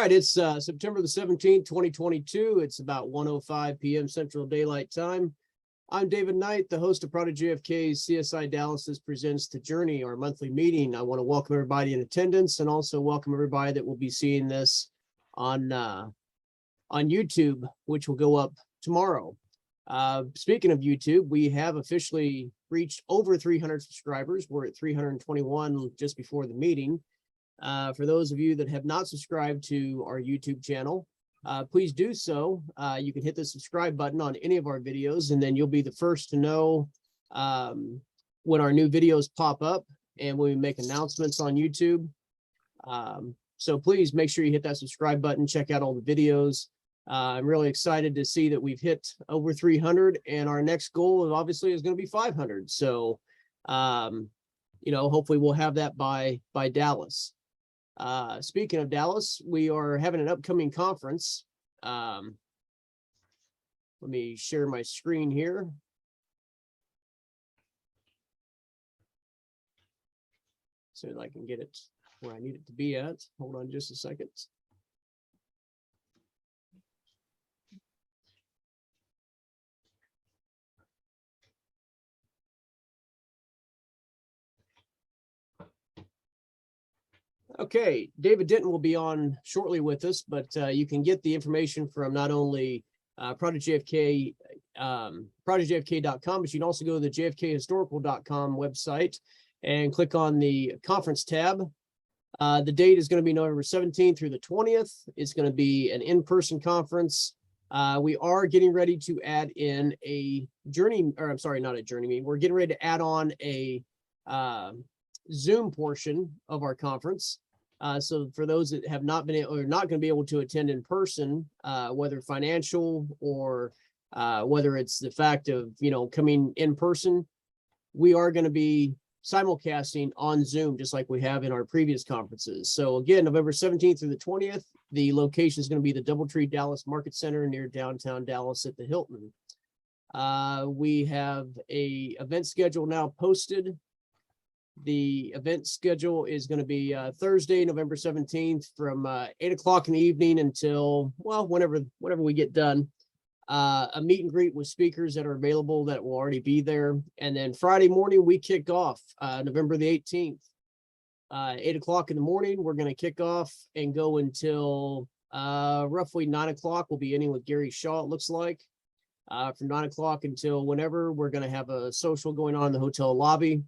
All right, it's September the 17th, 2022. It's about 1:05 p.m. Central Daylight Time. I'm David Knight, the host of Prodigy JFK's CSI Dallas's Presents The Journey, our monthly meeting. I want to welcome everybody in attendance and also welcome everybody that will be seeing this on YouTube, which will go up tomorrow. Speaking of YouTube, we have officially reached over 300 subscribers. We're at 321 just before the meeting. For those of you that have not subscribed to our YouTube channel, please do so. You can hit the subscribe button on any of our videos, and then you'll be the first to know when our new videos pop up and when we make announcements on YouTube. So please make sure you hit that subscribe button, check out all the videos. I'm really excited to see that we've hit over 300, and our next goal obviously is going to be 500. So, hopefully we'll have that by Dallas. Speaking of Dallas, we are having an upcoming conference. Let me share my screen here. So that I can get it where I need it to be at. Hold on just a second. Okay, David Denton will be on shortly with us, but you can get the information from not only ProdigyJFK, ProdigyJFK.com, but you can also go to the JFKHistorical.com website and click on the conference tab. The date is going to be November 17th through the 20th. It's going to be an in-person conference. We are getting ready to add in a journey, or I'm sorry, not a journey meeting. We're getting ready to add on a Zoom portion of our conference. So for those that have not been able, or not going to be able to attend in person, whether financial or whether it's the fact of, coming in person, we are going to be simulcasting on Zoom, just like we have in our previous conferences. So again, November 17th through the 20th, the location is going to be the Doubletree Dallas Market Center near downtown Dallas at the Hilton. We have a event schedule now posted. The event schedule is going to be Thursday, November 17th from 8 o'clock in the evening until, well, whenever we get done. A meet and greet with speakers that are available that will already be there. And then Friday morning, we kick off November the 18th. 8 o'clock in the morning, we're going to kick off and go until roughly 9 o'clock. We'll be ending with Gary Shaw, it looks like. From 9 o'clock until whenever, we're going to have a social going on in the hotel lobby.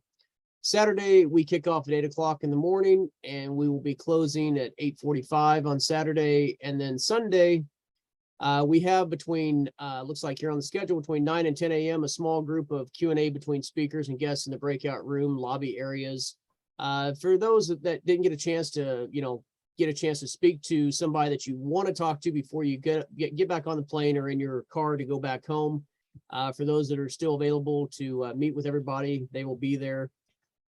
Saturday, we kick off at 8 o'clock in the morning, and we will be closing at 8:45 on Saturday. And then Sunday, we have between, looks like here on the schedule, between 9 and 10 a.m., a small group of Q&A between speakers and guests in the breakout room, lobby areas. For those that didn't get a chance to, speak to somebody that you want to talk to before you get back on the plane or in your car to go back home, for those that are still available to meet with everybody, they will be there.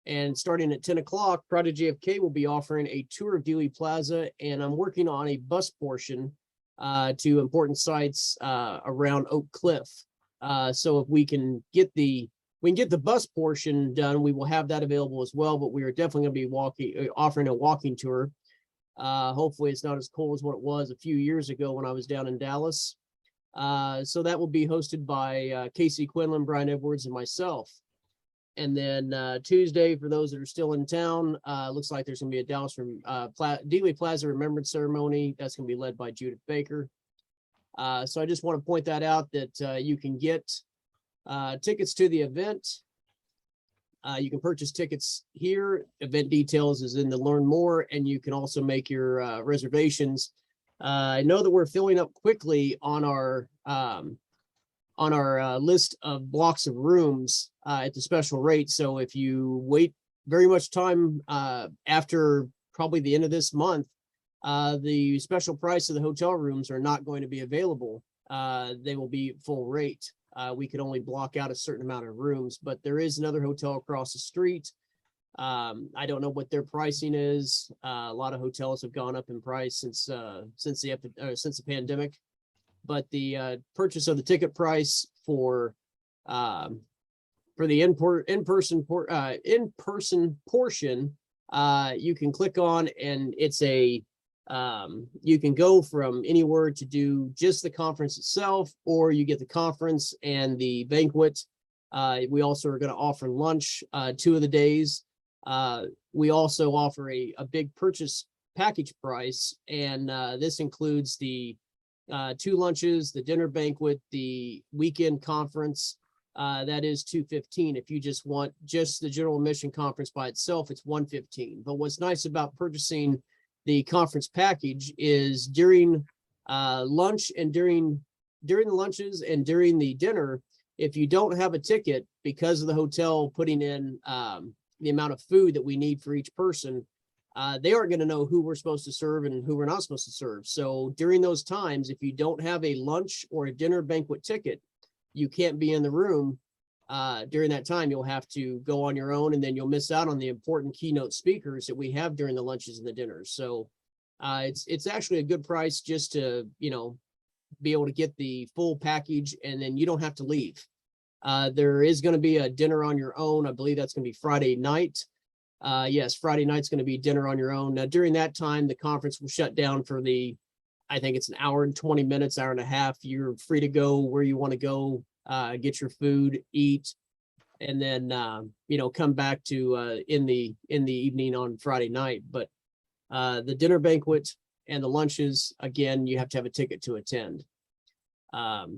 And starting at 10 o'clock, Prodigy JFK will be offering a tour of Dealey Plaza, and I'm working on a bus portion to important sites around Oak Cliff. So if we can get the bus portion done, we will have that available as well. But we are definitely going to be offering a walking tour. Hopefully, it's not as cool as what it was a few years ago when I was down in Dallas. So that will be hosted by Casey Quinlan, Brian Edwards, and myself. And then Tuesday, for those that are still in town, looks like there's going to be a Dallas Dealey Plaza Remembrance Ceremony. That's going to be led by Judith Baker. So I just want to point that out, that you can get tickets to the event. You can purchase tickets here. Event details is in the Learn More, and you can also make your reservations. I know that we're filling up quickly on our list of blocks of rooms at the special rate. So if you wait very much time after probably the end of this month, the special price of the hotel rooms are not going to be available. They will be full rate. We could only block out a certain amount of rooms, but there is another hotel across the street. I don't know what their pricing is. A lot of hotels have gone up in price since the pandemic. But the purchase of the ticket price for the in-person portion, you can click on, and it's a You can go from anywhere to do just the conference itself, or you get the conference and the banquet. We also are going to offer lunch 2 of the days. We also offer a big purchase package price, and this includes the 2 lunches, the dinner banquet, the weekend conference. That is $215. If you just want just the general admission conference by itself, it's $115. But what's nice about purchasing the conference package is during lunch and during the lunches and during the dinner, if you don't have a ticket because of the hotel putting in the amount of food that we need for each person, they aren't going to know who we're supposed to serve and who we're not supposed to serve. So during those times, if you don't have a lunch or a dinner banquet ticket, you can't be in the room during that time. You'll have to go on your own, and then you'll miss out on the important keynote speakers that we have during the lunches and the dinners. So it's actually a good price just to, be able to get the full package, and then you don't have to leave. There is going to be a dinner on your own. I believe that's going to be Friday night. Yes, Friday night's going to be dinner on your own. Now, during that time, the conference will shut down for I think it's an hour and 20 minutes, hour and a half. You're free to go where you want to go, get your food, eat, and then, come back to in the evening on Friday night. But the dinner banquet and the lunches, again, you have to have a ticket to attend. Let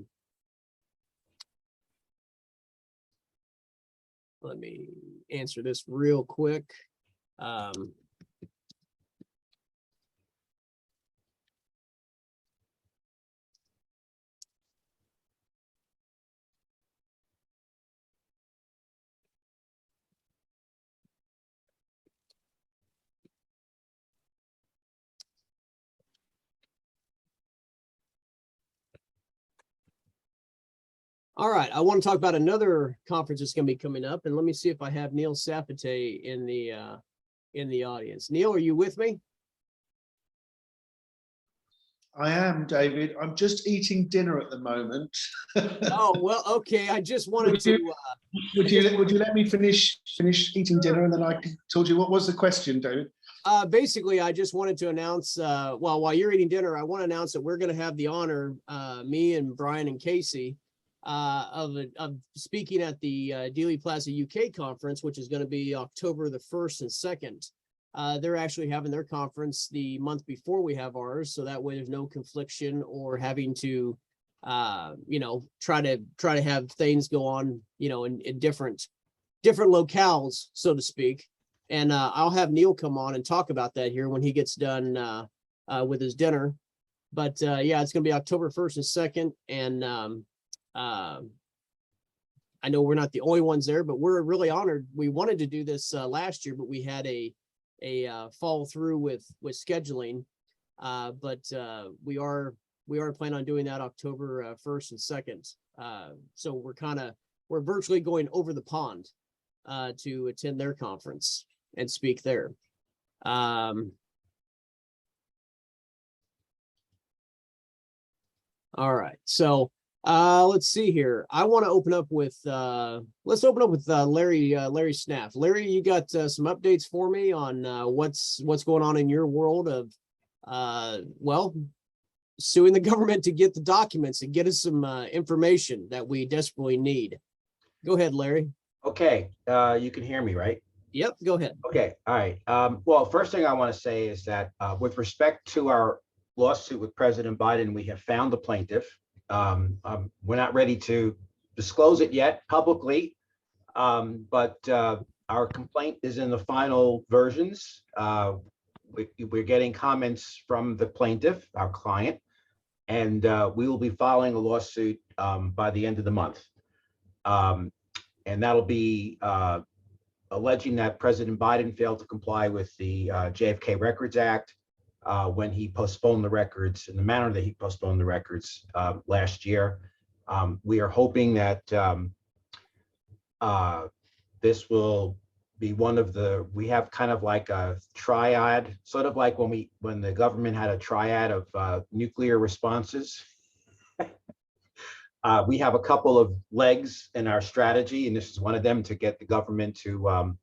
me answer this real quick. All right, I want to talk about another conference that's going to be coming up, and let me see if I have Neil Sapate in the audience. Neil, are you with me? I am, David. I'm just eating dinner at the moment. Oh, well, okay. I just wanted would you let me finish eating dinner, and then I can talk to you? What was the question, David? Basically, I just wanted to announce, while you're eating dinner, I want to announce that we're going to have the honor, me and Brian and Casey, of speaking at the Dealey Plaza UK conference, which is going to be October the 1st and 2nd. They're actually having their conference the month before we have ours, so that way there's no confliction or having to, try to have things go on, in different locales, so to speak. And I'll have Neil come on and talk about that here when he gets done with his dinner. But yeah, it's going to be October 1st and 2nd, and I know we're not the only ones there, but we're really honored. We wanted to do this last year, but we had a follow through with scheduling. But we are planning on doing that October 1st and 2nd. So we're virtually going over the pond to attend their conference and speak there. All right, so let's see here. I want to open up with let's open up with Larry Snaff. Larry, you got some updates for me on what's going on in your world of suing the government to get the documents and get us some information that we desperately need. Go ahead, Larry. Okay, you can hear me, right? Yep, go ahead. Okay, all right. Well, first thing I want to say is that with respect to our lawsuit with President Biden, we have found the plaintiff. We're not ready to disclose it yet publicly, but our complaint is in the final versions. We're getting comments from the plaintiff, our client, and we will be filing a lawsuit by the end of the month. And that'll be alleging that President Biden failed to comply with the JFK Records Act when he postponed the records in the manner that he postponed the records last year. We are hoping that this will be one of we have kind of like a triad, sort of like when the government had a triad of nuclear responses. We have a couple of legs in our strategy, and this is one of them, to get the government to,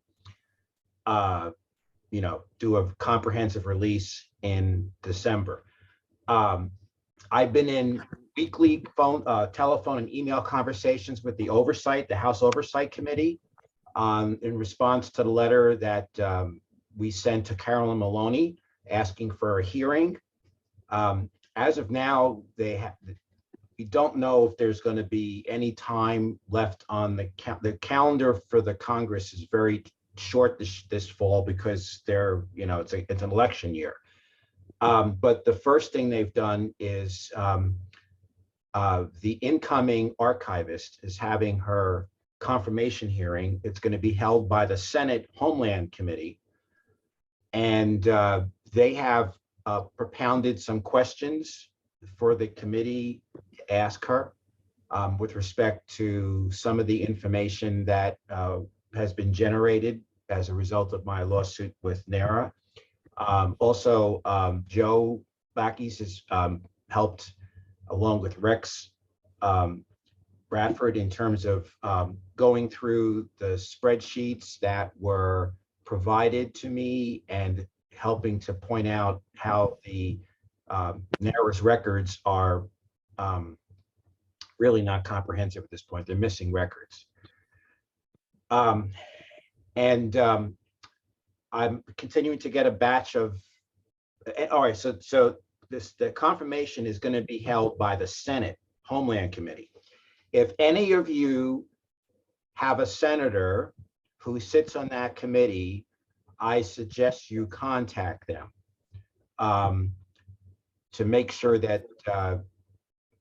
do a comprehensive release in December. I've been in weekly phone, telephone and email conversations with the oversight, the House Oversight Committee, in response to the letter that we sent to Carolyn Maloney asking for a hearing. As of now, we don't know if there's going to be any time left on the calendar for the Congress is very short this fall because it's an election year. But the first thing they've done is the incoming archivist is having her confirmation hearing. It's going to be held by the Senate Homeland Committee. And they have propounded some questions for the committee to ask her with respect to some of the information that has been generated as a result of my lawsuit with NARA. Also, Joe Backes has helped along with Rex Bradford in terms of going through the spreadsheets that were provided to me and helping to point out how the NARA's records are really not comprehensive at this point. They're missing records. I'm continuing to get a batch of, all right, so the confirmation is going to be held by the Senate Homeland Committee. If any of you have a senator who sits on that committee, I suggest you contact them to make sure that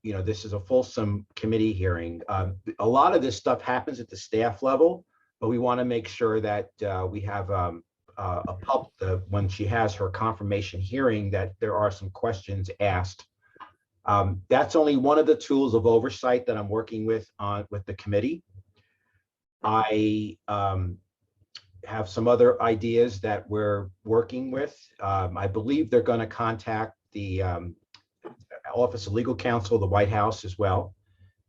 this is a fulsome committee hearing. A lot of this stuff happens at the staff level, but we want to make sure that we have when she has her confirmation hearing, that there are some questions asked. That's only one of the tools of oversight that I'm working with the committee. I have some other ideas that we're working with. I believe they're going to contact the Office of Legal Counsel, the White House as well,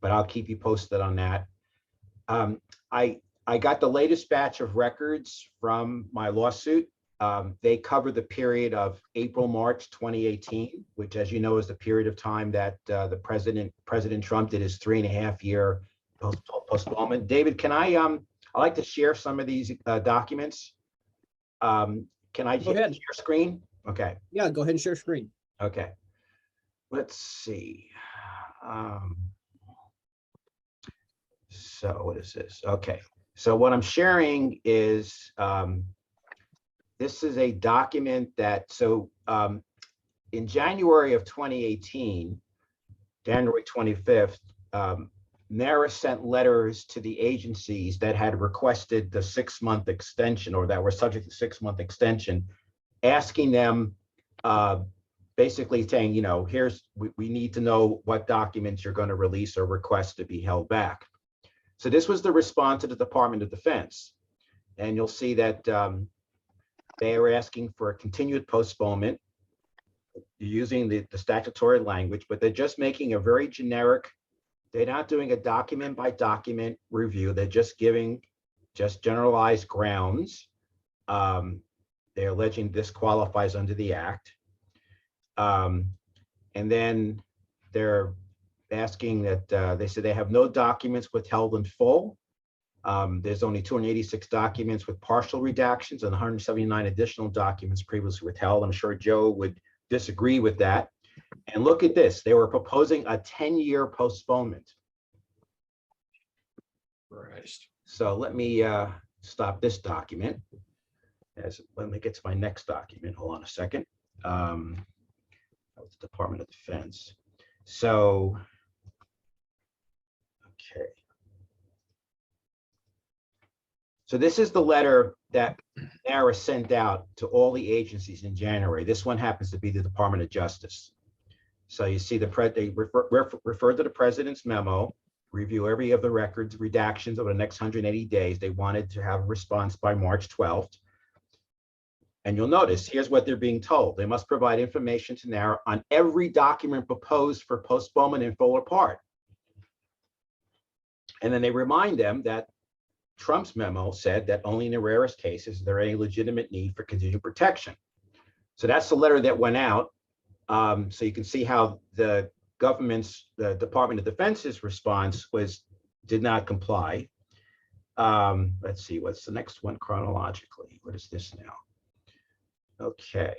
but I'll keep you posted on that. I got the latest batch of records from my lawsuit. They cover the period of April, March 2018, which, as you know, is the period of time that the President Trump did his 3.5-year postponement. David, can I'd like to share some of these documents. Can I share screen? Okay. Yeah, go ahead and share screen. Okay. Let's see. So what is this? Okay. So what I'm sharing is, this is a document that, in January of 2018, January 25th, NARA sent letters to the agencies that had requested the 6-month extension or that were subject to 6-month extension, asking them, basically saying, we need to know what documents you're going to release or request to be held back. So this was the response to the Department of Defense. And you'll see that they are asking for a continued postponement using the statutory language, but they're just making a very generic, they're not doing a document by document review. They're just giving generalized grounds. They're alleging this qualifies under the act. And then they're asking that they say they have no documents withheld in full. There's only 286 documents with partial redactions and 179 additional documents previously withheld. I'm sure Joe would disagree with that. And look at this, they were proposing a 10-year postponement. Christ. So let me stop this document. Let me get to my next document. Hold on a second. That was the Department of Defense. So, okay. So this is the letter that NARA sent out to all the agencies in January. This one happens to be the Department of Justice. So you see they refer to the president's memo, review every of the records, redactions over the next 180 days. They wanted to have a response by March 12th. And you'll notice, here's what they're being told. They must provide information to NARA on every document proposed for postponement in full or part. And then they remind them that Trump's memo said that only in the rarest cases is there any legitimate need for continued protection. So that's the letter that went out. So you can see how the Department of Defense's response did not comply. Let's see, what's the next one chronologically? What is this now? Okay.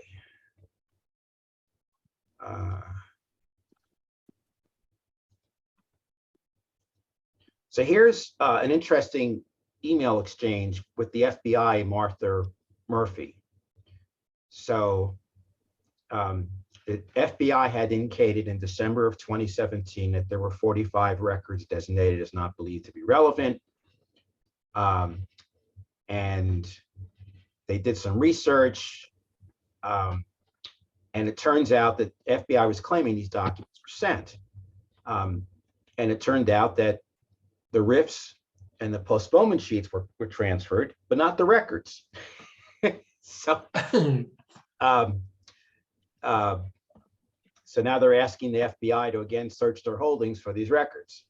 So here's an interesting email exchange with the FBI and Martha Murphy. So the FBI had indicated in December of 2017 that there were 45 records designated as not believed to be relevant. And they did some research. And it turns out that FBI was claiming these documents were sent. And it turned out that the RIFs and the postponement sheets were transferred, but not the records. So now they're asking the FBI to again search their holdings for these records.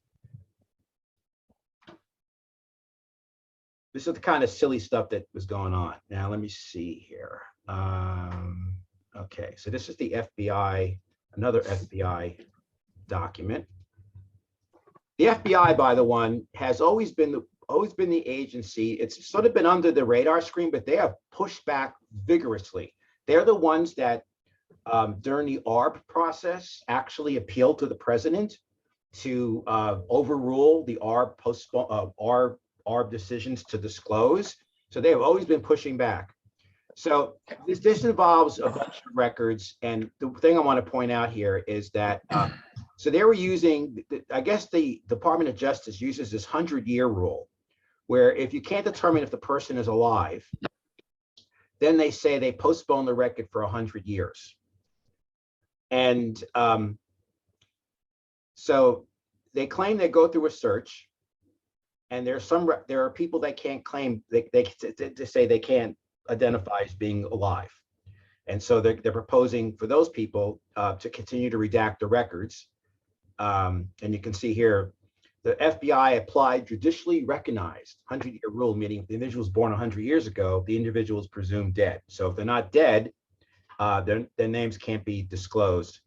This is the kind of silly stuff that was going on. Now, let me see here. Okay, so this is the FBI, another FBI document. The FBI, by the one, has always been the agency. It's sort of been under the radar screen, but they have pushed back vigorously. They're the ones that during the ARB process actually appealed to the president to overrule the ARB decisions to disclose. So they have always been pushing back. So this involves a bunch of records. And the thing I want to point out here is that, so they were using, I guess the Department of Justice uses this 100-year rule, where if you can't determine if the person is alive, then they say they postpone the record for 100 years. And so they claim they go through a search, and there are people that can't claim, they say they can't identify as being alive. And so they're proposing for those people to continue to redact the records. And you can see here, the FBI applied judicially recognized 100-year rule, meaning if the individual was born 100 years ago, the individual is presumed dead. So if they're not dead, their names can't be disclosed.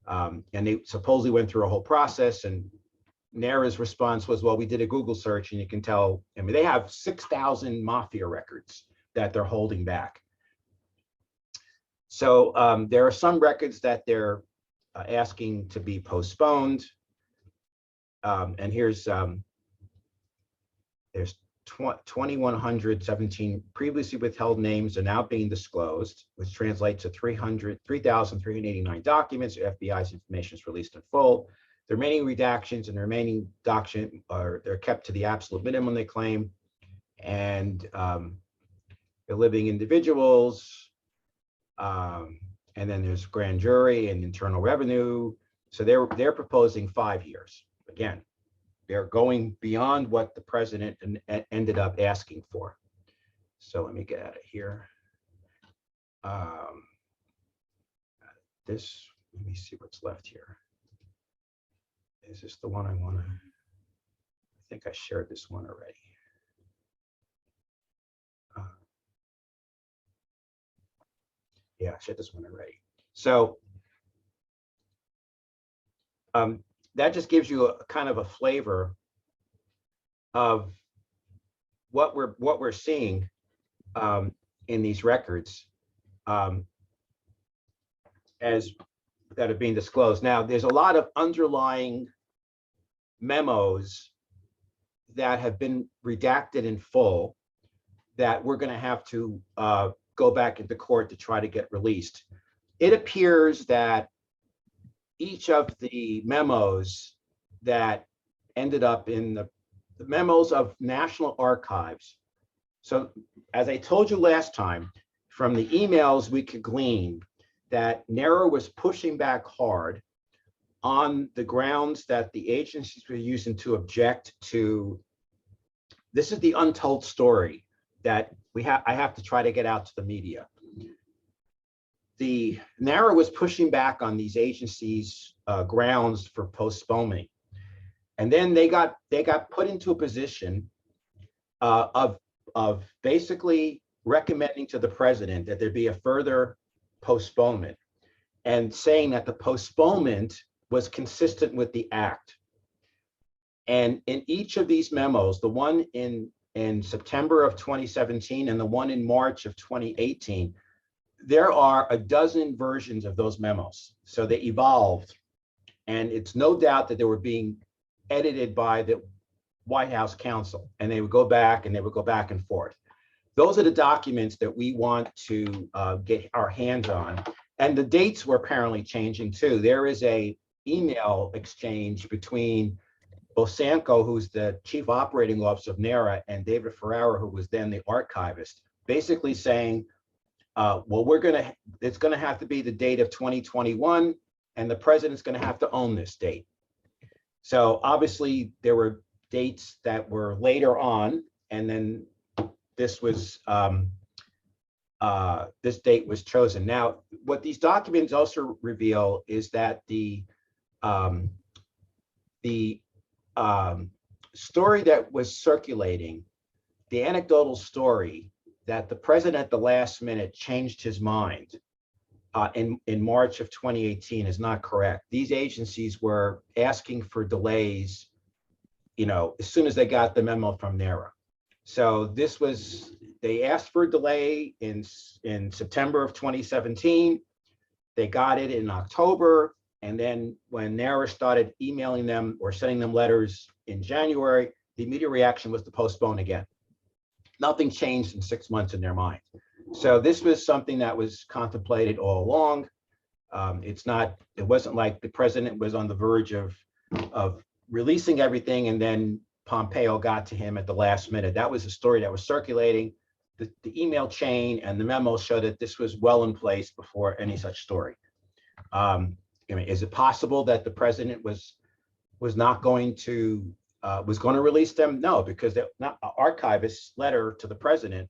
And they supposedly went through a whole process, and NARA's response was, well, we did a Google search and you can tell, I mean, they have 6,000 mafia records that they're holding back. So there are some records that they're asking to be postponed. And there's 2,117 previously withheld names are now being disclosed, which translates to 3,389 documents. FBI's information is released in full. The remaining redactions and the remaining document they're kept to the absolute minimum, they claim. And the living individuals, and then there's grand jury and internal revenue. So they're proposing 5 years. Again, they're going beyond what the president ended up asking for. So let me get out of here. Let me see what's left here. Is this the one I want to? I think I shared this one already. Yeah, I shared this one already. So that just gives you a kind of a flavor of what we're seeing in these records as that are being disclosed. Now, there's a lot of underlying memos that have been redacted in full that we're going to have to go back into court to try to get released. It appears that each of the memos that ended up in the memos of National Archives. So as I told you last time, from the emails we could glean that NARA was pushing back hard on the grounds that the agencies were using to object to. This is the untold story that I have to try to get out to the media. The NARA was pushing back on these agencies' grounds for postponement, and then they got put into a position of basically recommending to the president that there be a further postponement and saying that the postponement was consistent with the act. And in each of these memos, the one in September of 2017 and the one in March of 2018, there are a dozen versions of those memos. So they evolved, and it's no doubt that they were being edited by the White House counsel, and they would go back and they would go back and forth. Those are the documents that we want to get our hands on. And the dates were apparently changing too. There is a email exchange between Bosanko, who's the chief operating officer of NARA, and David Ferrara, who was then the archivist, basically saying, well, it's gonna have to be the date of 2021, and the president's gonna have to own this date. So obviously there were dates that were later on, and then this was this date was chosen. Now, what these documents also reveal is that the story that was circulating, the anecdotal story that the president at the last minute changed his mind in March of 2018 is not correct. These agencies were asking for delays, as soon as they got the memo from NARA. So they asked for a delay in September of 2017. They got it in October. And then when NARA started emailing them or sending them letters in January, the immediate reaction was to postpone again. Nothing changed in 6 months in their mind. So this was something that was contemplated all along. It wasn't like the president was on the verge of releasing everything and then Pompeo got to him at the last minute. That was a story that was circulating. The email chain and the memo showed that this was well in place before any such story. Is it possible that the president was going to release them? No, because the archivist's letter to the president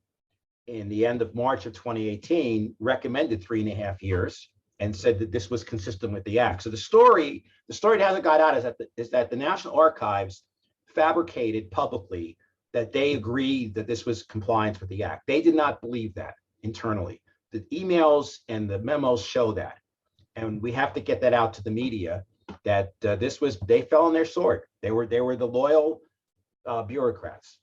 in the end of March of 2018 recommended 3.5 years and said that this was consistent with the act. So the story that hasn't got out is that the National Archives fabricated publicly that they agreed that this was compliance with the act. They did not believe that internally. The emails and the memos show that. And we have to get that out to the media that they fell on their sword. They were the loyal bureaucrats.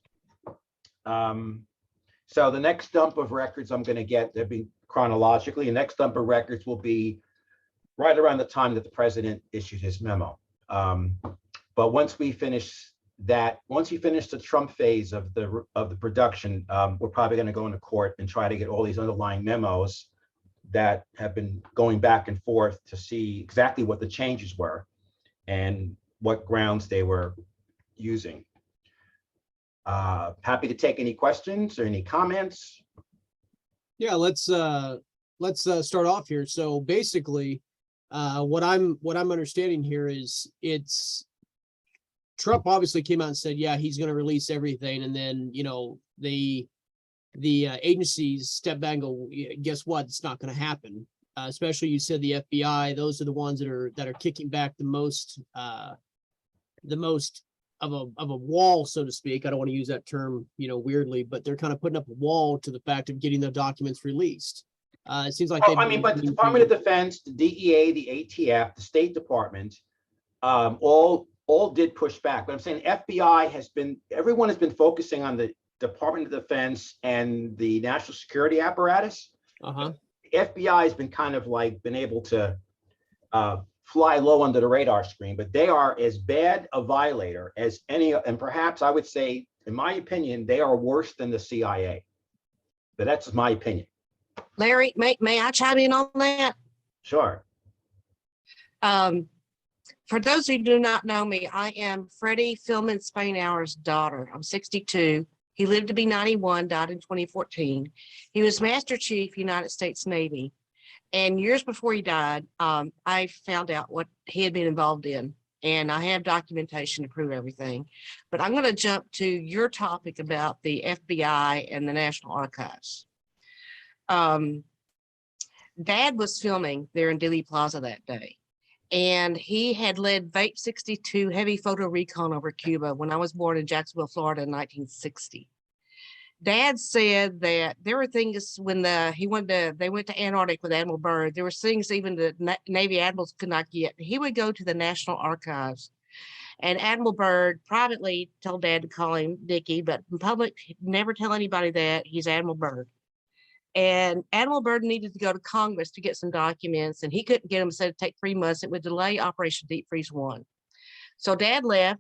So the next dump of records I'm going to get, they'll be chronologically, the next dump of records will be right around the time that the president issued his memo. But once we finish the Trump phase of the production, we're probably going to go into court and try to get all these underlying memos that have been going back and forth to see exactly what the changes were and what grounds they were using. Happy to take any questions or any comments. Yeah, let's start off here. So basically, what I'm understanding here is Trump obviously came out and said, yeah, he's going to release everything, and then the agencies step back and go, guess what? It's not going to happen. Especially, you said the FBI; those are the ones that are kicking back the most of a wall, so to speak. I don't want to use that term, weirdly, but they're kind of putting up a wall to the fact of getting the documents released. It seems like but the Department of Defense, the DEA, the ATF, the State Department, all did push back. But I'm saying everyone has been focusing on the Department of Defense and the national security apparatus. The FBI has been been able to fly low under the radar screen, but they are as bad a violator as any, and perhaps I would say, in my opinion, they are worse than the CIA. But that's my opinion. Larry, may I chime in on that? Sure. For those who do not know me, I am Freddie Philman Spainhour's daughter. I'm 62. He lived to be 91, died in 2014. He was Master Chief, United States Navy. And years before he died, I found out what he had been involved in. And I have documentation to prove everything. But I'm going to jump to your topic about the FBI and the National Archives. Dad was filming there in Dealey Plaza that day. And he had led VAPE 62 heavy photo recon over Cuba when I was born in Jacksonville, Florida in 1960. Dad said that there were things when they went to Antarctic with Admiral Byrd, there were things even the Navy admirals could not get. He would go to the National Archives, and Admiral Byrd privately told Dad to call him Dickie, but in public, never tell anybody that he's Admiral Byrd. And Admiral Byrd needed to go to Congress to get some documents, and he couldn't get them, said it'd take 3 months. It would delay Operation Deep Freeze 1. So Dad left,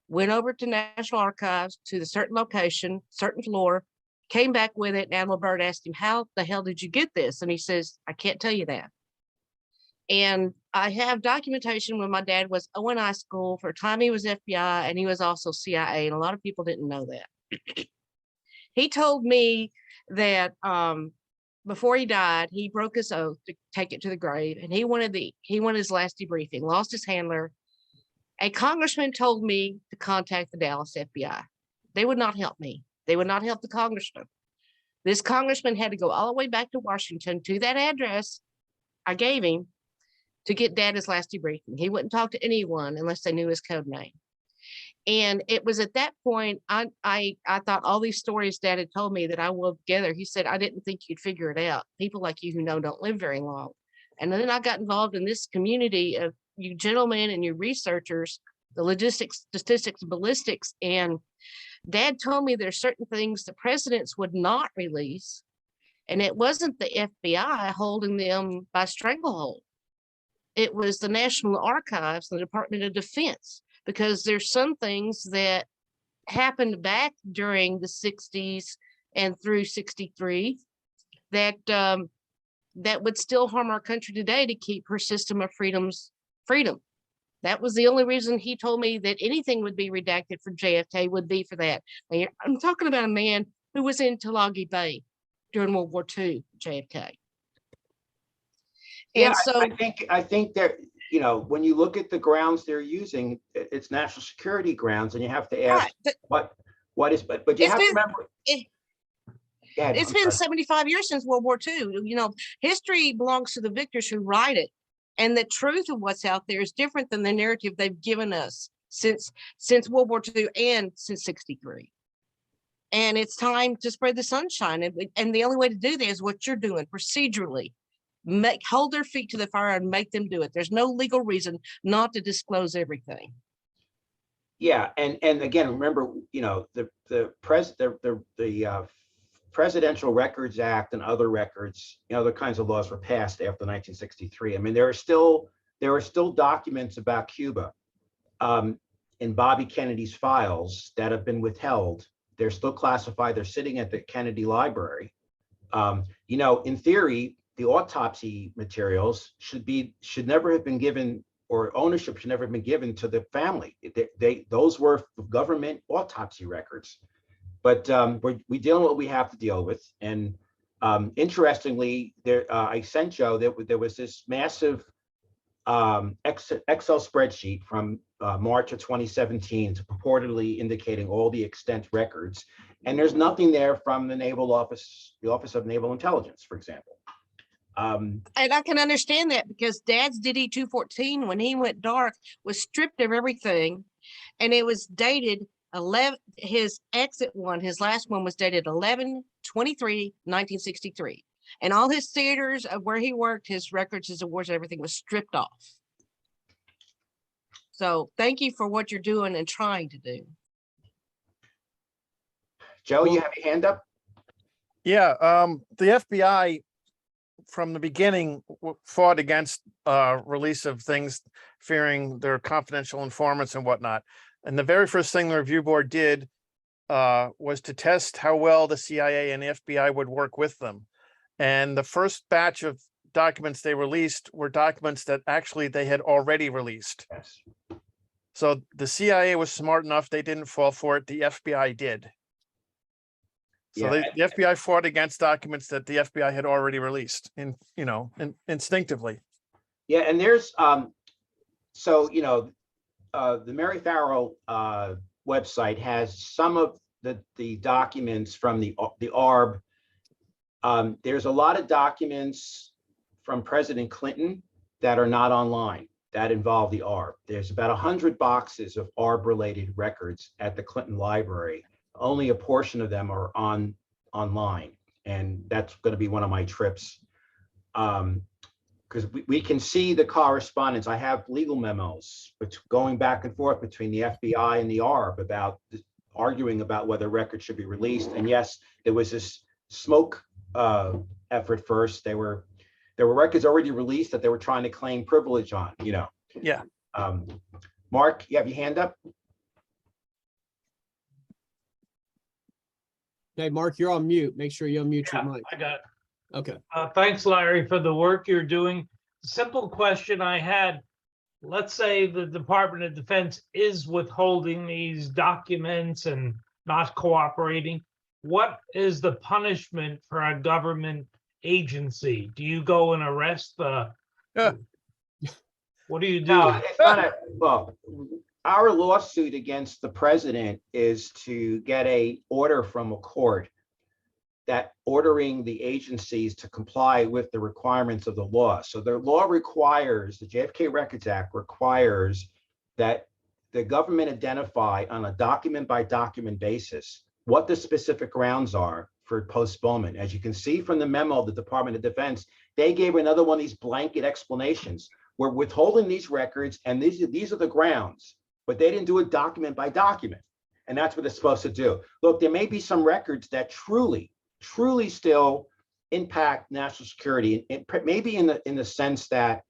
went over to National Archives to the certain location, certain floor, came back with it, and Admiral Byrd asked him, how the hell did you get this? And he says, I can't tell you that. And I have documentation when my dad was ONI school. For a time he was FBI, and he was also CIA, and a lot of people didn't know that. He told me that before he died, he broke his oath to take it to the grave, and he wanted his last debriefing, lost his handler. A congressman told me to contact the Dallas FBI. They would not help me. They would not help the congressman. This congressman had to go all the way back to Washington to that address I gave him to get Dad his last debriefing. He wouldn't talk to anyone unless they knew his code name. And it was at that point, I thought all these stories Dad had told me that I wove together. He said, I didn't think you'd figure it out. People like you who know don't live very long. And then I got involved in this community of you gentlemen and you researchers, the logistics, statistics, ballistics. And Dad told me there's certain things the presidents would not release. And it wasn't the FBI holding them by stranglehold. It was the National Archives, the Department of Defense, because there's some things that happened back during the 60s and through 63 that that would still harm our country today to keep her system of freedom. That was the only reason he told me that anything would be redacted for JFK would be for that. Now, I'm talking about a man who was in Tulagi Bay during World War II, JFK. Yeah, And so I think that, you know, when you look at the grounds they're using, it's national security grounds, and you have to ask what is, but you have to remember. It's been 75 years since World War II. You know, history belongs to the victors who write it. And the truth of what's out there is different than the narrative they've given us since World War II and since 63. And it's time to spread the sunshine. And the only way to do that is what you're doing procedurally. Hold their feet to the fire and make them do it. There's no legal reason not to disclose everything. Yeah, and again, remember, you know, the Presidential Records Act and other records, you know, other kinds of laws were passed after 1963. I mean, there are still documents about Cuba in Bobby Kennedy's files that have been withheld. They're still classified. They're sitting at the Kennedy Library. You know, in theory, the autopsy materials should never have been given, or ownership should never have been given to the family. Those were government autopsy records. But we deal with what we have to deal with. And interestingly, I sent Joe that there was this massive Excel spreadsheet from March of 2017 purportedly indicating all the extant records. And there's nothing there from the Naval Office, the Office of Naval Intelligence, for example. And I can understand that because Dad's DD 214, when he went dark, was stripped of everything. And it was dated 11, his exit one, his last one was dated 11/23/1963. And all his theaters of where he worked, his records, his awards, everything was stripped off. So thank you for what you're doing and trying to do. Joe, you have your hand up? Yeah, the FBI from the beginning fought against release of things, fearing their confidential informants and whatnot. And the very first thing the review board did was to test how well the CIA and the FBI would work with them. And the first batch of documents they released were documents that actually they had already released. Yes. So the CIA was smart enough, they didn't fall for it, the FBI did. So Yeah. the FBI fought against documents that the FBI had already released, instinctively. Yeah, and there's so, you know, the Mary Farrell website has some of the documents from the ARB. There's a lot of documents from President Clinton that are not online that involve the ARB. There's about 100 boxes of ARB related records at the Clinton Library. only a portion of them are online. And that's going to be one of my trips. Because we can see the correspondence. I have legal memos going back and forth between the FBI and the ARB about arguing about whether records should be released. And yes, there was this smoke effort first. There were records already released that they were trying to claim privilege on, you know. Yeah. Mark, you have your hand up? Hey, Mark, you're on mute. Make sure you unmute your Yeah, mic. I got it. Okay. Thanks, Larry, for the work you're doing. Simple question I had, let's say the Department of Defense is withholding these documents and not cooperating. What is the punishment for a government agency? Do you go and arrest the? Yeah. What do you do? No, it's not a, well, our lawsuit against the president is to get a order from a court that ordering the agencies to comply with the requirements of the law. So the law requires, the JFK Records Act requires that the government identify on a document by document basis what the specific grounds are for postponement. As you can see from the memo of the Department of Defense, they gave another one of these blanket explanations. We're withholding these records and these are the grounds, but they didn't do it document by document. And that's what they're supposed to do. Look, there may be some records that truly still impact national security, and maybe in the sense that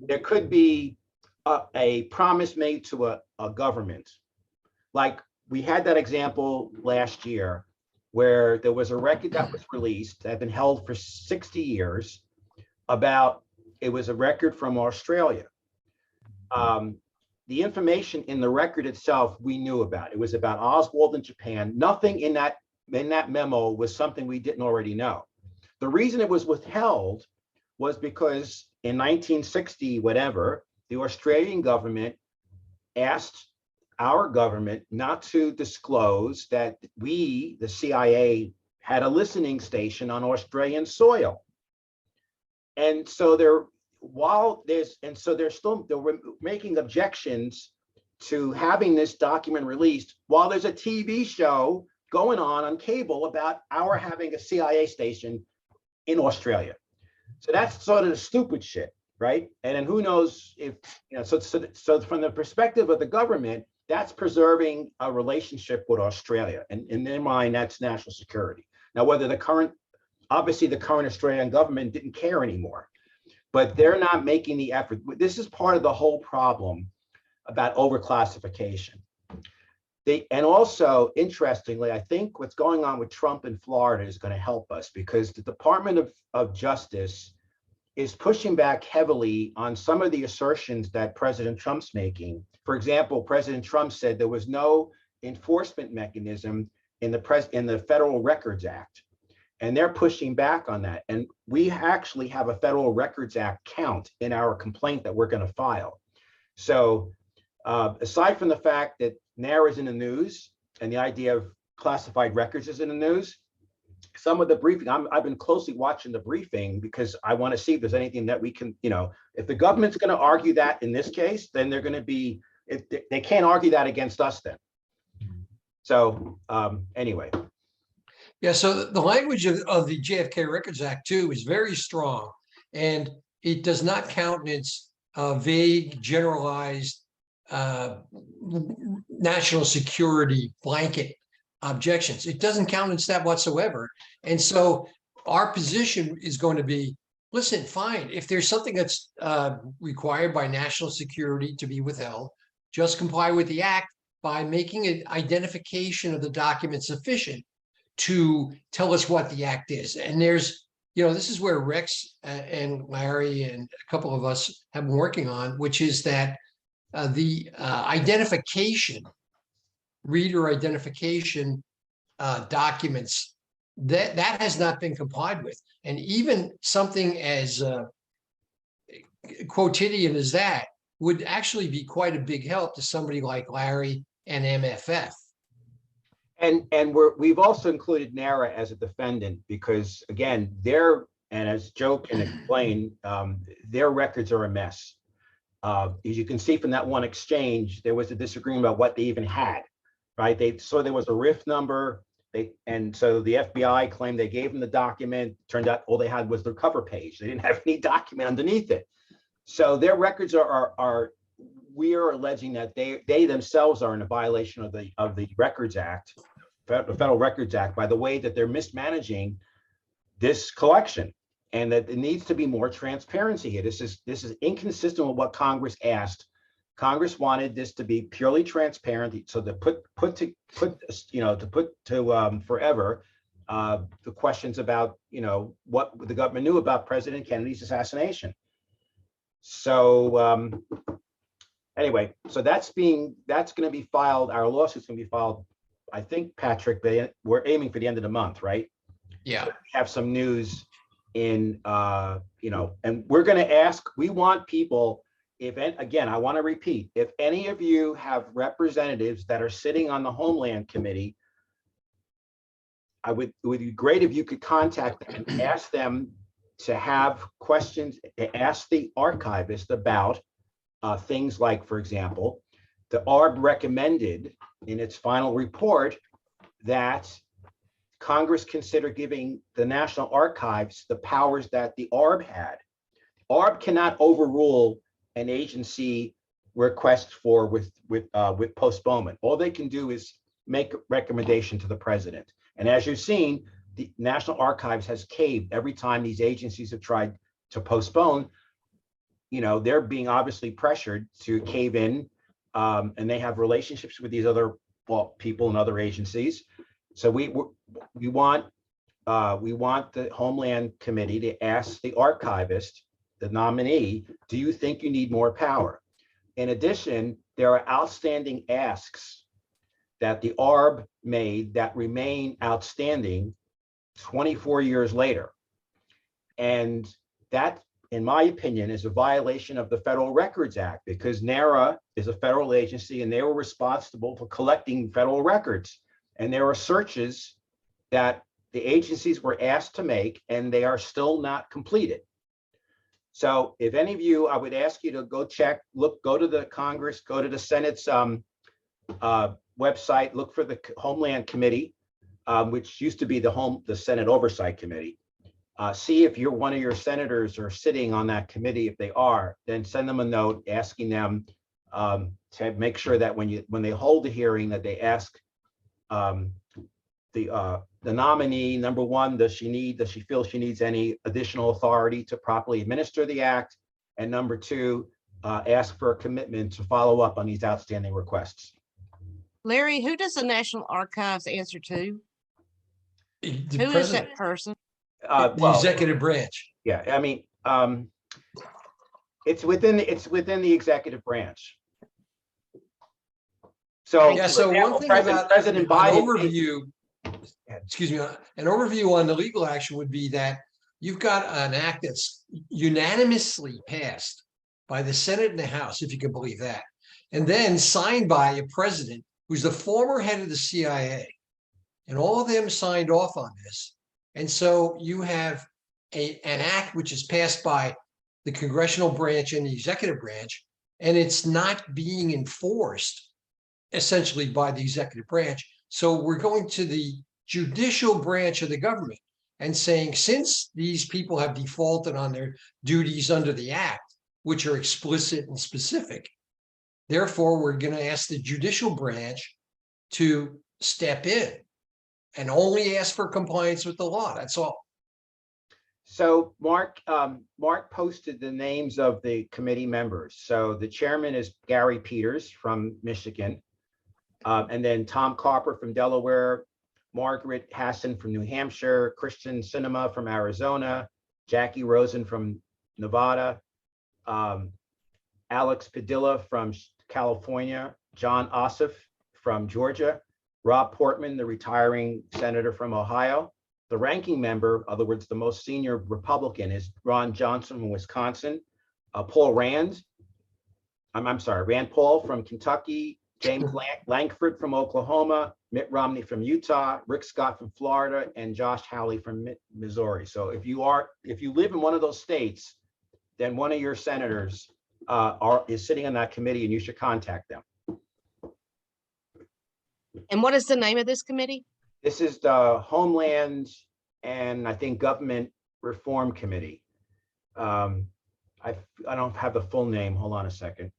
there could be a promise made to a government. Like we had that example last year where there was a record that was released that had been held for 60 years about, it was a record from Australia. The information in the record itself we knew about. It was about Oswald in Japan. Nothing in that memo was something we didn't already know. The reason it was withheld was because in 1960, whatever, the Australian government asked our government not to disclose that we, the CIA, had a listening station on Australian soil. And so they were making objections to having this document released while there's a TV show going on cable about our having a CIA station in Australia. So that's sort of the stupid shit, right? And then who knows if, you know, so from the perspective of the government, that's preserving a relationship with Australia. And in their mind, that's national security. Now, whether obviously the current Australian government didn't care anymore, but they're not making the effort. This is part of the whole problem about overclassification. And also, interestingly, I think what's going on with Trump in Florida is going to help us, because the Department of Justice is pushing back heavily on some of the assertions that President Trump's making. For example, President Trump said there was no enforcement mechanism in the Federal Records Act, and they're pushing back on that. And we actually have a Federal Records Act count in our complaint that we're going to file. So aside from the fact that NARA is in the news and the idea of classified records is in the news, some of the briefing, I've been closely watching the briefing because I want to see if there's anything that we can, you know, if the government's going to argue that in this case, then they're going to be, if they can't argue that against us then. So anyway. Yeah, so the language of the JFK Records Act too is very strong, and it does not countenance vague, generalized national security blanket objections. It doesn't countenance that whatsoever. And so our position is going to be, listen, fine, if there's something that's required by national security to be withheld, just comply with the act by making an identification of the document sufficient to tell us what the act is. And there's, you know, this is where Rex and Larry and a couple of us have been working on, which is that the identification, reader identification documents, that has not been complied with. And even something as quotidian as that would actually be quite a big help to somebody like Larry and MFF. And we've also included NARA as a defendant because, again, and as Joe can explain, their records are a mess. As you can see from that one exchange, there was a disagreement about what they even had. right? They saw there was a RIF number. And so the FBI claimed they gave them the document. Turned out all they had was their cover page. They didn't have any document underneath it. So their records we are alleging that they themselves are in a violation of the Records Act, the Federal Records Act, by the way that they're mismanaging this collection, and that it needs to be more transparency here. This is inconsistent with what Congress asked. Congress wanted this to be purely transparent, so to put forever the questions about what the government knew about President Kennedy's assassination. So anyway, so that's going to be filed. Our lawsuit's going to be filed, I think, Patrick. We're aiming for the end of the month, right? Yeah. So we have some news in and we're going to ask. We want people. Again, I want to repeat, if any of you have representatives that are sitting on the Homeland Committee, it would be great if you could contact them and ask them to have questions, ask the archivist about things like, for example, the ARB recommended in its final report that Congress consider giving the National Archives the powers that the ARB had. ARB cannot overrule an agency request for with postponement. All they can do is make a recommendation to the president. And as you've seen, the National Archives has caved every time these agencies have tried to postpone. They're being obviously pressured to cave in, and they have relationships with these other people and other agencies. So we want the Homeland Committee to ask the archivist, the nominee, do you think you need more power? In addition, there are outstanding asks that the ARB made that remain outstanding 24 years later. And that, in my opinion, is a violation of the Federal Records Act, because NARA is a federal agency and they were responsible for collecting federal records. And there are searches that the agencies were asked to make and they are still not completed. So if any of you, I would ask you to go to the Congress, go to the Senate's website, look for the Homeland Committee, which used to be the Senate Oversight Committee. See if one of your senators are sitting on that committee. If they are, then send them a note asking them to make sure that when they hold the hearing, that they ask the nominee, number one, does she feel she needs any additional authority to properly administer the act? And number two, ask for a commitment to follow up on these outstanding requests. Larry, who does the National Archives answer to? The Who is president, that person? the executive branch. Yeah, I mean, it's within the executive branch. So Yeah, so one thing about President an Biden overview, excuse me, an overview on the legal action would be that you've got an act that's unanimously passed by the Senate and the House, if you can believe that, and then signed by a president who's the former head of the CIA, and all of them signed off on this. And so you have an act which is passed by the congressional branch and the executive branch, and it's not being enforced essentially by the executive branch. So we're going to the judicial branch of the government and saying, since these people have defaulted on their duties under the act, which are explicit and specific, therefore we're going to ask the judicial branch to step in and only ask for compliance with the law. That's all. So Mark posted the names of the committee members. So the chairman is Gary Peters from Michigan, and then Tom Carper from Delaware, Margaret Hassan from New Hampshire, Christian Sinema from Arizona, Jackie Rosen from Nevada, Alex Padilla from California, John Ossoff from Georgia, Rob Portman, the retiring senator from Ohio. The ranking member, in other words, the most senior Republican, is Ron Johnson from Wisconsin, Rand Paul from Kentucky, James Lankford from Oklahoma, Mitt Romney from Utah, Rick Scott from Florida, and Josh Hawley from Missouri. So if you live in one of those states, then one of your senators is sitting on that committee, and you should contact them. And what is the name of this committee? This is the Homeland and I think Government Reform Committee. I don't have the full name. Hold on a second.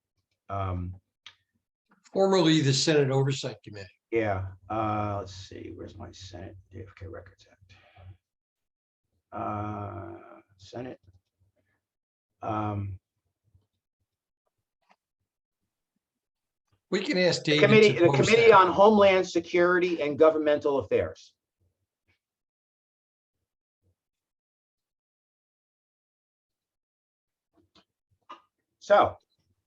Formerly the Senate Oversight Committee. Yeah, let's see, where's my Senate JFK Records Act? Senate. We can ask David. The Committee on Homeland Security and Governmental Affairs. So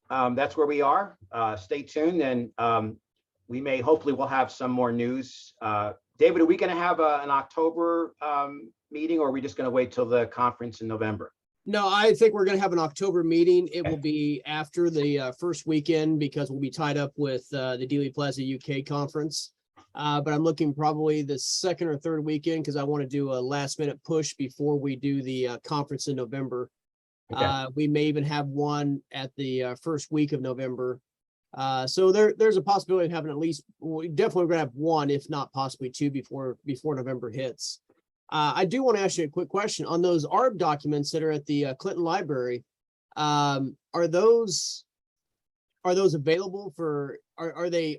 that's where we are. Stay tuned, and we may, hopefully we'll have some more news. David, are we going to have an October meeting, or are we just going to wait till the conference in November? No, I think we're going to have an October meeting. It will be after the first weekend because we'll be tied up with the Dealey Plaza UK conference. But I'm looking probably the second or third weekend because I want to do a last minute push before we do the conference in November. Okay. We may even have one at the first week of November. So there's a possibility of having at least, we definitely going to have one, if not possibly two, before November hits. I do want to ask you a quick question on those ARB documents that are at the Clinton Library. Are those available for? Are they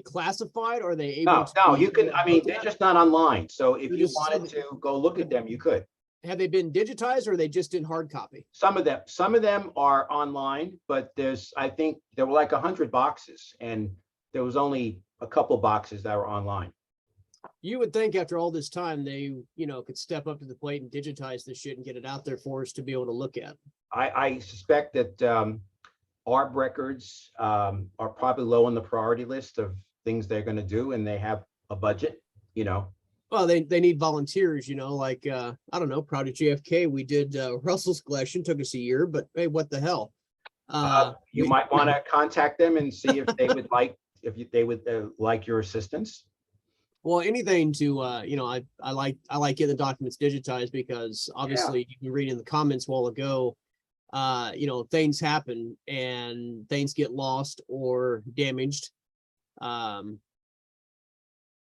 classified? Are they able? No, to no, be you can. I mean, looked they're at? just not online. So if They're you just- wanted to go look at them, you could. Have they been digitized or are they just in hard copy? Some of them are online, but I think there were like 100 boxes, and there was only a couple boxes that were online. You would think after all this time, they, could step up to the plate and digitize this shit and get it out there for us to be able to look at. I suspect that ARB records are probably low on the priority list of things they're going to do, and they have a budget, Well, they need volunteers, like, I don't know, Project JFK. We did Russell's collection, took us a year, but hey, what the hell? You might want to contact them and see if they would like your assistance. Well, anything to, I like getting the documents digitized because obviously you can read in the comments a while ago, things happen and things get lost or damaged.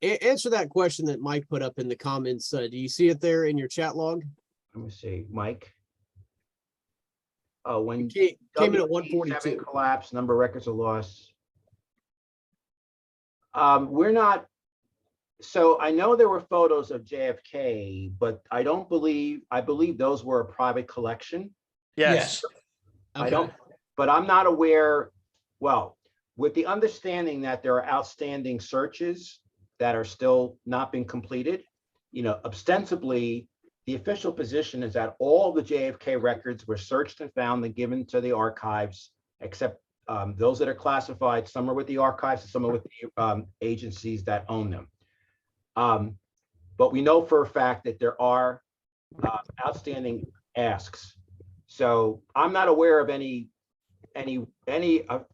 Answer that question that Mike put up in the comments. Do you see it there in your chat log? Let me see, Mike. Oh, when Came in at WP7 142. collapse, number of records are lost. We're not. So I know there were photos of JFK, but I believe those were a private collection. Yes. Okay. But I'm not aware, well, with the understanding that there are outstanding searches that are still not being completed, ostensibly, the official position is that all the JFK records were searched and found and given to the archives, except those that are classified. Some are with the archives and some are with the agencies that own them. But we know for a fact that there are outstanding asks. So I'm not aware of any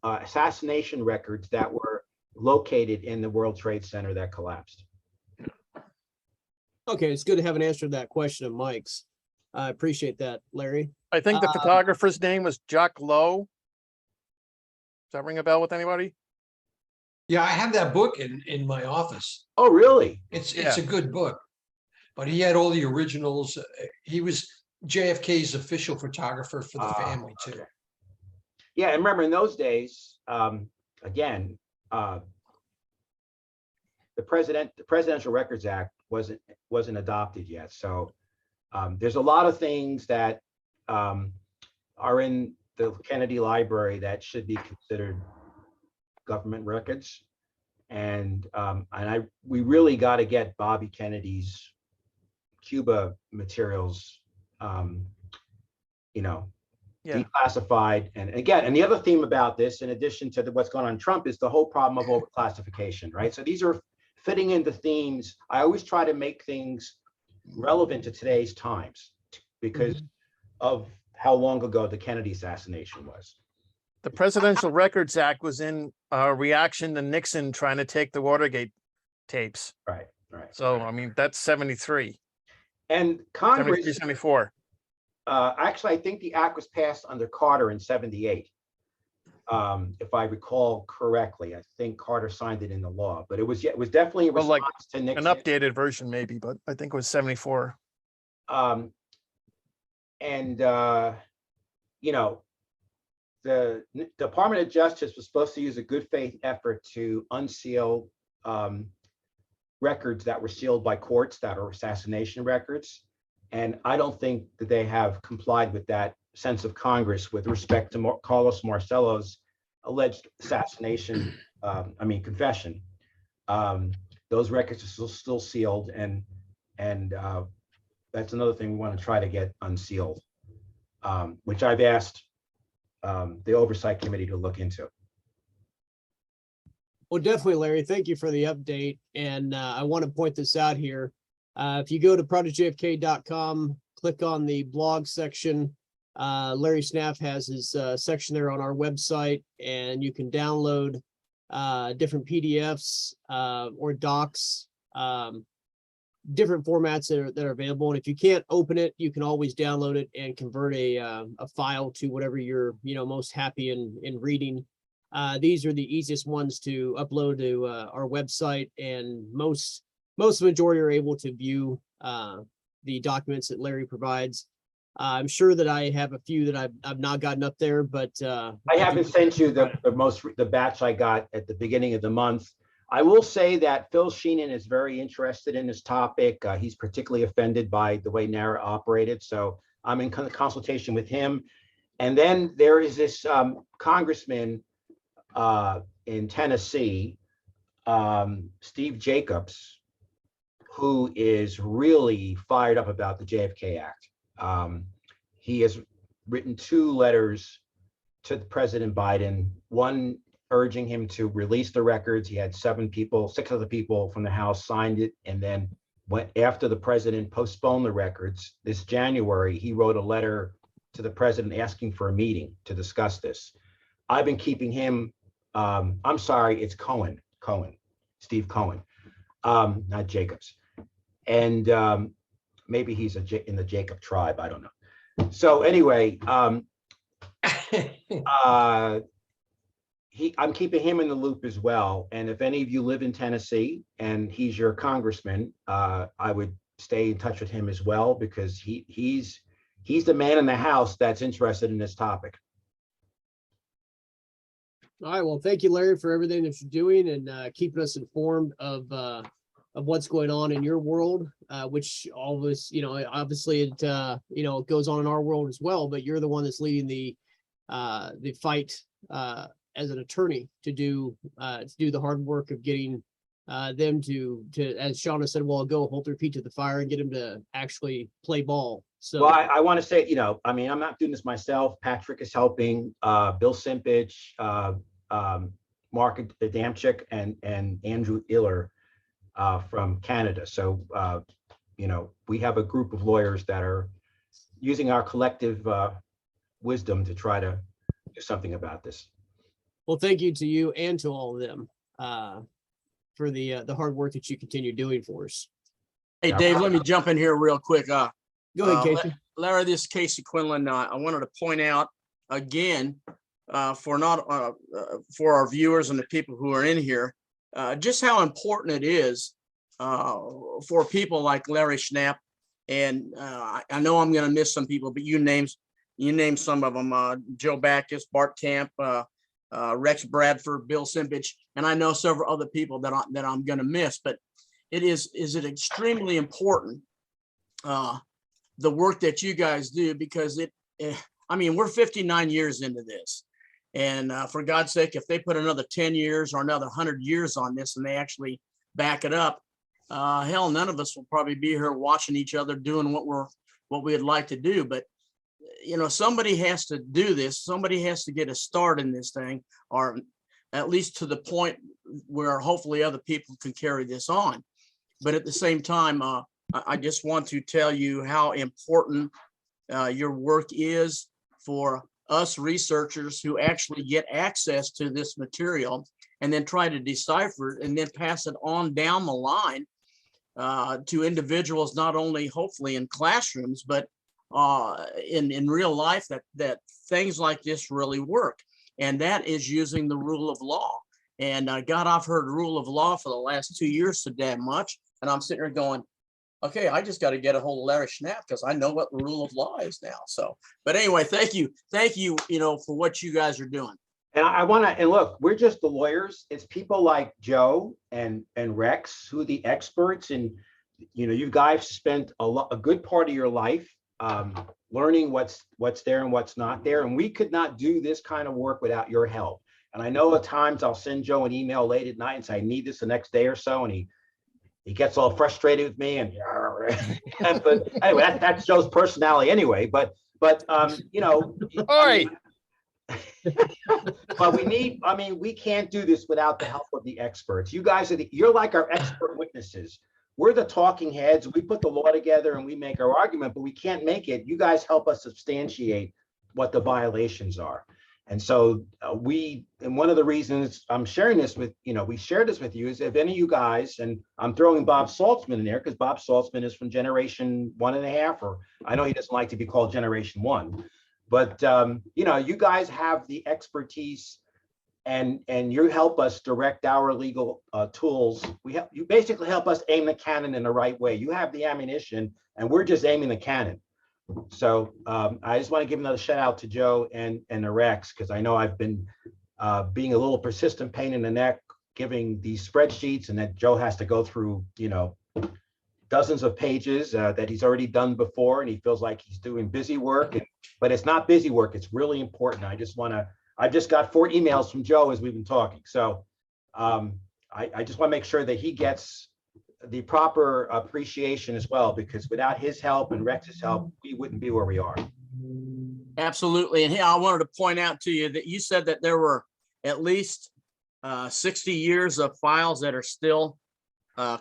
assassination records that were located in the World Trade Center that collapsed. Okay, it's good to have an answer to that question of Mike's. I appreciate that, Larry. I think the photographer's name was Jacques Lowe. Does that ring a bell with anybody? Yeah, I have that book in my office. Oh, really? It's Yeah. a good book, but he had all the originals. He was JFK's official photographer for the family too. Okay. Yeah, and remember in those days, again, the Presidential Records Act wasn't adopted yet. So there's a lot of things that are in the Kennedy Library that should be considered government records. And we really got to get Bobby Kennedy's Cuba materials, declassified. And again, and the other theme about this, in addition to what's going on in Trump, is the whole problem of overclassification, right? So these are fitting into themes. I always try to make things relevant to today's times because of how long ago the Kennedy assassination was. The Presidential Records Act was in reaction to Nixon trying to take the Watergate tapes. Right. So, I mean, that's 73, And 73, Congress, 74. actually, I think the act was passed under Carter in 78. if I recall correctly. I think Carter signed it in the law, but it was definitely a Well, like response to an Nixon. updated version maybe, but I think it was 74. You know, the Department of Justice was supposed to use a good faith effort to unseal records that were sealed by courts that are assassination records. And I don't think that they have complied with that sense of Congress with respect to Carlos Marcello's alleged assassination, confession. Those records are still sealed, and that's another thing we want to try to get unsealed, which I've asked the Oversight Committee to look into. Well, definitely, Larry, thank you for the update. And I want to point this out here. If you go to projectjfk.com, click on the blog section. Larry Snaff has his section there on our website, and you can download different PDFs or docs, different formats that are available. And if you can't open it, you can always download it and convert a file to whatever you're most happy in reading. These are the easiest ones to upload to our website, and most majority are able to view the documents that Larry provides. I'm sure that I have a few that I've not gotten up there, but I haven't sent you the batch I got at the beginning of the month. I will say that Phil Sheenan is very interested in this topic. He's particularly offended by the way NARA operated, so I'm in consultation with him. And then there is this congressman in Tennessee, Steve Jacobs, who is really fired up about the JFK Act. He has written 2 letters to President Biden, one urging him to release the records. He had 6 other people from the House signed it. And then after the president postponed the records this January, he wrote a letter to the president asking for a meeting to discuss this. I've been keeping him, I'm sorry, it's Steve Cohen, not Jacobs. And maybe he's in the Jacob tribe, I don't know. So anyway, I'm keeping him in the loop as well. And if any of you live in Tennessee and he's your congressman, I would stay in touch with him as well, because he's the man in the House that's interested in this topic. all right. Well, thank you, Larry, for everything that you're doing and keeping us informed of what's going on in your world, which always, obviously it, it goes on in our world as well, but you're the one that's leading the fight as an attorney to do the hard work of getting them to, as Shauna said a while ago, hold their feet to the fire and get them to actually play ball. So, well, I want to say, I'm not doing this myself. Patrick is helping, Bill Simpich, Mark Adamczyk, and Andrew Iller from Canada. So, we have a group of lawyers that are using our collective wisdom to try to do something about this. well, thank you to you and to all of them for the hard work that you continue doing for us. Hey, Dave, let me jump in here real quick. Go ahead, Casey. Larry, this is Casey Quinlan. I wanted to point out again for our viewers and the people who are in here, just how important it is for people like Larry Schnapp. And I know I'm going to miss some people, but you named some of them: Joe Backus, Bart Camp, Rex Bradford, Bill Simpich, and I know several other people that I'm going to miss. But is it extremely important the work that you guys do, because we're 59 years into this. And for God's sake, if they put another 10 years or another 100 years on this and they actually back it up, hell, none of us will probably be here watching each other doing what we'd like to do. But, somebody has to do this. Somebody has to get a start in this thing, or at least to the point where hopefully other people can carry this on. But at the same time, I just want to tell you how important your work is for us researchers who actually get access to this material and then try to decipher it and then pass it on down the line to individuals, not only hopefully in classrooms, but in real life, that things like this really work. and that is using the rule of law. And God, I've heard rule of law for the last 2 years so damn much. And I'm sitting here going, okay, I just got to get a hold of Larry Schnapp because I know what the rule of law is now. So, but anyway, thank you, for what you guys are doing. And I want to, and look, we're just the lawyers. It's people like Joe and Rex who are the experts. And, you guys spent a good part of your life learning what's there and what's not there. And we could not do this kind of work without your help. And I know at times I'll send Joe an email late at night and say, I need this the next day or so. And he gets all frustrated with me. And but anyway, that's Joe's personality anyway. But All right. but we can't do this without the help of the experts. You guys you're like our expert witnesses. We're the talking heads. We put the law together and we make our argument, but we can't make it. You guys help us substantiate what the violations are. And so and one of the reasons I'm sharing this with, we share this with you is if any of you guys, and I'm throwing Bob Saltzman in there because Bob Saltzman is from generation 1.5, or I know he doesn't like to be called generation 1. But, you guys have the expertise and you help us direct our legal tools. You basically help us aim the cannon in the right way. You have the ammunition and we're just aiming the cannon. So I just want to give another shout out to Joe and the Rex, because I know I've been being a little persistent pain in the neck, giving these spreadsheets, and that Joe has to go through, dozens of pages that he's already done before, and he feels like he's doing busy work, but it's not busy work. It's really important. I just got 4 emails from Joe as we've been talking. So I just want to make sure that he gets the proper appreciation as well, because without his help and Rex's help, we wouldn't be where we are. Absolutely. And hey, I wanted to point out to you that you said that there were at least 60 years of files that are still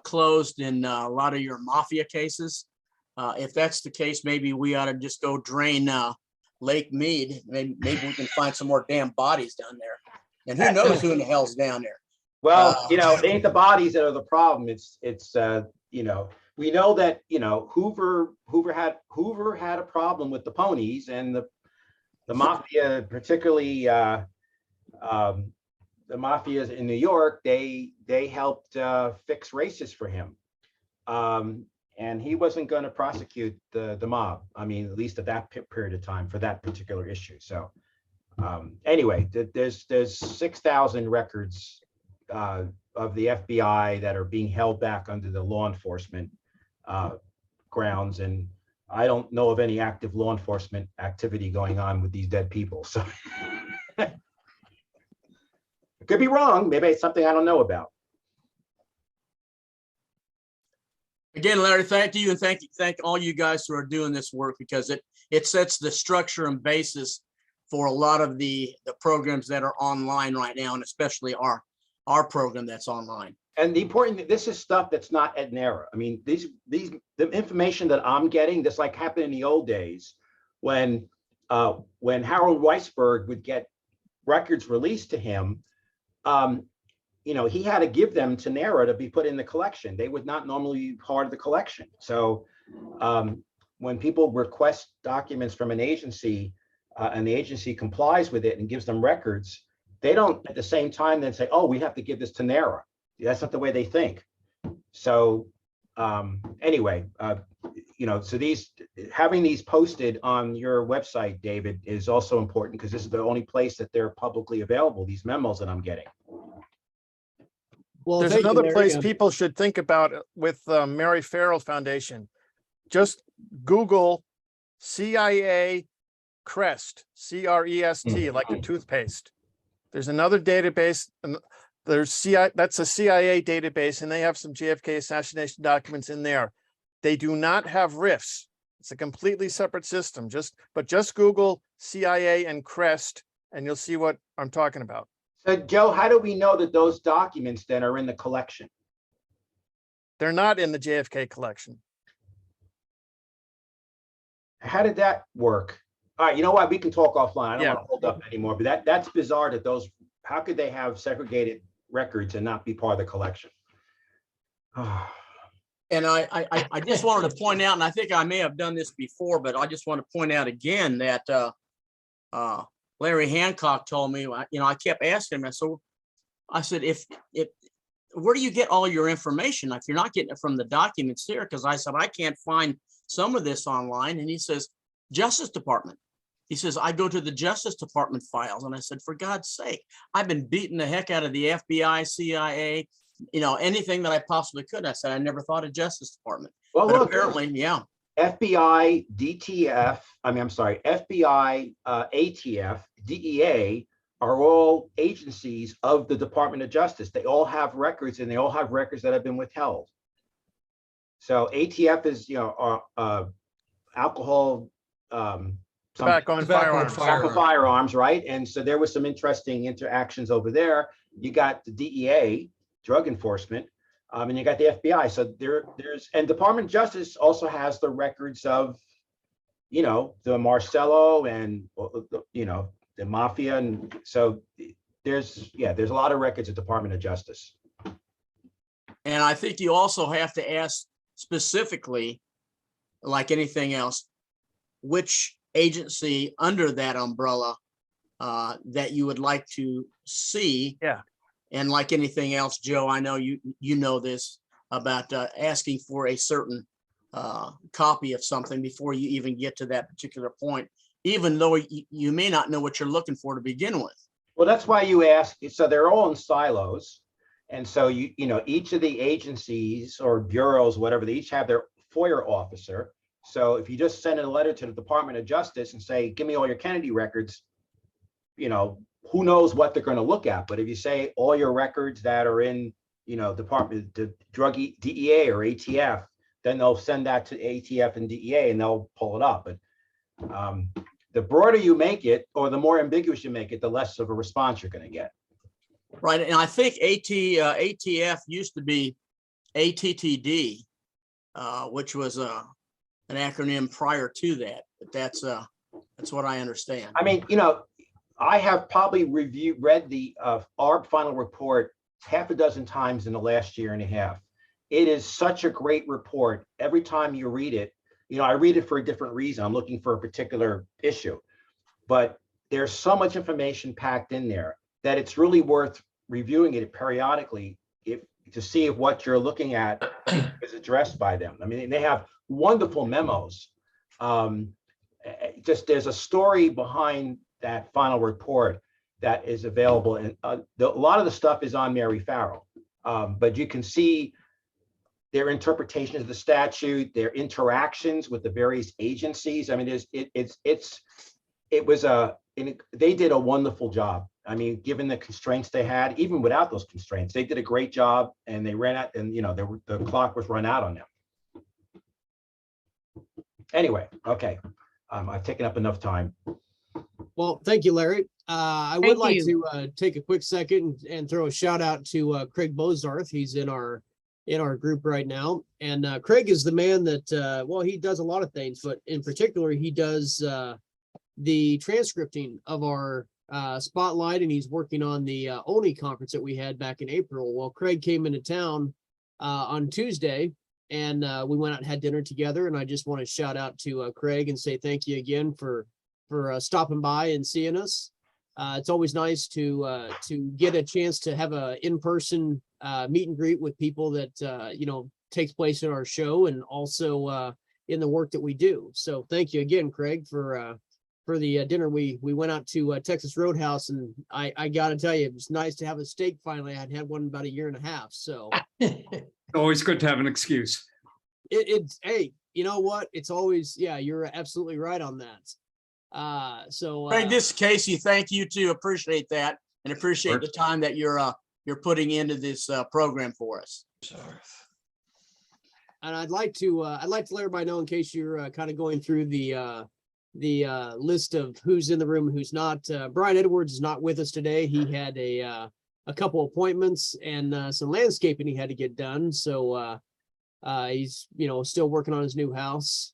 closed in a lot of your mafia cases. If that's the case, maybe we ought to just go drain Lake Mead. Maybe we can find some more damn bodies down there. And who knows who in the hell's down there. Well, it ain't the bodies that are the problem. It's we know that, Hoover had a problem with the ponies, and the mafia, particularly the mafias in New York, they helped fix races for him. And he wasn't going to prosecute the mob. I mean, at least at that period of time for that particular issue. So anyway, there's 6,000 records of the FBI that are being held back under the law enforcement grounds. And I don't know of any active law enforcement activity going on with these dead people. So I could be wrong. Maybe it's something I don't know about. Again, Larry, thank you. And thank all you guys who are doing this work, because it sets the structure and basis for a lot of the programs that are online right now, and especially our program that's online. And the important, this is stuff that's not at NARA. I mean, the information that I'm getting, this like happened in the old days when Harold Weisberg would get records released to him. He had to give them to NARA to be put in the collection. They would not normally be part of the collection. So when people request documents from an agency and the agency complies with it and gives them records, they don't at the same time then say, oh, we have to give this to NARA. That's not the way they think. So anyway, so having these posted on your website, David, is also important, because this is the only place that they're publicly available, these memos that I'm getting. Well, There's thank you, another Larry. place people should think about with Mary Farrell Foundation. Just Google CIA CREST, CREST, like a toothpaste. There's another database, and that's a CIA database, and they have some JFK assassination documents in there. They do not have RIFs. It's a completely separate system. Just Google CIA and CREST, and you'll see what I'm talking about. So Joe, how do we know that those documents then are in the collection? They're not in the JFK collection. How did that work? All right, you know what? We can talk offline. I don't Yeah. want to hold up anymore, but that's bizarre that how could they have segregated records and not be part of the collection? And I just wanted to point out, and I think I may have done this before, but I just want to point out again that Larry Hancock told me, I kept asking him, I said, if where do you get all your information? If you're not getting it from the documents here, because I said, I can't find some of this online. And he says, Justice Department. He says, I go to the Justice Department files. And I said, for God's sake, I've been beating the heck out of the FBI, CIA, anything that I possibly could. I said, I never thought of Justice Department. Well, But look, apparently, yeah. FBI, DTF, I'm sorry, FBI, ATF, DEA are all agencies of the Department of Justice. They all have records, and they all have records that have been withheld. So ATF is, alcohol, Tobacco and firearms. firearms, right? And so there was some interesting interactions over there. You got the DEA, drug enforcement, and you got the FBI. So and Department of Justice also has the records of, the Marcello and, the mafia. And so there's a lot of records at Department of Justice. And I think you also have to ask specifically, like anything else, which agency under that umbrella that you would like to see. Yeah. And like anything else, Joe, I know you know this about asking for a certain copy of something before you even get to that particular point, even though you may not know what you're looking for to begin with. Well, that's why you ask. So they're all in silos. And so, each of the agencies or bureaus, whatever, they each have their FOIA officer. So if you just send a letter to the Department of Justice and say, give me all your Kennedy records, who knows what they're going to look at. But if you say all your records that are in, Department, the drug DEA or ATF, then they'll send that to ATF and DEA and they'll pull it up. But the broader you make it, or the more ambiguous you make it, the less of a response you're going to get. Right. And I think ATF used to be ATTD, which was an acronym prior to that. But that's what I understand. I mean, I have probably read the ARB final report half a dozen times in the last year and a half. It is such a great report. Every time you read it, I read it for a different reason. I'm looking for a particular issue, but there's so much information packed in there that it's really worth reviewing it periodically to see if what you're looking at is addressed by them. I mean, they have wonderful memos. There's a story behind that final report that is available, and a lot of the stuff is on Mary Farrell, but you can see their interpretation of the statute, their interactions with the various agencies. I mean, they did a wonderful job. I mean, given the constraints they had, even without those constraints, they did a great job, and they ran out, and the clock was run out on them. Anyway, okay, I've taken up enough time. Well, thank you, Larry. I would Thank like you. to take a quick second and throw a shout out to Craig Bozarth. He's in our group right now. And Craig is the man that, he does a lot of things, but in particular, he does the transcripting of our spotlight, and he's working on the ONI conference that we had back in April. Well, Craig came into town on Tuesday, and we went out and had dinner together. And I just want to shout out to Craig and say thank you again for stopping by and seeing us. It's always nice to get a chance to have a in-person meet and greet with people that takes place in our show, and also in the work that we do. So thank you again, Craig, for the dinner. We went out to Texas Roadhouse, and I got to tell you, it was nice to have a steak finally. I'd had one about a year and a half. So always good to have an excuse. It's hey, you know what? It's always, yeah, you're absolutely right on that. Craig, this is Casey. Thank you too. Appreciate that, and appreciate the time that you're putting into this program for us. And I'd like to let everybody know, in case you're kind of going through the list of who's in the room and who's not. Brian Edwards is not with us today. He had a couple appointments and some landscaping he had to get done. So he's still working on his new house.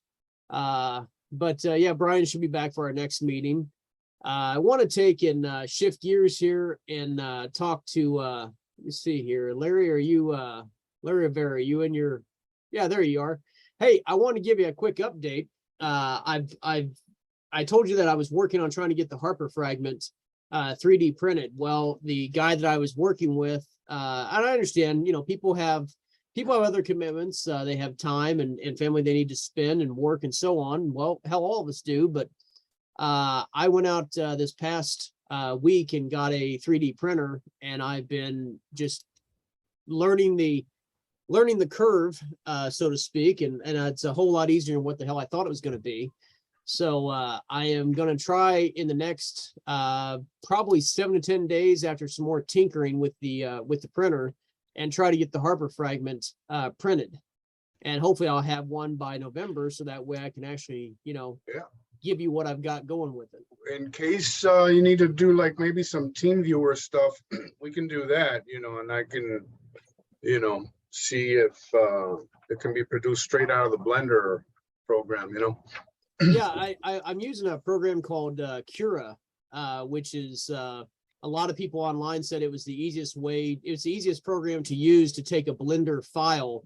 But Brian should be back for our next meeting. I want to take and shift gears here and talk to, let me see here. Larry, are you, Larry Rivera, are you in your, yeah, there you are. Hey, I want to give you a quick update. I I told you that I was working on trying to get the Harper fragment 3D printed. Well, the guy that I was working with, and I understand, you know, people have other commitments. They have time and family they need to spend and work and so on. Well, hell, all of us do. But I went out this past week and got a 3D printer, and I've been just learning the curve, so to speak, and it's a whole lot easier than what the hell I thought it was going to be. So I am going to try in the next probably 7 to 10 days after some more tinkering with the printer, and try to get the Harper fragment printed. And hopefully I'll have one by November, so that way I can actually, you know, give you what I've got going with it. In case you need to do like maybe some team viewer stuff, we can do that, you know, and I can, you know, see if it can be produced straight out of the Blender program, you know. Yeah, I'm using a program called Cura, which is a lot of people online said it was the easiest way. It's the easiest program to use to take a Blender file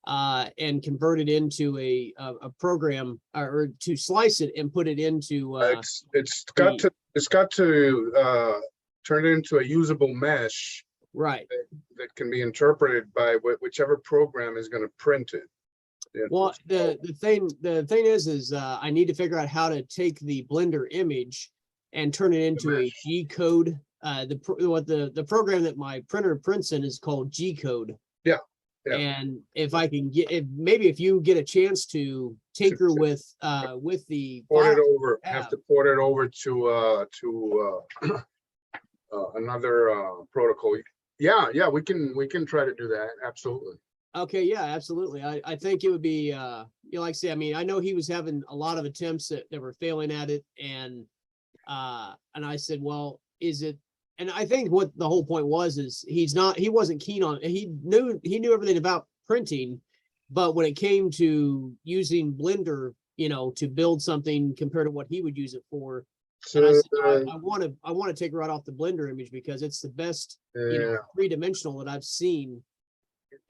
and convert it into a program, or to slice it and put it into. It's got to turn it into a usable mesh, right, that can be interpreted by whichever program is going to print it. Yeah. Well, the thing is I need to figure out how to take the Blender image and turn it into a G code. The program that my printer prints in is called G code. Yeah. And if I can if you get a chance to tinker with the port it over, have to port it over to another protocol. Yeah, we can try to do that. Absolutely. Okay, yeah, absolutely. I think it would be, you know, like I say, I mean, I know he was having a lot of attempts that were failing at it, and I said, well, is it? And I think what the whole point was is he wasn't keen on. He knew everything about printing, but when it came to using Blender, you know, to build something compared to what he would use it for, and I said, I want to take right off the Blender image because it's the best, you know, 3-dimensional that I've seen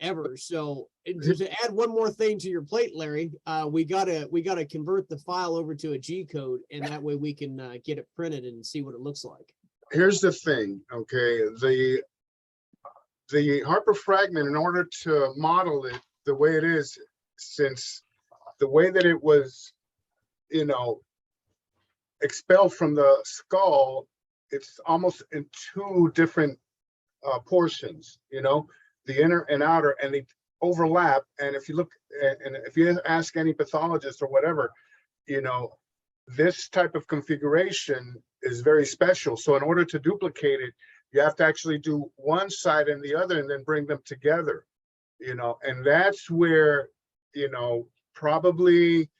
ever. So to add one more thing to your plate, Larry, we gotta convert the file over to a G code, and that way we can get it printed and see what it looks like. Here's the thing, okay, the Harper fragment, in order to model it the way it is, since the way that it was, you know, expelled from the skull, it's almost in 2 different portions, you know, the inner and outer, and they overlap. And if you look, and if you ask any pathologist or whatever, you know, this type of configuration is very special. So in order to duplicate it, you have to actually do one side and the other and then bring them together, you know, and that's where, you know, probably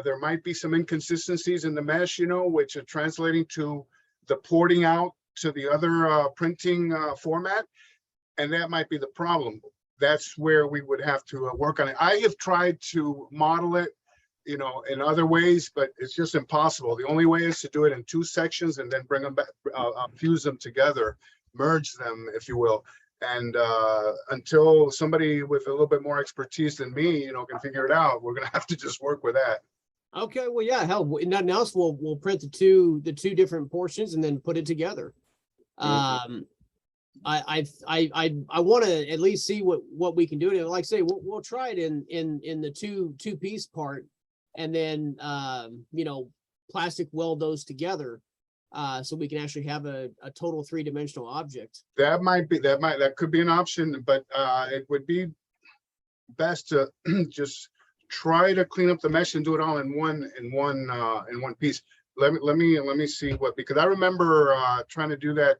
there might be some inconsistencies in the mesh, you know, which are translating to the porting out to the other printing format. And that might be the problem. That's where we would have to work on it. I have tried to model it, you know, in other ways, but it's just impossible. The only way is to do it in 2 sections and then bring them back, fuse them together, merge them, if you will. And until somebody with a little bit more expertise than me, you know, can figure it out, we're gonna have to just work with that. Okay, well, yeah, hell, nothing else. We'll print the two different portions and then put it together. I want to at least see what we can do. And like I say, we'll try it in the two piece part, and then you know, plastic weld those together, so we can actually have a total 3-dimensional object. That could be an option, but it would be best to just try to clean up the mesh and do it all in one piece. Let me see because I remember trying to do that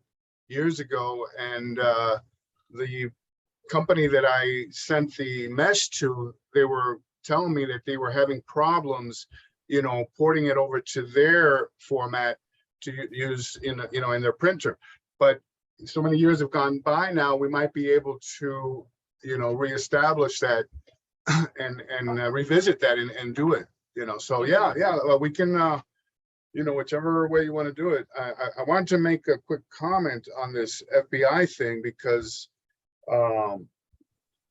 years ago, and the company that I sent the mesh to, they were telling me that they were having problems, you know, porting it over to their format to use in their printer. But so many years have gone by now, we might be able to, you know, reestablish that and revisit that and do it, you know. So yeah, well, we can you know, whichever way you want to do it. I wanted to make a quick comment on this FBI thing because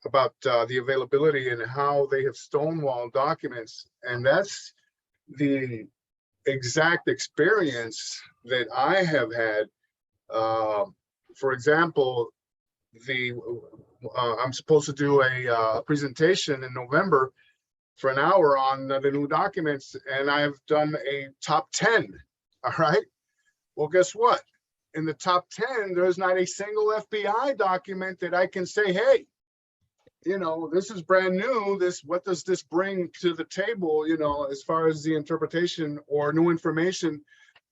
about the availability and how they have stonewalled documents, and that's the exact experience that I have had. For example, I'm supposed to do a presentation in November for an hour on the new documents, and I've done a top 10. All right. Well, guess what? In the top 10, there's not a single FBI document that I can say, hey, you know, this is brand new. What does this bring to the table, you know, as far as the interpretation or new information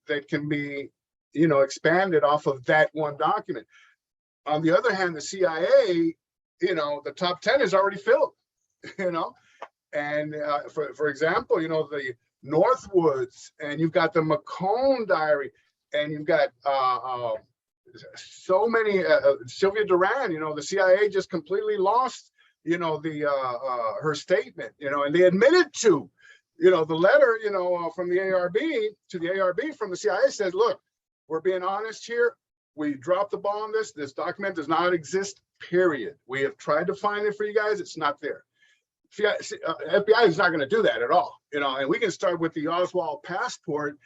that can be, you know, expanded off of that one document. On the other hand, the CIA, you know, the top 10 is already filled, you know, and for example, you know, the Northwoods, and you've got the McCone diary, and you've got so many, Sylvia Duran, you know, the CIA just completely lost, you know, her statement, you know, and they admitted to, you know, the letter, you know, from the ARB to the ARB from the CIA says, look, we're being honest here. We dropped the ball on this. This document does not exist, period. We have tried to find it for you guys. It's not there. FBI is not going to do that at all, you know, and we can start with the Oswald passport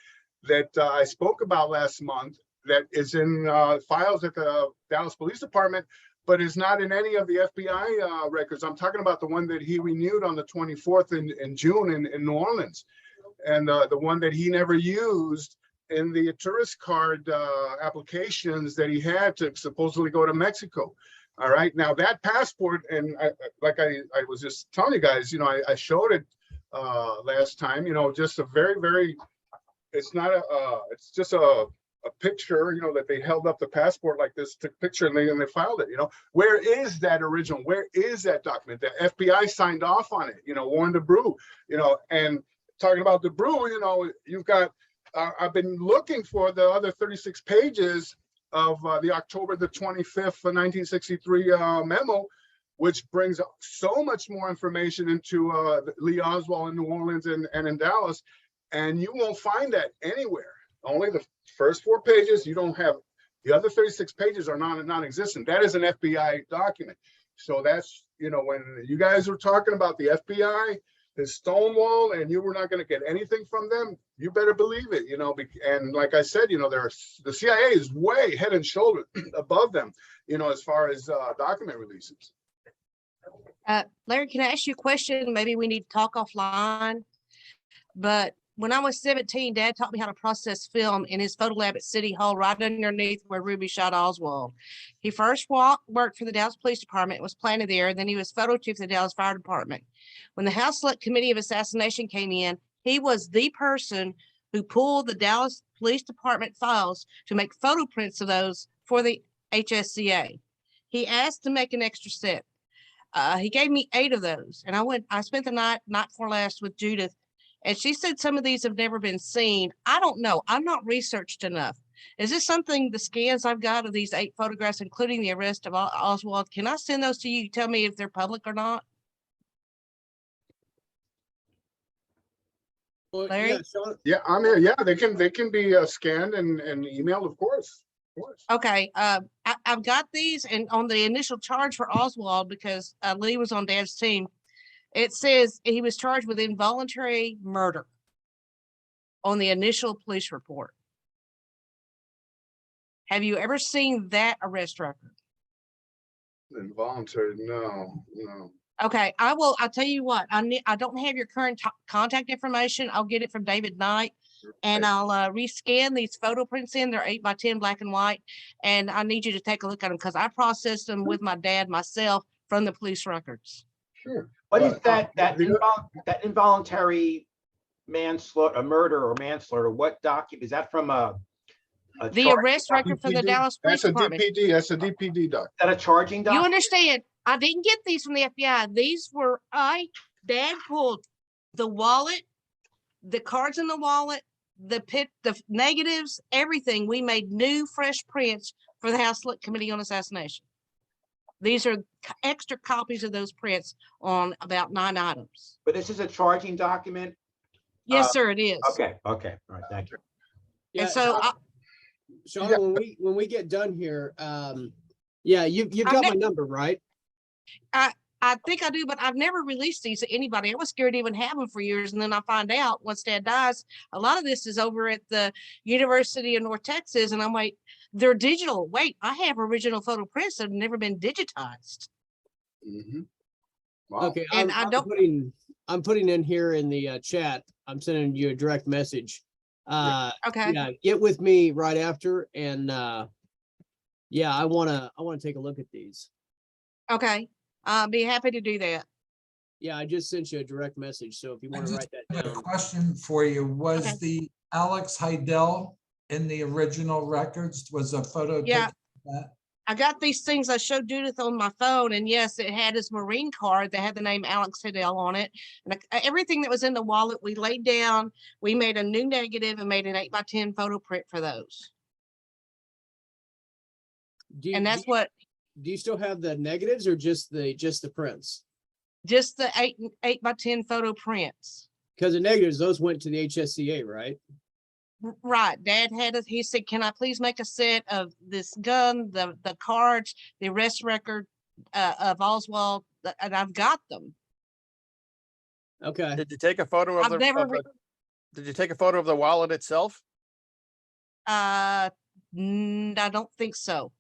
that I spoke about last month that is in files at the Dallas Police Department, but is not in any of the FBI records. I'm talking about the one that he renewed on the 24th in June in New Orleans, and the one that he never used in the tourist card applications that he had to supposedly go to Mexico. All right, now that passport, and I was just telling you guys, you know, I showed it last time, you know, just a very, it's not it's just a picture, you know, that they held up the passport like this, took a picture, and they filed it, you know. Where is that original? Where is that document? The FBI signed off on it, you know, Warren DeBrew, you know, and talking about DeBrew, you know, you've got, I've been looking for the other 36 pages of the October the 25th, 1963 memo, which brings so much more information into Lee Oswald in New Orleans and in Dallas, and you won't find that anywhere. Only the first 4 pages. You don't have the other 36 pages are non-existent. That is an FBI document. So that's, you know, when you guys were talking about the FBI, the Stonewall, and you were not going to get anything from them, you better believe it, you know. And like I said, you know, the CIA is way head and shoulder above them, you know, as far as document releases. Larry, can I ask you a question? Maybe we need to talk offline. But when I was 17, Dad taught me how to process film in his photo lab at City Hall, right underneath where Ruby shot Oswald. He first worked for the Dallas Police Department, was planted there, then he was photo chief of the Dallas Fire Department. When the House Select Committee of Assassination came in, he was the person who pulled the Dallas Police Department files to make photo prints of those for the HSCA. He asked to make an extra set. He gave me 8 of those, and I spent the night before last with Judith, and she said some of these have never been seen. I don't know. I'm not researched enough. Is this something, the scans I've got of these 8 photographs, including the arrest of Oswald, can I send those to you? Tell me if they're public or not. Well, Larry? yeah, Sean, Yeah, I'm here. Yeah, they can be scanned and emailed, of course. Okay, I've got these, and on the initial charge for Oswald, because Lee was on Dad's team, it says he was charged with involuntary murder on the initial police report. Have you ever seen that arrest record? Involuntary, no. Okay, I'll tell you what, I don't have your current contact information. I'll get it from David Knight, and I'll rescan these photo prints in. They're 8 by 10 black and white, and I need you to take a look at them because I processed them with my dad myself from the police records. Sure. What is that involuntary manslaughter, murder or manslaughter? What document is that from? The charge- arrest record for the Dallas Police Department. That's a DPD doc. Is that a charging You document? understand? I didn't get these from the FBI. These were Dad pulled the wallet, the cards in the wallet, the negatives, everything. We made new, fresh prints for the House Select Committee on Assassination. These are extra copies of those prints on about 9 items. But this is a charging document? Yes, sir, it is. Okay, all right, thank you. yeah, And so Sean, Yeah. when we get done here, yeah, you've got my number, right? I think I do, but I've never released these to anybody. I was scared to even have them for years. And then I find out once Dad dies, a lot of this is over at the University of North Texas. And I'm like, they're digital. Wait, I have original photo prints that have never been digitized. Mhm. Wow. Okay, And I'm I don't- I'm putting in here in the chat. I'm sending you a direct message. Okay. Yeah, get with me right after, and yeah, I wanna take a look at these. Okay. I'll be happy to do that. Yeah, I just sent you a direct message, so if you I want to just write that have a down. question for you. Okay. Was the Alex Heidel in the original records? Was a photo Yeah. taken of that? I got these things I showed Judith on my phone, and yes, it had his Marine card that had the name Alex Heidel on it. And everything that was in the wallet, we laid down. We made a new negative and made an 8x10 photo print for those. Do you, And do that's you- what do you still have the negatives or just the prints? just the 8x10 photo prints. Because the negatives, those went to the HSCA, right? Right. Dad had it. He said, can I please make a set of this gun, the cards, the arrest record of Oswald? And I've got them. Okay. Did you take a photo of I've the, never of the- did you take a photo of the wallet itself? I don't think so.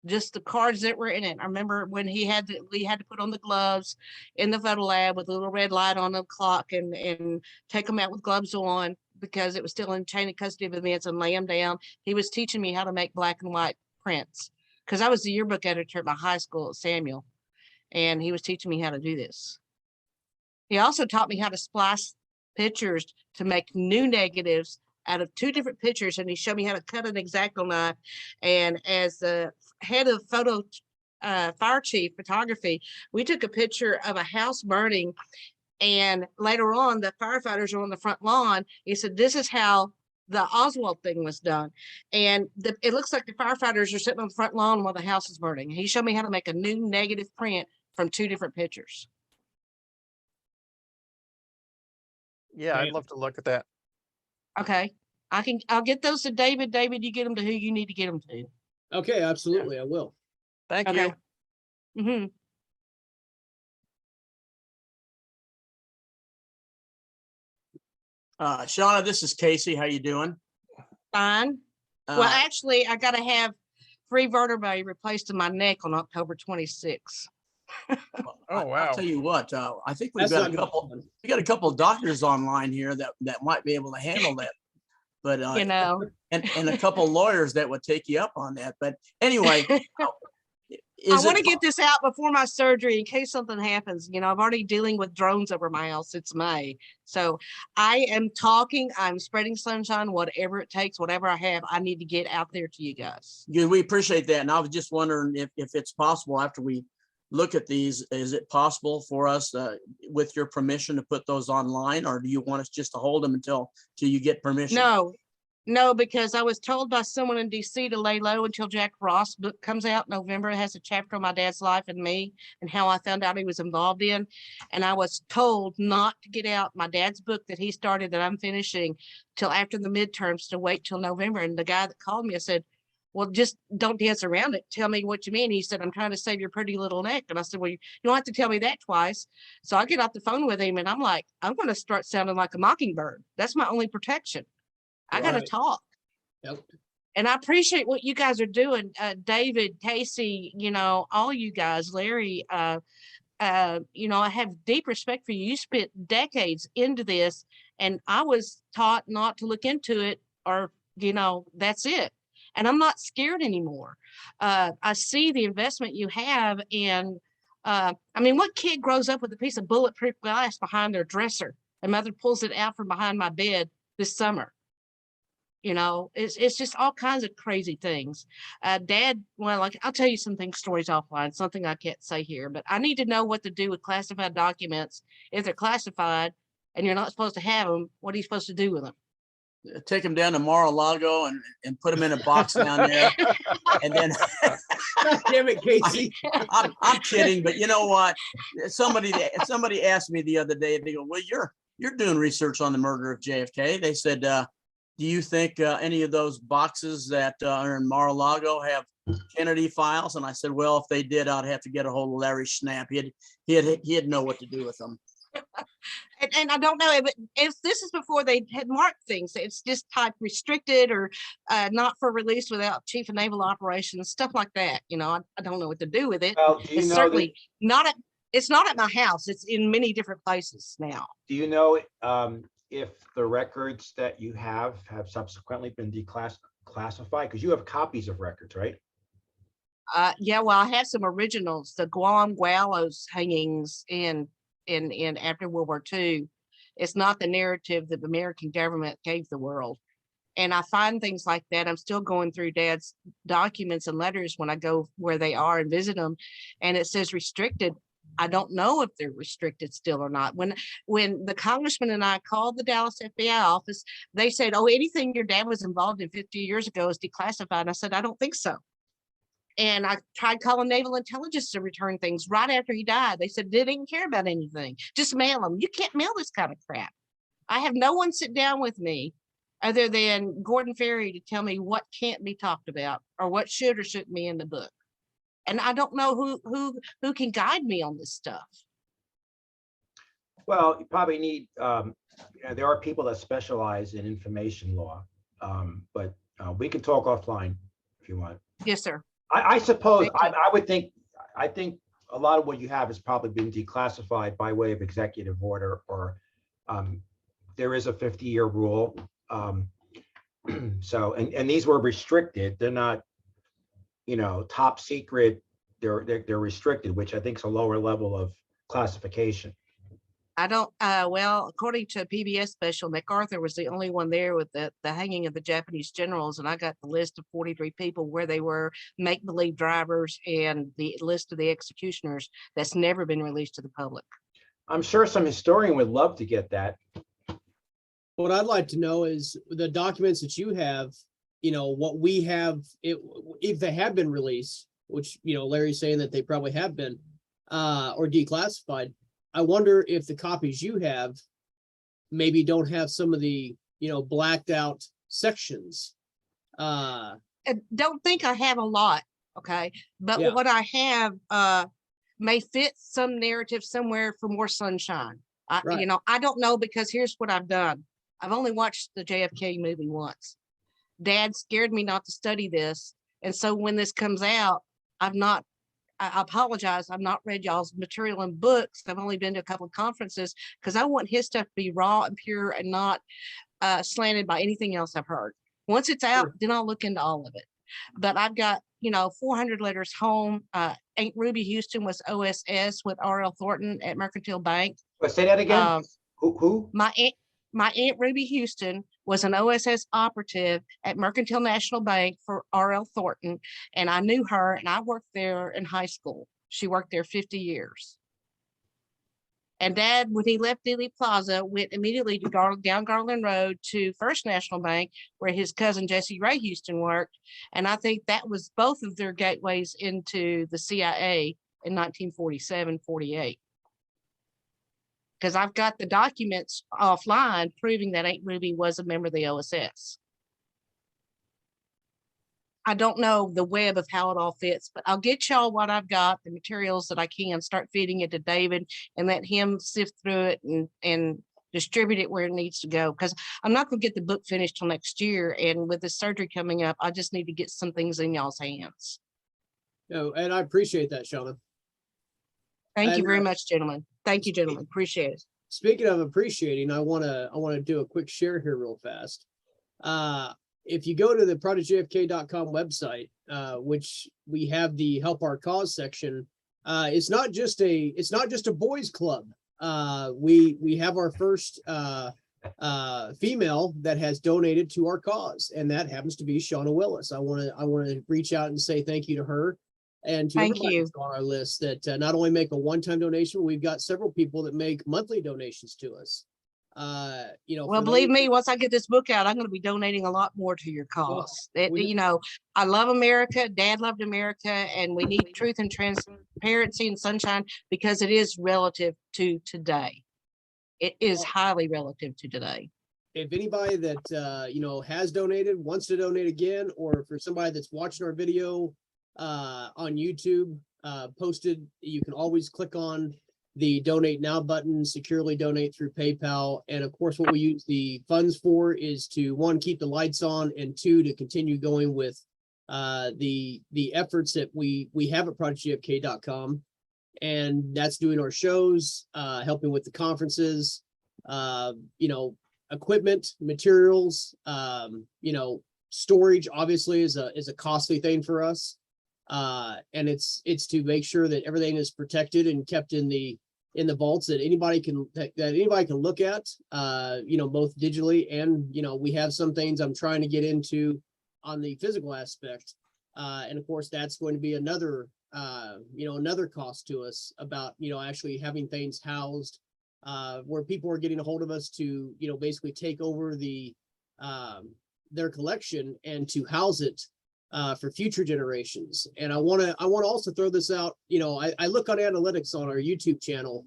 Just the cards that were in it. I remember when we had to put on the gloves in the photo lab with a little red light on the clock and take them out with gloves on because it was still in chain of custody events and lay them down. He was teaching me how to make black and white prints because I was the yearbook editor at my high school at Samuel, and he was teaching me how to do this. He also taught me how to splice pictures to make new negatives out of two different pictures, and he showed me how to cut an X-Acto knife. And as the head of fire chief photography, we took a picture of a house burning, and later on the firefighters are on the front lawn. He said, this is how the Oswald thing was done. And it looks like the firefighters are sitting on the front lawn while the house is burning. He showed me how to make a new negative print from two different pictures. Yeah, I'd Right. love to look at that. Okay. I'll get those to David. David, you get them to who you need to get them to. Okay, absolutely, I will. Thank Okay. you. Mm-hmm. Shauna, this is Casey. How you doing? Fine. Well, Uh, actually, I gotta have 3 vertebrae replaced in my neck on October 26th. Oh, wow. I'll tell you what, I think we've That's got not a gonna couple, happen. we got a couple of doctors online here that might be able to handle that. But, You know, and a couple lawyers that would take you up on that. But anyway, I is want to it, get this out before my surgery in case something happens. You know, I'm already dealing with drones over my house. It's May. So I am talking, I'm spreading sunshine, whatever it takes, whatever I have, I need to get out there to you guys. good, we appreciate that. And I was just wondering if it's possible after we look at these, is it possible for us, with your permission, to put those online, or do you want us just to hold them until you get permission? No, because I was told by someone in DC to lay low until Jack Ross' book comes out in November. It has a chapter on my dad's life and me and how I found out he was involved in. And I was told not to get out my dad's book that he started that I'm finishing till after the midterms, to wait till November. And the guy that called me, I said, well, just don't dance around it. Tell me what you mean. He said, I'm trying to save your pretty little neck. And I said, well, you don't have to tell me that twice. So I get off the phone with him and I'm like, I'm going to start sounding like a mockingbird. That's my only protection. I got to Right. talk. Yep. And I appreciate what you guys are doing. David, Casey, you know, all you guys, Larry, you know, I have deep respect for you. You spent decades into this, and I was taught not to look into it, or, you know, that's it. And I'm not scared anymore. I see the investment you have in, I mean, what kid grows up with a piece of bulletproof glass behind their dresser and mother pulls it out from behind my bed this summer? You know, it's just all kinds of crazy things. Dad, well, like, I'll tell you stories offline, something I can't say here, but I need to know what to do with classified documents. If they're classified and you're not supposed to have them, what are you supposed to do with them? Take them down to Mar-a-Lago and put them in a box down there. And then Damn it, Casey. I'm kidding, but you know what? Somebody asked me the other day, they go, well, you're doing research on the murder of JFK. They said, do you think any of those boxes that are in Mar-a-Lago have Kennedy files? And I said, well, if they did, I'd have to get a hold of Larry Schnapp. He'd know what to do with them. And I don't know, but if this is before they had marked things, it's just type restricted or not for release without chief of naval operations, stuff like that. You know, I don't know what to do with it. Well, do you It's know certainly not at, it's not at my house. It's in many different places now. do you know if the records that you have subsequently been declassified? Because you have copies of records, right? Yeah, well, I have some originals, the Guam gallows hangings in after World War II. It's not the narrative that the American government gave the world. And I find things like that. I'm still going through Dad's documents and letters when I go where they are and visit them. And it says restricted. I don't know if they're restricted still or not. When the congressman and I called the Dallas FBI office, they said, oh, anything your dad was involved in 50 years ago is declassified. And I said, I don't think so. And I tried calling Naval Intelligence to return things right after he died. They said they didn't care about anything. Just mail them. You can't mail this kind of crap. I have no one sit down with me other than Gordon Ferry to tell me what can't be talked about or what should or shouldn't be in the book. And I don't know who can guide me on this stuff. Well, you probably need, there are people that specialize in information law, but we can talk offline if you want. Yes, sir. I suppose I would think, I think a lot of what you have has probably been declassified by way of executive order, or there is a 50-year rule. So, and these were restricted. They're not, you know, top secret. They're restricted, which I think is a lower level of classification. I don't, well, according to a PBS special, MacArthur was the only one there with the hanging of the Japanese generals. And I got the list of 43 people where they were make-believe drivers and the list of the executioners that's never been released to the public. I'm sure some historian would love to get that. What I'd like to know is the documents that you have, you know, what we have, if they have been released, which, you know, Larry's saying that they probably have been, or declassified. I wonder if the copies you have maybe don't have some of the, you know, blacked out sections. I don't think I have a lot, okay? But Yeah. what I have may fit some narrative somewhere for more sunshine. Right. You know, I don't know, because here's what I've done. I've only watched the JFK movie once. Dad scared me not to study this. And so when this comes out, I apologize, I've not read y'all's material and books. I've only been to a couple of conferences because I want his stuff to be raw and pure and not slanted by anything else I've heard. Once it's out, then I'll look into all of it. But I've got, you know, 400 letters home. Aunt Ruby Houston was OSS with R.L. Thornton at Mercantile Bank. But say that again. Who? My Aunt Ruby Houston was an OSS operative at Mercantile National Bank for R.L. Thornton, and I knew her, and I worked there in high school. She worked there 50 years. And Dad, when he left Dealey Plaza, went immediately to down Garland Road to First National Bank, where his cousin Jesse Ray Houston worked. And I think that was both of their gateways into the CIA in 1947, 48. Because I've got the documents offline proving that Aunt Ruby was a member of the OSS. I don't know the web of how it all fits, but I'll get y'all what I've got, the materials that I can, start feeding it to David and let him sift through it and distribute it where it needs to go. Because I'm not going to get the book finished till next year. And with the surgery coming up, I just need to get some things in y'all's hands. No, and I appreciate that, Shauna. Thank you very much, gentlemen. Thank you, gentlemen. Appreciate it. Speaking of appreciating, I want to do a quick share here real fast. If you go to the projectjfk.com website, which we have the Help Our Cause section, it's not just a boys club. We have our first female that has donated to our cause, and that happens to be Shauna Willis. I want to reach out and say thank you to her and to everybody that's on our list that not only make a one-time donation, we've got several people that make monthly donations to us. You know, well, believe me, once I get this book out, I'm going to be donating a lot more to your cause. You know, I love America. Dad loved America, and we need truth and transparency and sunshine because it is relative to today. It is highly relative to today. if anybody that, you know, has donated, wants to donate again, or for somebody that's watching our video on YouTube posted, you can always click on the donate now button, securely donate through PayPal. And of course, what we use the funds for is to, one, keep the lights on, and two, to continue going with the efforts that we have at projectgfk.com. And that's doing our shows, helping with the conferences, you know, equipment, materials, you know, storage obviously is a costly thing for us. And it's to make sure that everything is protected and kept in the vaults that anybody can look at, you know, both digitally and, you know, we have some things I'm trying to get into on the physical aspect. And of course, that's going to be another, you know, another cost to us about, you know, actually having things housed, where people are getting a hold of us to, you know, basically take over their collection and to house it for future generations. And I want to also throw this out. You know, I look on analytics on our YouTube channel.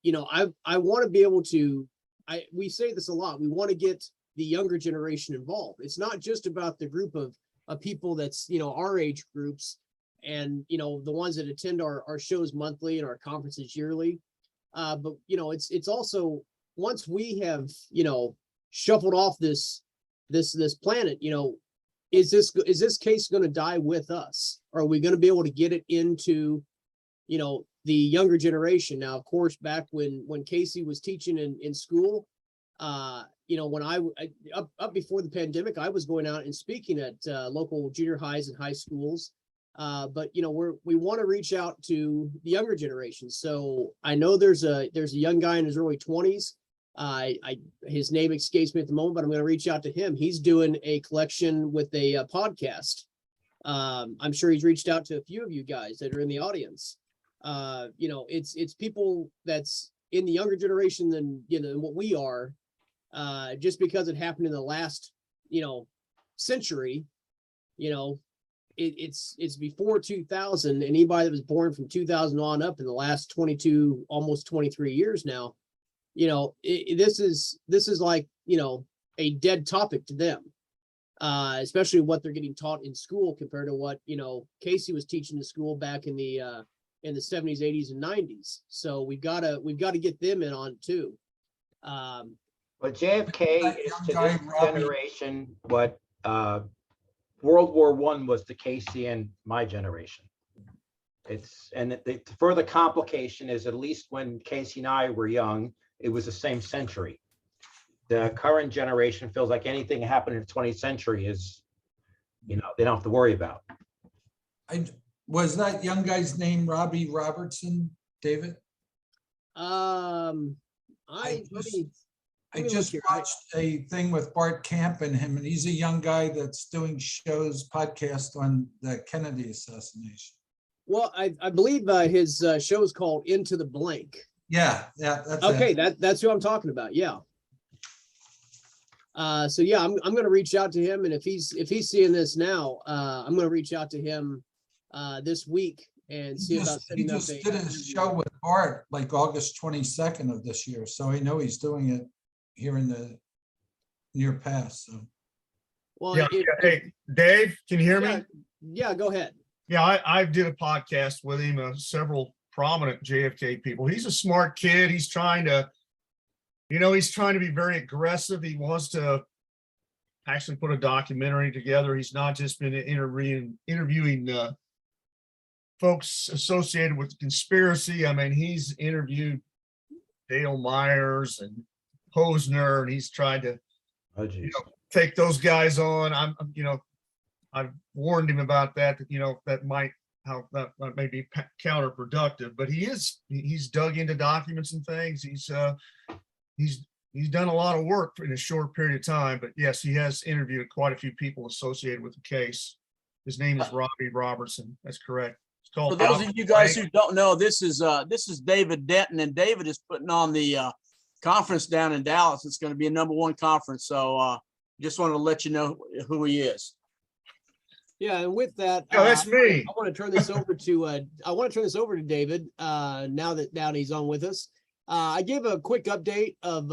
You know, I want to be able to, we say this a lot, we want to get the younger generation involved. It's not just about the group of people that's, you know, our age groups and, you know, the ones that attend our shows monthly and our conferences yearly. But, you know, it's also, once we have, you know, shuffled off this planet, you know, is this case going to die with us? Or are we going to be able to get it into, you know, the younger generation? Now, of course, back when Casey was teaching in school, you know, when I up before the pandemic, I was going out and speaking at local junior highs and high schools. But you know, we want to reach out to the younger generation. So I know there's a young guy in his early 20s. His name escapes me at the moment, but I'm going to reach out to him. He's doing a collection with a podcast. I'm sure he's reached out to a few of you guys that are in the audience. You know, it's people that's in the younger generation than, you know, what we are. Just because it happened in the last, you know, century, you know, it's before 2000. Anybody that was born from 2000 on up in the last 22, almost 23 years now, you know, this is like, you know, a dead topic to them, especially what they're getting taught in school compared to what, you know, Casey was teaching in school back in the 70s, 80s, and 90s. So we've got to get them in on too. But JFK That is young to guy, this Robbie. generation what World War I was to Casey and my generation. And the further complication is, at least when Casey and I were young, it was the same century. The current generation feels like anything happened in the 20th century is, you know, they don't have to worry about. Was that young guy's name Robbie Robertson, David? I just watched a thing with Bart Camp and him, and he's a young guy that's doing podcast on the Kennedy assassination. Well, I believe his show is called Into the Blank. Yeah, that's okay. it. That's who I'm talking about. Yeah. So yeah, I'm going to reach out to him, and if he's seeing this now, I'm going to reach out to him this week and see about setting up. He just did a show with Bart like August 22nd of this year, so I know he's doing it here in the near past. So. Well, yeah, hey, Dave, can you hear me? Yeah, go ahead. Yeah, I did a podcast with him, several prominent JFK people. He's a smart kid. He's trying to, you know, he's trying to be very aggressive. He wants to actually put a documentary together. He's not just been interviewing folks associated with the conspiracy. I mean, he's interviewed Dale Myers and Posner, and he's tried to you know, take those guys on. You know, I've warned him about that, you know, that might be counterproductive, but he's dug into documents and things. He's done a lot of work in a short period of time, but yes, he has interviewed quite a few people associated with the case. His name is Robbie Robertson. That's correct. It's called. For those of you guys who don't know, this is David Denton, and David is putting on the conference down in Dallas. It's going to be a #1 conference. So just wanted to let you know who he is. Yeah, and with that, that's me. I want to turn this over to David now that he's on with us. I gave a quick update of,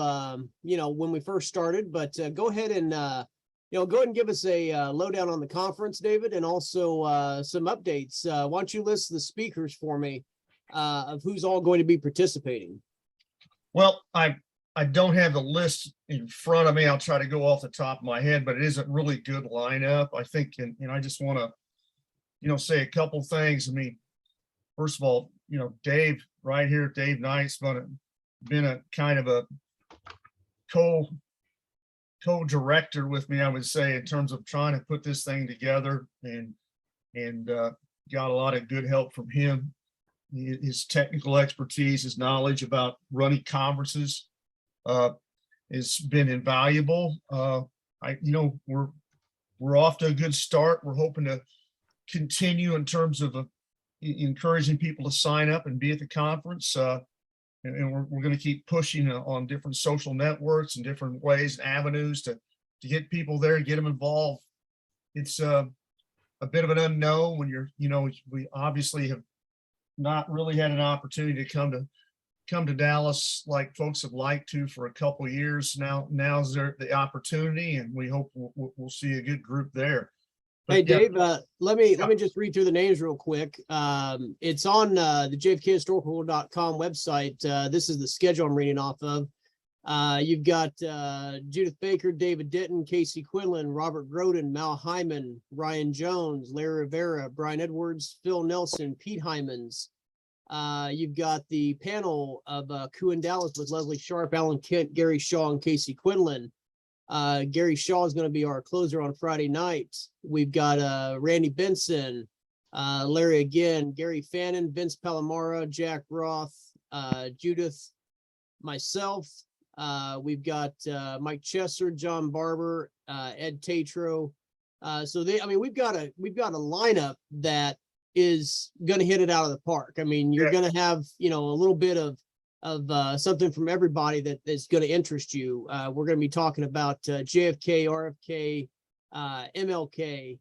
when we first started, but go ahead and, go ahead and give us a lowdown on the conference, David, and also some updates. Why don't you list the speakers for me of who's all going to be participating? Well, I don't have the list in front of me. I'll try to go off the top of my head, but it is a really good lineup, I think. And I just want to, say a couple things. I mean, first of all, Dave right here, Dave Knight's been a kind of a co-director with me, I would say, in terms of trying to put this thing together, and got a lot of good help from him. His technical expertise, his knowledge about running conferences has been invaluable. We're off to a good start. We're hoping to continue in terms of encouraging people to sign up and be at the conference. And we're going to keep pushing on different social networks and different ways and avenues to get people there and get them involved. It's a bit of an unknown when we obviously have not really had an opportunity to come to Dallas like folks have liked to for a couple of years. Now's the opportunity, and we hope we'll see a good group there. Hey, Dave, let me just read through the names real quick. It's on the jfkhistorical.com website. This is the schedule I'm reading off of. You've got Judith Baker, David Ditton, Casey Quinlan, Robert Groden, Mal Hyman, Ryan Jones, Larry Rivera, Brian Edwards, Phil Nelson, Pete Hymans. You've got the panel of Coup in Dallas with Leslie Sharp, Alan Kent, Gary Shaw, and Casey Quinlan. Gary Shaw is going to be our closer on Friday night. We've got Randy Benson, Larry again, Gary Fannin, Vince Palomara, Jack Roth, Judith, myself. We've got Mike Chesser, John Barber, Ed Tatro. We've got a lineup that is going to hit it out of the park. I mean, you're going to have, a little bit of something from everybody that is going to interest you. We're going to be talking about JFK, RFK, MLK.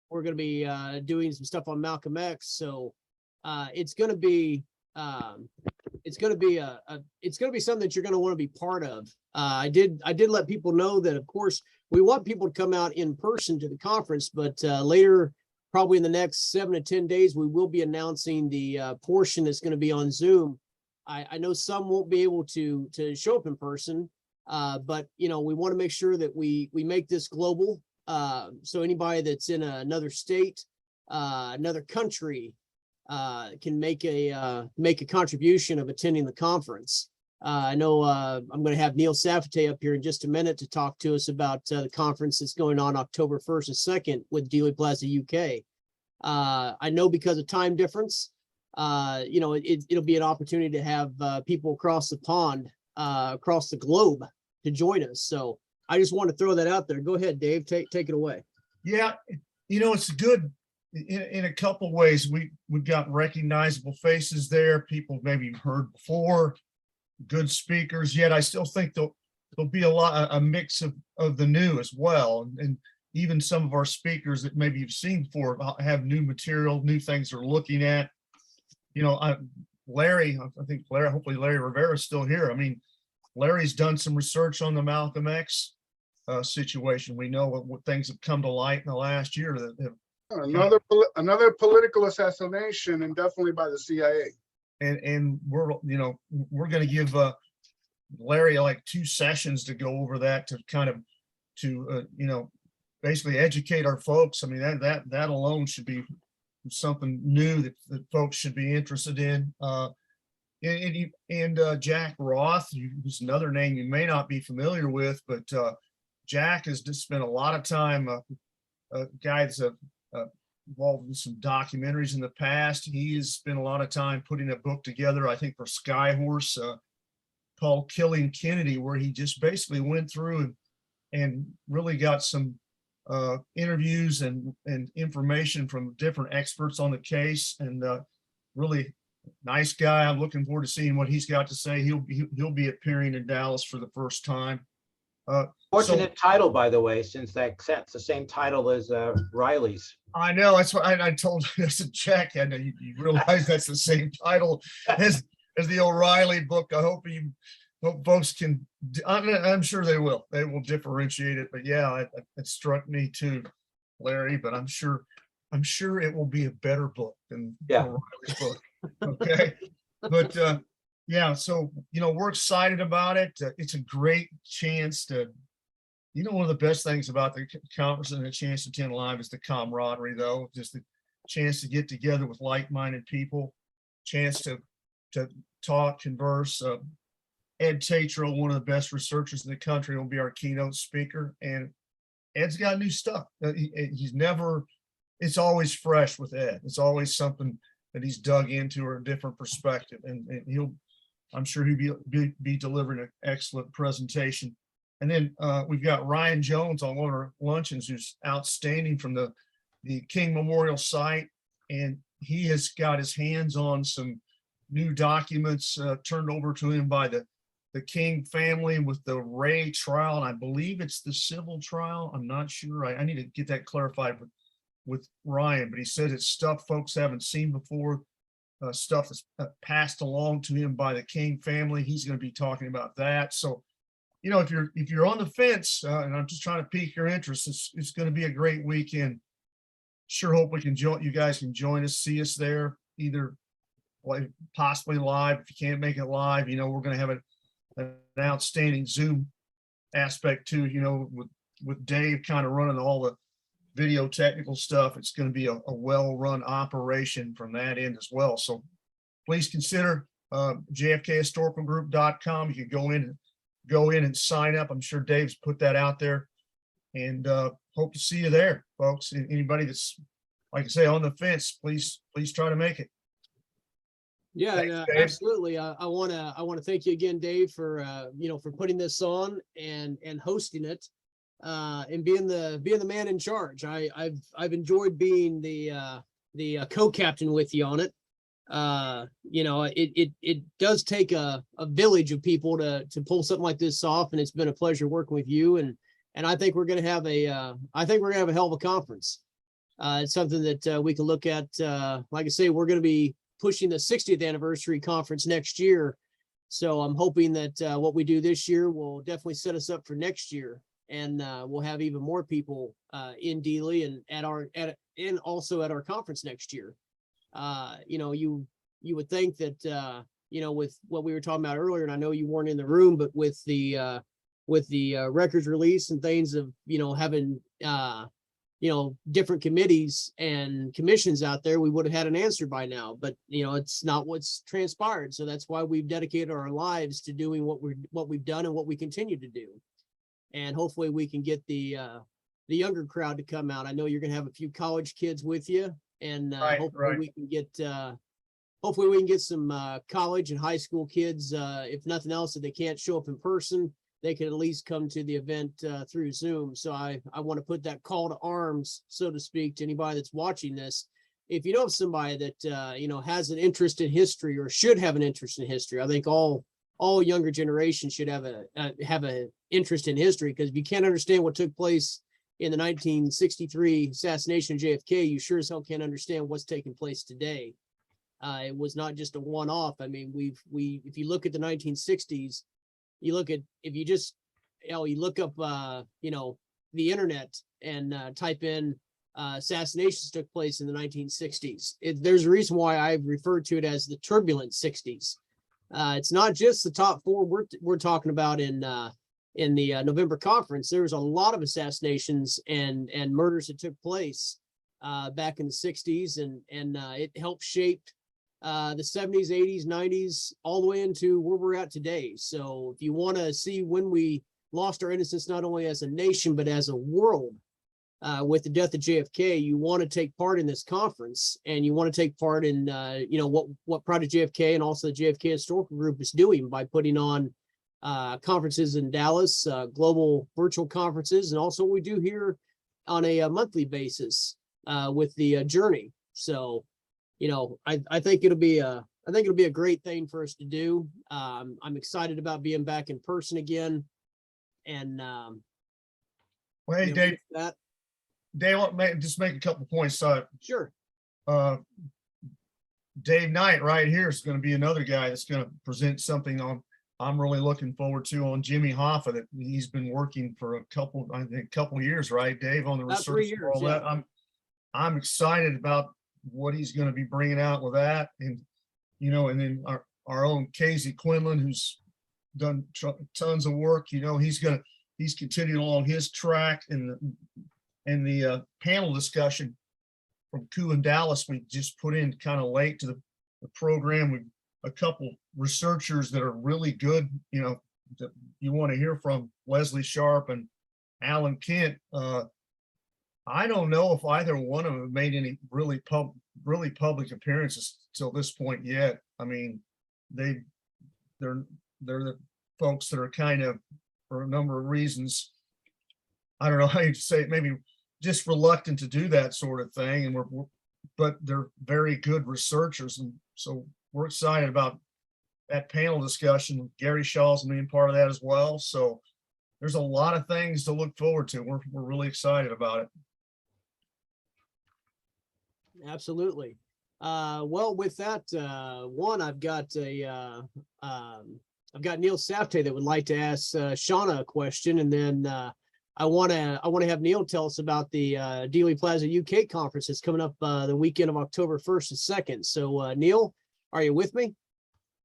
We're going to be doing some stuff on Malcolm X. So it's going to be something that you're going to want to be part of. I did let people know that, of course, we want people to come out in person to the conference, but later, probably in the next 7 to 10 days, we will be announcing the portion that's going to be on Zoom. I know some won't be able to show up in person, but we want to make sure that we make this global. So anybody that's in another state, another country, can make a contribution of attending the conference. I know I'm going to have Neil Safate up here in just a minute to talk to us about the conference that's going on October 1st and 2nd with Dealey Plaza UK. I know because of time difference, it'll be an opportunity to have people across the pond, across the globe to join us. So I just want to throw that out there. Go ahead, Dave, take it away. Yeah, it's good in a couple ways. We've got recognizable faces there, people maybe you've heard before, good speakers, yet I still think there'll be a mix of the new as well. And even some of our speakers that maybe you've seen before have new material, new things they're looking at. Larry, hopefully Larry Rivera is still here. I mean, Larry's done some research on the Malcolm X situation. We know what things have come to light in the last year that have another political assassination, and definitely by the CIA. And we're going to give Larry like 2 sessions to go over that to basically educate our folks. I mean, that alone should be something new that folks should be interested in. And Jack Roth, who's another name you may not be familiar with, but Jack has just spent a lot of time, a guy that's involved in some documentaries in the past. He has spent a lot of time putting a book together, I think for Skyhorse, called Killing Kennedy, where he just basically went through and really got some interviews and information from different experts on the case, and really nice guy. I'm looking forward to seeing what he's got to say. He'll be appearing in Dallas for the first time. Fortunate title, by the way, since that's the same title as Riley's. I know, that's what I told Jack, and you realize that's the same title as the O'Reilly book. I hope folks can, I'm sure they will differentiate it, but yeah, it struck me too, Larry, but I'm sure it will be a better book than O'Reilly's book. Okay. But yeah, so, we're excited about it. It's a great chance to, one of the best things about the conference and the chance to attend live is the camaraderie, though, just the chance to get together with like-minded people, chance to talk, converse. Ed Tatro, one of the best researchers in the country, will be our keynote speaker, and Ed's got new stuff. It's always fresh with Ed. It's always something that he's dug into or a different perspective, and I'm sure he'll be delivering an excellent presentation. And then we've got Ryan Jones on one of our luncheons, who's outstanding from the King Memorial site. And he has got his hands on some new documents turned over to him by the King family with the Ray trial. And I believe it's the civil trial. I'm not sure. I need to get that clarified with Ryan, but he said it's stuff folks haven't seen before, stuff that's passed along to him by the King family. He's going to be talking about that. So, if you're on the fence, and I'm just trying to pique your interest, it's going to be a great weekend. Sure hope you guys can join us, see us there, either possibly live. If you can't make it live, we're going to have an outstanding Zoom aspect too, with Dave kind of running all the video technical stuff. It's going to be a well-run operation from that end as well. So please consider jfkhistoricalgroup.com. You can go in and sign up. I'm sure Dave's put that out there, and hope to see you there, folks. And anybody that's, like I say, on the fence, please try to make it. Yeah, Thanks, Dave. absolutely. I want to thank you again, Dave, for for putting this on and hosting it, and being the man in charge. I've enjoyed being the co-captain with you on it. It does take a village of people to pull something like this off, and it's been a pleasure working with you. And I think we're going to have a hell of a conference. It's something that we can look at. Like I say, we're going to be pushing the 60th anniversary conference next year. So I'm hoping that what we do this year will definitely set us up for next year, and we'll have even more people in Dealey and and also at our conference next year. You would think that with what we were talking about earlier, and I know you weren't in the room, but with the records release and things of having different committees and commissions out there, we would have had an answer by now. But it's not what's transpired. So that's why we've dedicated our lives to doing what we've done and what we continue to do. And hopefully we can get the younger crowd to come out. I know you're going to have a few college kids with you, and hopefully we can get some college and high school kids. If nothing else, if they can't show up in person, they can at least come to the event through Zoom. So I want to put that call to arms, so to speak, to anybody that's watching this. If you know of somebody that has an interest in history or should have an interest in history, I think all younger generations should have a interest in history, because if you can't understand what took place in the 1963 assassination of JFK, you sure as hell can't understand what's taking place today. It was not just a one-off. I mean, if you look at the 1960s, you look up, the internet and type in assassinations took place in the 1960s. There's a reason why I've referred to it as the turbulent 60s. It's not just the top four we're talking about in the November conference. There was a lot of assassinations and murders that took place back in the 60s, and it helped shape the 70s, 80s, 90s, all the way into where we're at today. So if you want to see when we lost our innocence, not only as a nation, but as a world, with the death of JFK, you want to take part in this conference, and you want to take part in, what Project JFK and also the JFK Historical Group is doing by putting on conferences in Dallas, global virtual conferences, and also what we do here on a monthly basis with the Journey. So, I think it'll be a great thing for us to do. I'm excited about being back in person again, And Well, hey, you know, Dave, with that, Dave, just make a couple points. sure. Dave Knight right here is going to be another guy that's going to present something on, I'm really looking forward to, on Jimmy Hoffa, that he's been working for I think a couple years, right, Dave, on the About 3 research. years, All that. I'm excited about what he's going to be bringing out with that. And, you know, and then our own Casey Quinlan, who's done tons of work, you know, he's continuing along his track. And the panel discussion from Koo and Dallas, we just put in kind of late to the program. With a couple researchers that are really good, you know, that you want to hear from, Leslie Sharp and Alan Kent. I don't know if either one of them have made any really public appearances till this point yet. I mean, they're the folks that are kind of, for a number of reasons, I don't know how you say it, maybe just reluctant to do that sort of thing. And but they're very good researchers. And so we're excited about that panel discussion. Gary Shaw's being part of that as well. So there's a lot of things to look forward to. We're really excited about it. Absolutely. Well, with that, one, I've got Neil Safte that would like to ask Shauna a question, and then I want to have Neil tell us about the Dealey Plaza UK conference that's coming up the weekend of October 1st and 2nd. So Neil, are you with me?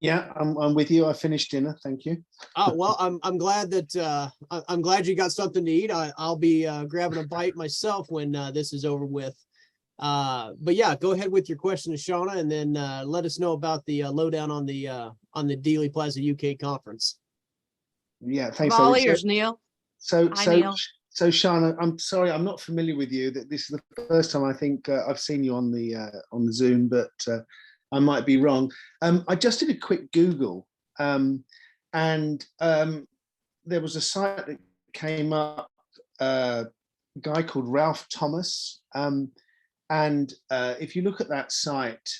Yeah, I'm with you. I finished dinner. Thank you. Oh, well, I'm glad that I'm glad you got something to eat. I'll be grabbing a bite myself when this is over with. But yeah, go ahead with your question to Shauna, and then let us know about the lowdown on the Dealey Plaza UK conference. Yeah, thanks. All Eric. ears, Neil. So Hi, Neil. Shauna, I'm sorry, I'm not familiar with you. That this is the first time I think I've seen you on the Zoom, but I might be wrong. I just did a quick Google, and there was a site that came up, a guy called Ralph Thomas. And if you look at that site,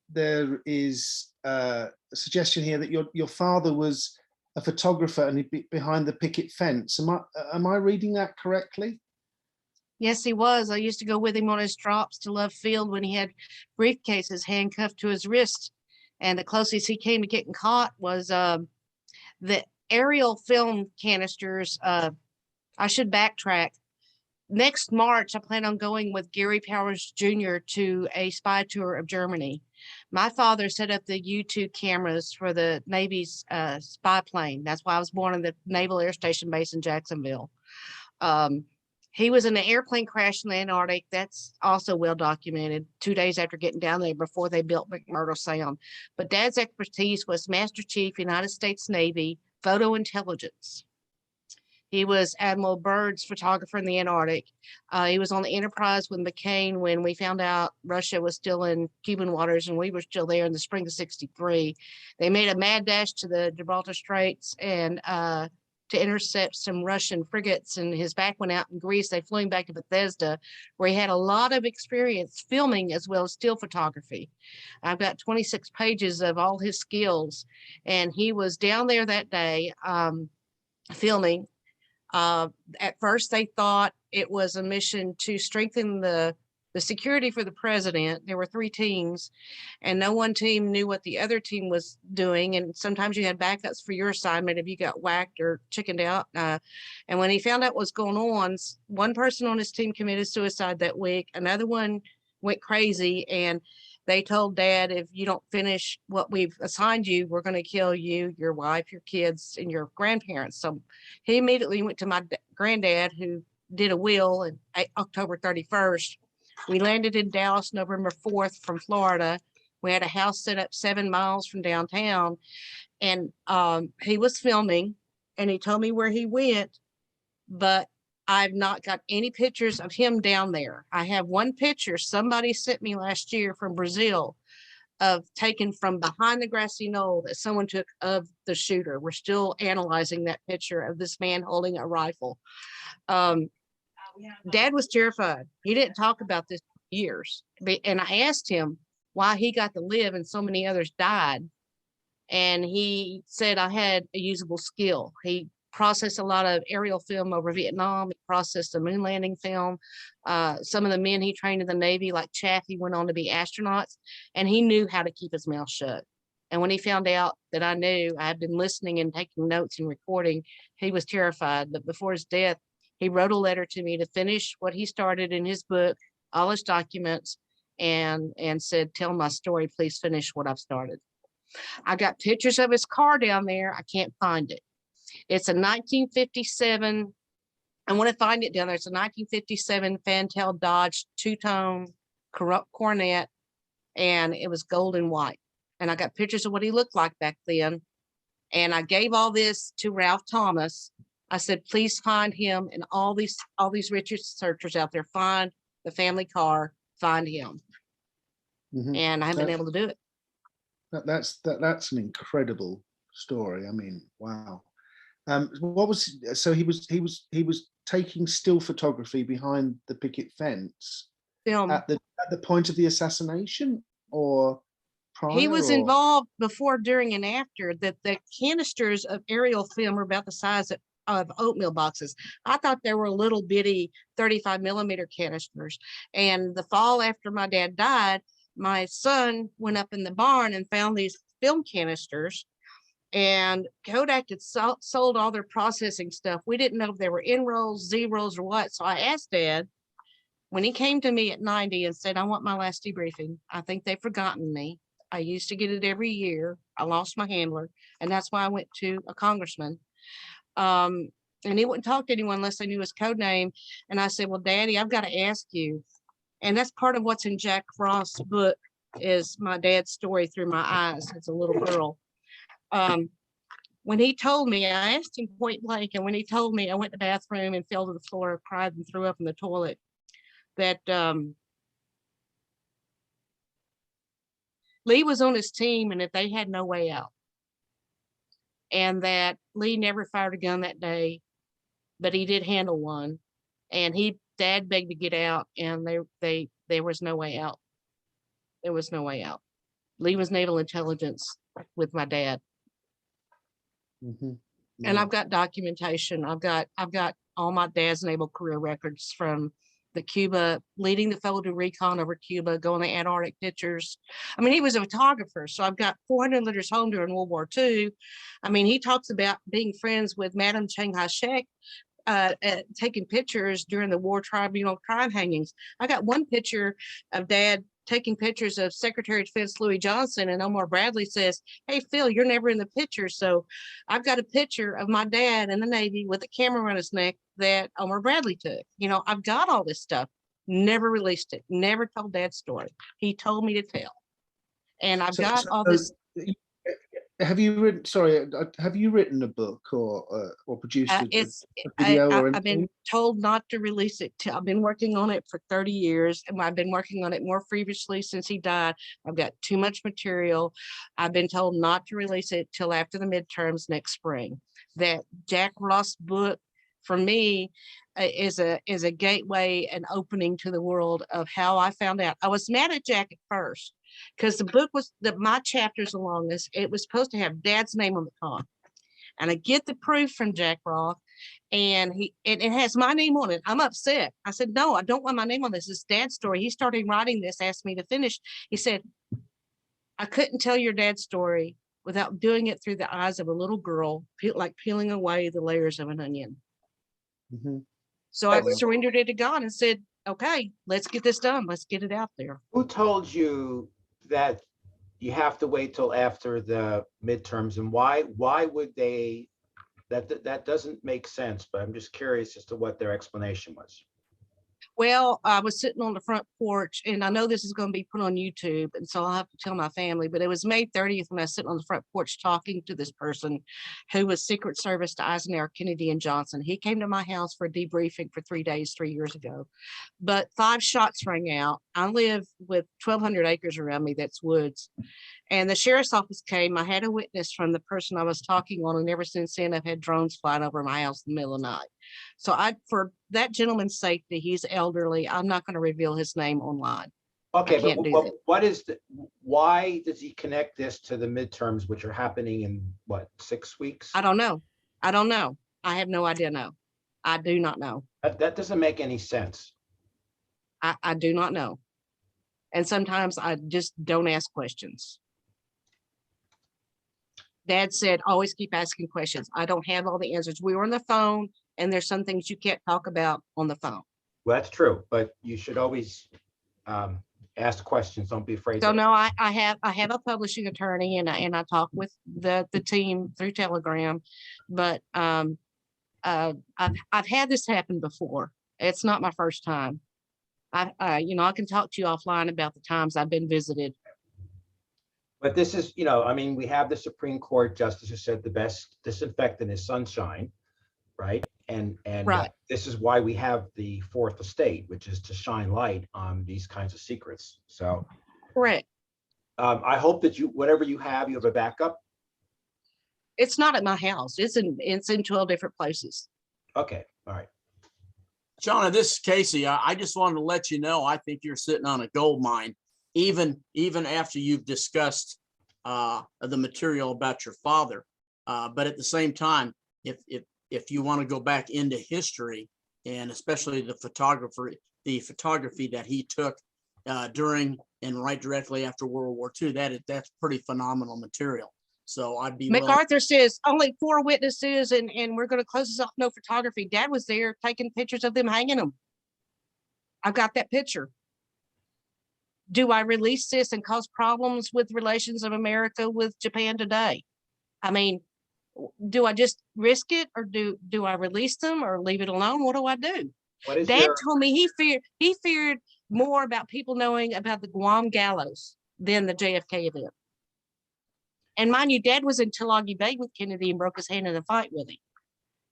there is a suggestion here that your father was a photographer and he'd be behind the picket fence. Am I reading that correctly? Yes, he was. I used to go with him on his drops to Love Field when he had briefcases handcuffed to his wrist. And the closest he came to getting caught was the aerial film canisters. I should backtrack. Next March, I plan on going with Gary Powers Jr. to a spy tour of Germany. My father set up the U-2 cameras for the Navy's spy plane. That's why I was born in the Naval Air Station Base in Jacksonville. He was in an airplane crash in the Antarctic. That's also well documented 2 days after getting down there before they built McMurdo Sound. But Dad's expertise was Master Chief, United States Navy, photo intelligence. He was Admiral Byrd's photographer in the Antarctic. He was on the Enterprise with McCain when we found out Russia was still in Cuban waters and we were still there in the spring of '63. They made a mad dash to the Gibraltar Straits and to intercept some Russian frigates, and his back went out in Greece. They flew him back to Bethesda, where he had a lot of experience filming as well as still photography. I've got 26 pages of all his skills, and he was down there that day filming. At first, they thought it was a mission to strengthen the security for the president. There were 3 teams, and no one team knew what the other team was doing. And sometimes you had backups for your assignment if you got whacked or chickened out. And when he found out what's going on, one person on his team committed suicide that week. Another one went crazy, and they told Dad, if you don't finish what we've assigned you, we're going to kill you, your wife, your kids, and your grandparents. So he immediately went to my granddad, who did a will on October 31st. We landed in Dallas November 4th from Florida. We had a house set up 7 miles from downtown, and he was filming, and he told me where he went, but I've not got any pictures of him down there. I have one picture somebody sent me last year from Brazil of taken from behind the grassy knoll that someone took of the shooter. We're still analyzing that picture of this man holding a rifle. Dad was terrified. He didn't talk about this for years. And I asked him why he got to live and so many others died. And he said I had a usable skill. He processed a lot of aerial film over Vietnam. He processed a moon landing film. Some of the men he trained in the Navy, like Chaffee, went on to be astronauts, and he knew how to keep his mouth shut. And when he found out that I knew, I had been listening and taking notes and recording, he was terrified. But before his death, he wrote a letter to me to finish what he started in his book, all his documents, and said, tell my story, please finish what I've started. I got pictures of his car down there. I can't find it. It's a 1957. I want to find it down there. It's a 1957 Fantail Dodge two-tone Coronet, and it was gold and white. And I got pictures of what he looked like back then. And I gave all this to Ralph Thomas. I said, please find him, and all these researchers out there, find the family car, find him. And I haven't been able to do it. That's an incredible story. I mean, wow. What was so he was taking still photography behind the picket fence Film. at the point of the assassination, or prior, he was or? involved before, during, and after. That the canisters of aerial film were about the size of oatmeal boxes. I thought they were little bitty 35 millimeter canisters. And the fall after my dad died, my son went up in the barn and found these film canisters, and Kodak had sold all their processing stuff. We didn't know if they were N rolls, Z rolls, or what. So I asked Dad when he came to me at 90 and said, I want my last debriefing. I think they've forgotten me. I used to get it every year. I lost my handler, and that's why I went to a congressman. And he wouldn't talk to anyone unless they knew his code name. And I said, well, Daddy, I've got to ask you. And that's part of what's in Jack Frost's book, is my dad's story through my eyes as a little girl. When he told me, I asked him point blank, and when he told me, I went to the bathroom and fell to the floor, cried, and threw up in the toilet, that Lee was on his team and that they had no way out. And that Lee never fired a gun that day, but he did handle one. And Dad begged to get out, and there was no way out. There was no way out. Lee was naval intelligence with my dad. And I've got documentation. I've got all my dad's naval career records from the Cuba, leading the fellow to recon over Cuba, going to Antarctic pictures. I mean, he was a photographer. So I've got 400 letters home during World War II. I mean, he talks about being friends with Madame Chiang Kai-shek, taking pictures during the war tribunal crime hangings. I got one picture of Dad taking pictures of Secretary of Defense Louis Johnson, and Omar Bradley says, hey, Phil, you're never in the picture. So I've got a picture of my dad in the Navy with a camera around his neck that Omar Bradley took. You know, I've got all this stuff, never released it, never told Dad's story. He told me to tell. And I've got all this. Have you written a book or produced a video or anything? I've been told not to release it. I've been working on it for 30 years, and I've been working on it more feverishly since he died. I've got too much material. I've been told not to release it till after the midterms next spring. That Jack Ross book, for me, is a gateway and opening to the world of how I found out. I was mad at Jack at first, because the book was my chapters along this. It was supposed to have Dad's name on the top, and I get the proof from Jack Roth, and it has my name on it. I'm upset. I said, no, I don't want my name on this. It's Dad's story. He started writing this, asked me to finish. He said, I couldn't tell your dad's story without doing it through the eyes of a little girl, like peeling away the layers of an onion. So I surrendered it to God and said, okay, let's get this done. Let's get it out there. Who told you that you have to wait till after the midterms, and why would they? That doesn't make sense, but I'm just curious as to what their explanation was. Well, I was sitting on the front porch, and I know this is going to be put on YouTube, and so I'll have to tell my family, but it was May 30th when I was sitting on the front porch talking to this person who was Secret Service to Eisenhower, Kennedy, and Johnson. He came to my house for a debriefing for 3 days, 3 years ago, but 5 shots rang out. I live with 1,200 acres around me that's woods, and the sheriff's office came. I had a witness from the person I was talking on, and ever since then, I've had drones flying over my house in the middle of the night. So for that gentleman's safety, he's elderly. I'm not going to reveal his name online. Okay, but why does he connect this to the midterms, which are happening in what, 6 weeks? I don't know. I have no idea. No, I do not know. That doesn't make any sense. I do not know. And sometimes I just don't ask questions. Dad said, always keep asking questions. I don't have all the answers. We were on the phone, and there's some things you can't talk about on the phone. Well, that's true, but you should always ask questions. Don't be afraid. So no, I have a publishing attorney, and I talk with the team through Telegram, but I've had this happen before. It's not my first time. I can talk to you offline about the times I've been visited. But this is, I mean, we have the Supreme Court justice who said the best disinfectant is sunshine, right? And Right. This is why we have the fourth estate, which is to shine light on these kinds of secrets. So Correct. I hope that whatever you have a backup. It's not at my house. It's in 12 different places. Okay, all right. Shauna, this is Casey. I just wanted to let you know, I think you're sitting on a gold mine, even after you've discussed the material about your father. But at the same time, if you want to go back into history, and especially the photography that he took during and right directly after World War II, that's pretty phenomenal material. So I'd be MacArthur says only 4 witnesses, and we're going to close this off. No photography. Dad was there taking pictures of them hanging them. I've got that picture. Do I release this and cause problems with relations of America with Japan today? I mean, do I just risk it, or do I release them or leave it alone? What do I do? Dad told me he feared more about people knowing about the Guam gallows than the JFK event. And mind you, Dad was in Tulagi Bay with Kennedy and broke his hand in a fight with him.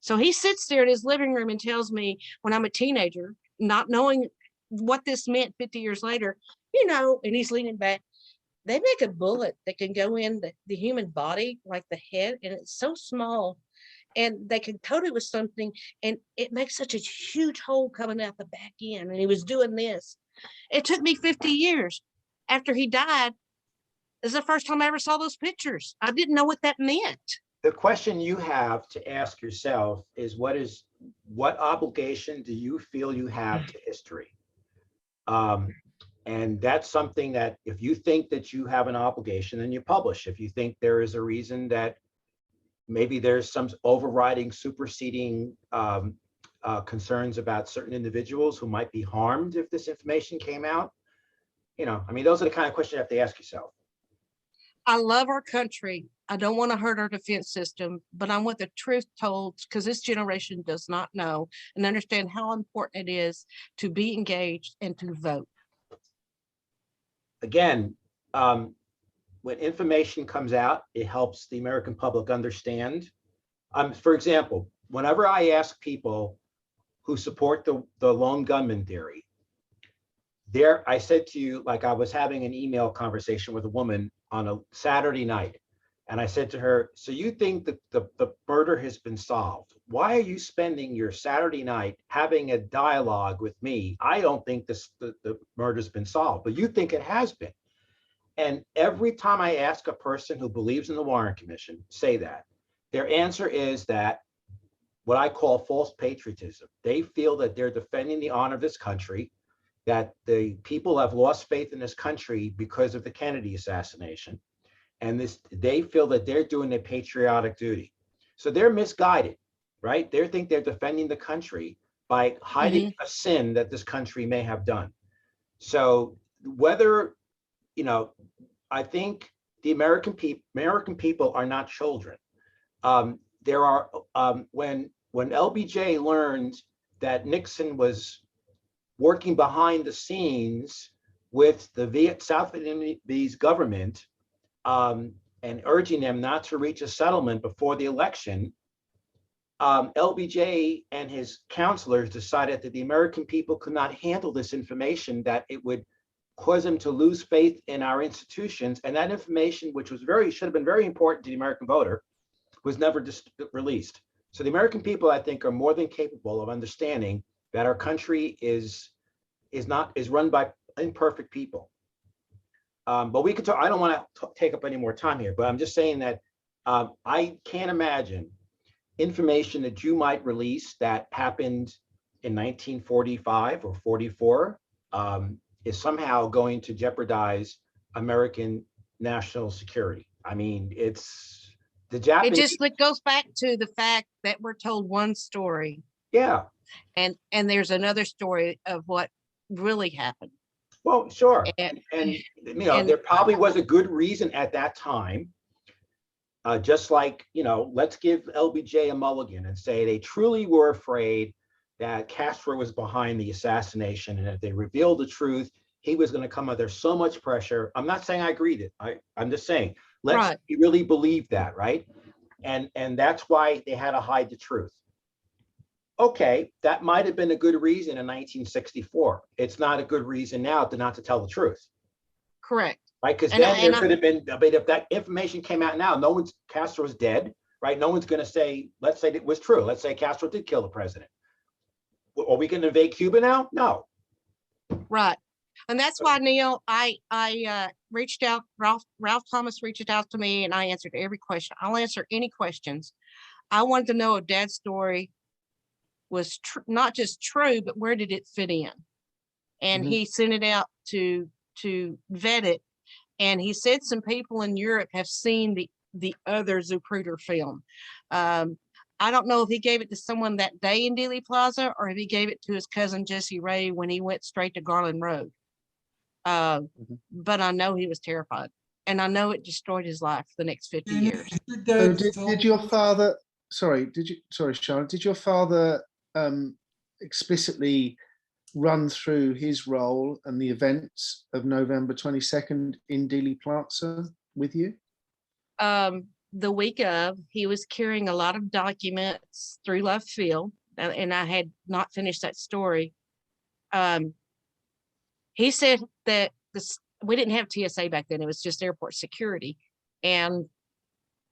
So he sits there in his living room and tells me, when I'm a teenager, not knowing what this meant 50 years later, and he's leaning back, they make a bullet that can go in the human body, like the head, and it's so small, and they can coat it with something, and it makes such a huge hole coming out the back end. And he was doing this. It took me 50 years after he died. This is the first time I ever saw those pictures. I didn't know what that meant. The question you have to ask yourself is what obligation do you feel you have to history? And that's something that if you think that you have an obligation, then you publish. If you think there is a reason that maybe there's some overriding, superseding concerns about certain individuals who might be harmed if this information came out, I mean, those are the kind of questions you have to ask yourself. I love our country. I don't want to hurt our defense system, but I want the truth told, because this generation does not know and understand how important it is to be engaged and to vote. Again, when information comes out, it helps the American public understand. For example, whenever I ask people who support the lone gunman theory, I said to you, like I was having an email conversation with a woman on a Saturday night, and I said to her, so you think that the murder has been solved? Why are you spending your Saturday night having a dialogue with me? I don't think the murder's been solved, but you think it has been. And every time I ask a person who believes in the Warren Commission, say that, their answer is that what I call false patriotism. They feel that they're defending the honor of this country, that the people have lost faith in this country because of the Kennedy assassination. And they feel that they're doing their patriotic duty. So they're misguided, right? They think they're defending the country by hiding a sin that this country may have done. So whether, I think the American people are not children. There are, when LBJ learned that Nixon was working behind the scenes with the South Vietnamese government, and urging them not to reach a settlement before the election, LBJ and his counselors decided that the American people could not handle this information, that it would cause them to lose faith in our institutions. And that information, which was should have been very important to the American voter, was never released. So the American people, I think, are more than capable of understanding that our country is run by imperfect people. But we could talk. I don't want to take up any more time here, but I'm just saying that I can't imagine information that you might release that happened in 1945 or 44 is somehow going to jeopardize American national security. I mean, it's the It Japanese. just it goes back to the fact that we're told one story, Yeah. and there's another story of what really happened. Well, sure. And- And you know, and- there probably was a good reason at that time. Just like, you know, let's give LBJ a mulligan and say they truly were afraid that Castro was behind the assassination, and if they revealed the truth, he was going to come under so much pressure. I'm not saying I agreed it. I'm just saying, let's really believe that, right? And that's why they had to hide the truth. Okay, that might have been a good reason in 1964. It's not a good reason now to not to tell the truth. Correct. Right, because And then there could have been, but if that information came out now, no one's, Castro's dead, right? No one's going to say, let's say it was true. Let's say Castro did kill the president. Are we going to invade Cuba now? No. Right. And that's why, Neil, I reached out, Ralph Thomas reached out to me, and I answered every question. I'll answer any questions. I wanted to know if Dad's story was not just true, but where did it fit in? And he sent it out to vet it. And he said some people in Europe have seen the other Zapruder film. I don't know if he gave it to someone that day in Dealey Plaza, or if he gave it to his cousin Jesse Ray when he went straight to Garland Road. But I know he was terrified, and I know it destroyed his life for the next 50 years. So did your father, sorry, Sharon, did your father explicitly run through his role and the events of November 22nd in Dealey Plaza with you? The week of, he was carrying a lot of documents through left field, and I had not finished that story. He said that we didn't have TSA back then, it was just airport security, and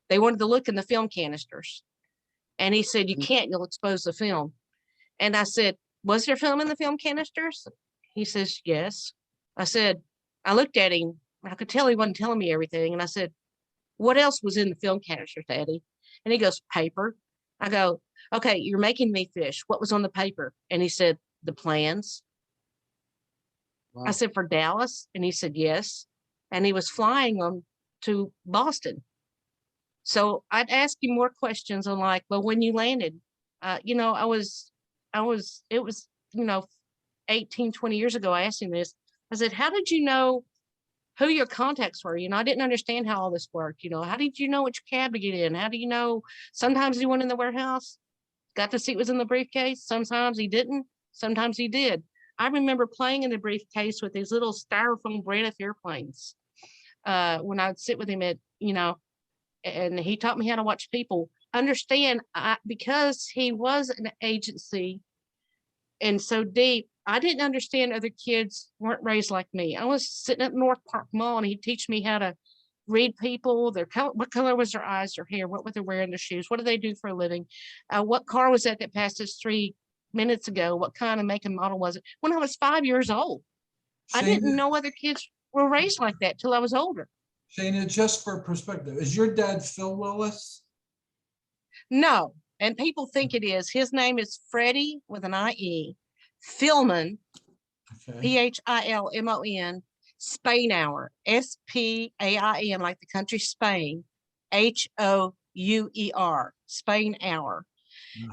they wanted to look in the film canisters. And he said, you can't, you'll expose the film. And I said, was there film in the film canisters? He says, yes. I said, I looked at him, I could tell he wasn't telling me everything. And I said, what else was in the film canisters, Daddy? And he goes, paper. I go, okay, you're making me fish. What was on the paper? And he said, the plans. Wow. I said, for Dallas? And he said, yes. And he was flying them to Boston. So I'd ask him more questions on, like, well, when you landed, you know, it was, you know, 18, 20 years ago, I asked him this. I said, how did you know who your contacts were? You know, I didn't understand how all this worked. You know, how did you know which cab to get in? How do you know? Sometimes he went in the warehouse, got to see it was in the briefcase. Sometimes he didn't. Sometimes he did. I remember playing in the briefcase with these little styrofoam Braniff airplanes when I'd sit with him at, you know, and he taught me how to watch people. Understand, because he was an agency and so deep, I didn't understand other kids weren't raised like me. I was sitting at North Park Mall, and he'd teach me how to read people, their color, what color was their eyes, their hair, what were they wearing, their shoes, what do they do for a living, what car was that passed us 3 minutes ago, what kind of make and model was it? When I was 5 years old, I didn't know other kids were raised like that till I was older. Shana, just for perspective, is your dad Phil Willis? No, and people think it is. His name is Freddie with an I-E, Philman, Philmon, Spainhour, Spain, like the country Spain, Houer, Spainhour.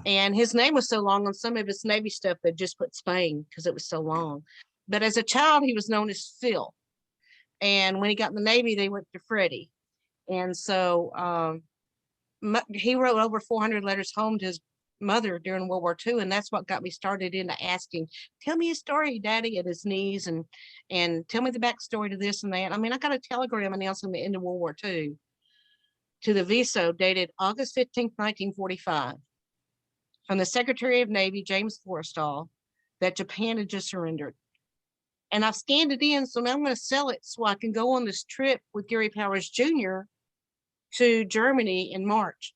And his name was so long on some of his Navy stuff, they just put Spain because it was so long. But as a child, he was known as Phil. And when he got in the Navy, they went to Freddie. And so he wrote over 400 letters home to his mother during World War II. And that's what got me started into asking, tell me a story, Daddy, at his knees, and tell me the backstory to this and that. I mean, I got a telegram announcing the end of World War II to the VISO dated August 15th, 1945, from the Secretary of Navy, James Forrestal, that Japan had just surrendered. And I've scanned it in, so now I'm going to sell it so I can go on this trip with Gary Powers Jr. to Germany in March.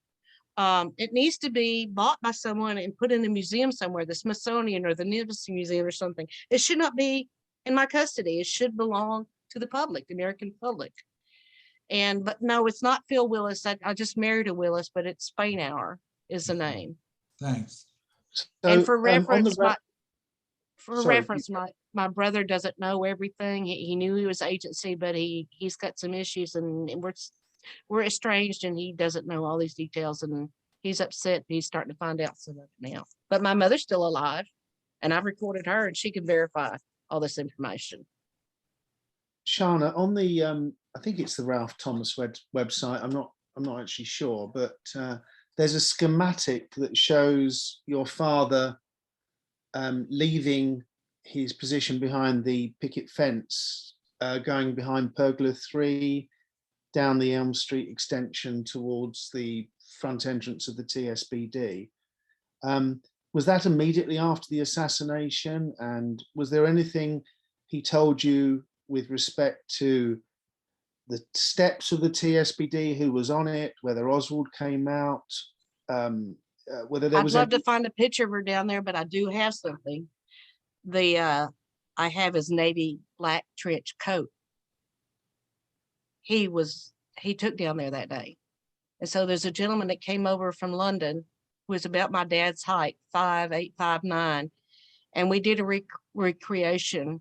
It needs to be bought by someone and put in a museum somewhere, the Smithsonian or the Nimitz Museum or something. It should not be in my custody. It should belong to the public, the American public. But no, it's not Phil Willis. I just married a Willis, but it's Spainhour. is the name. Thanks. And So, for on the reference, ra- Sorry, my brother doesn't know everything. He knew he was agency, but he's got some issues and we're estranged and he doesn't know all these details and he's upset. He's starting to find out some of it now. But my mother's still alive and I've recorded her and she can verify all this information. Shana, on the I think it's the Ralph Thomas website. I'm not actually sure, but there's a schematic that shows your father leaving his position behind the picket fence, going behind pergola 3, down the Elm Street extension towards the front entrance of the TSBD. Was that immediately after the assassination? And was there anything he told you with respect to the steps of the TSBD, who was on it, whether Oswald came out, whether there I'd was love to find a picture of her down there, but I do have something. I have his navy black trench coat. He took down there that day. And so there's a gentleman that came over from London who was about my dad's height, 5'8", 5'9". And we did a recreation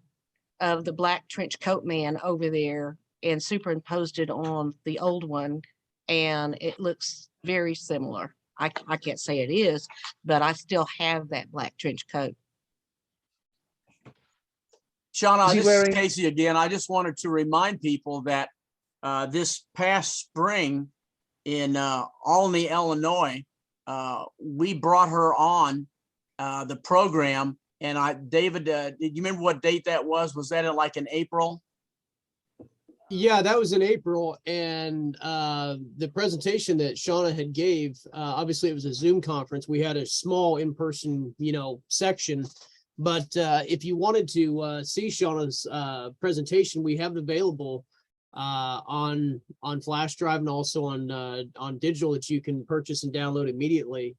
of the black trench coat man over there and superimposed it on the old one. And it looks very similar. I can't say it is, but I still have that black trench coat. Shauna, Is he this wearing- is Casey again. I just wanted to remind people that this past spring in Olney, Illinois, we brought her on the program. And David, did you remember what date that was? Was that in April? Yeah, that was in April, and the presentation that Shauna had gave, obviously it was a Zoom conference. We had a small in-person, section, but if you wanted to see Shauna's presentation, we have it available on flash drive and also on digital that you can purchase and download immediately.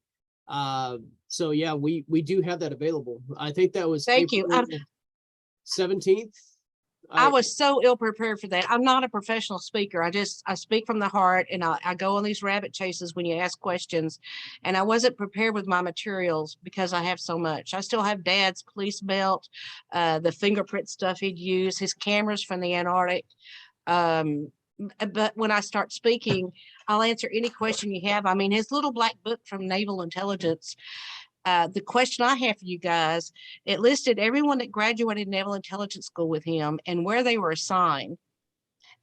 So yeah, we do have that available. I think that was Thank you. April 17th. I was so ill prepared for that. I'm not a professional speaker. I speak from the heart and I go on these rabbit chases when you ask questions. And I wasn't prepared with my materials because I have so much. I still have Dad's police belt, the fingerprint stuff he'd use, his cameras from the Antarctic. But when I start speaking, I'll answer any question you have. I mean, his little black book from Naval Intelligence. The question I have for you guys, it listed everyone that graduated Naval Intelligence School with him and where they were assigned.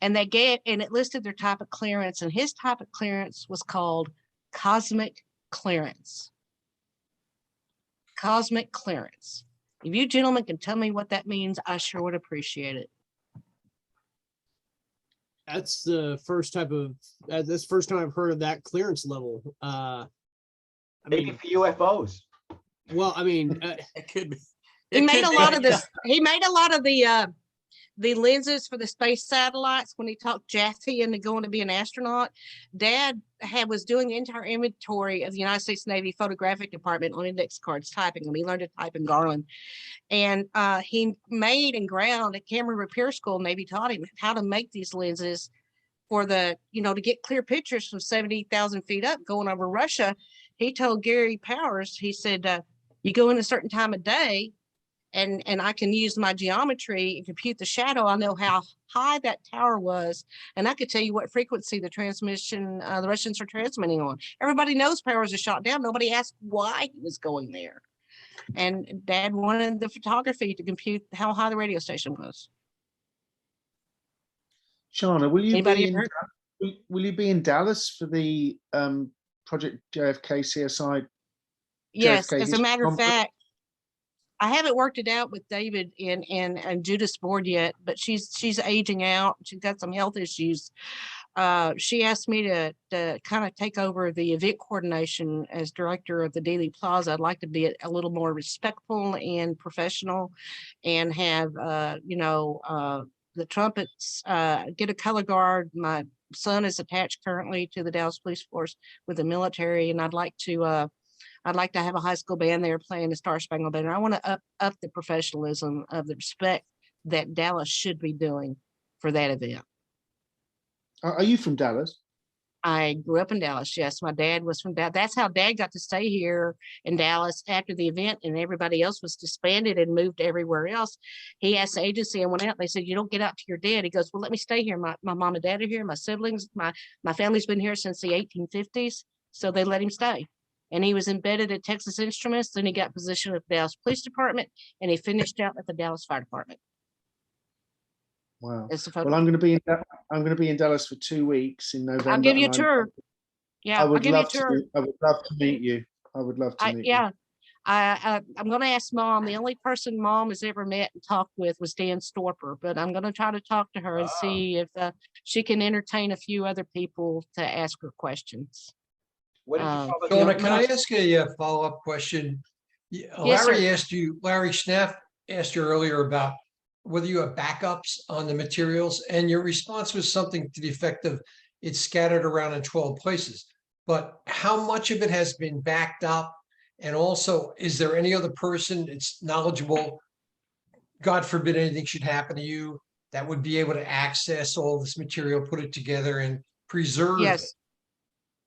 And it listed their type of clearance, and his type of clearance was called cosmic clearance. Cosmic clearance. If you gentlemen can tell me what that means, I sure would appreciate it. That's the first that's the first time I've heard of that clearance level. Maybe for UFOs. Well, I mean, It could be. He made a lot of this. He made a lot of the lenses for the space satellites when he talked Jaffe into going to be an astronaut. Dad was doing the entire inventory of the United States Navy Photographic Department on index cards, typing them. He learned to type in Garland. And he made and ground at camera repair school. Navy taught him how to make these lenses for to get clear pictures from 70,000 feet up going over Russia. He told Gary Powers, he said, you go in a certain time of day and I can use my geometry and compute the shadow. I know how high that tower was. And I could tell you what frequency the transmission, the Russians are transmitting on. Everybody knows Powers is shot down. Nobody asked why he was going there. And Dad wanted the photography to compute how high the radio station was. Shauna, will you be in Dallas for the Project JFK CSI? Yes, JFK as a matter of conference? fact, I haven't worked it out with David and Judith's board yet, but she's aging out. She's got some health issues. She asked me to kind of take over the event coordination as director of the Dealey Plaza. I'd like to be a little more respectful and professional and have, the trumpets, get a color guard. My son is attached currently to the Dallas Police Force with the military, and I'd like to have a high school band there playing the Star Spangled Banner. I want to up the professionalism of the respect that Dallas should be doing for that event. Are you from Dallas? I grew up in Dallas. Yes, my dad was from Dallas. That's how Dad got to stay here in Dallas after the event, and everybody else was disbanded and moved everywhere else. He asked the agency and went out. They said, "You don't get out to your dad." He goes, "Well, let me stay here. My mom and dad are here. My siblings, my family's been here since the 1850s." So they let him stay. And he was embedded at Texas Instruments. Then he got position with the Dallas Police Department, and he finished out at the Dallas Fire Department. Wow. It's the Well, I'm going to be in Dallas for 2 weeks in November. I'll give you a and tour. Yeah, I I'll would give you a love tour. to. I would love to meet you. I would love to meet you. Yeah, I'm going to ask Mom. The only person Mom has ever met and talked with was Dan Storper, but I'm going to try to talk to her and see if she can entertain a few other people to ask her questions. What did you Um, call the Donna, deal? can I ask a follow-up question? Larry asked you, Larry Schneff asked you earlier about whether you have backups on the materials, and your response was something to the effect of it's scattered around in 12 places. But how much of it has been backed up? And also, is there any other person that's knowledgeable, God forbid anything should happen to you, that would be able to access all this material, put it together and preserve it? Yes,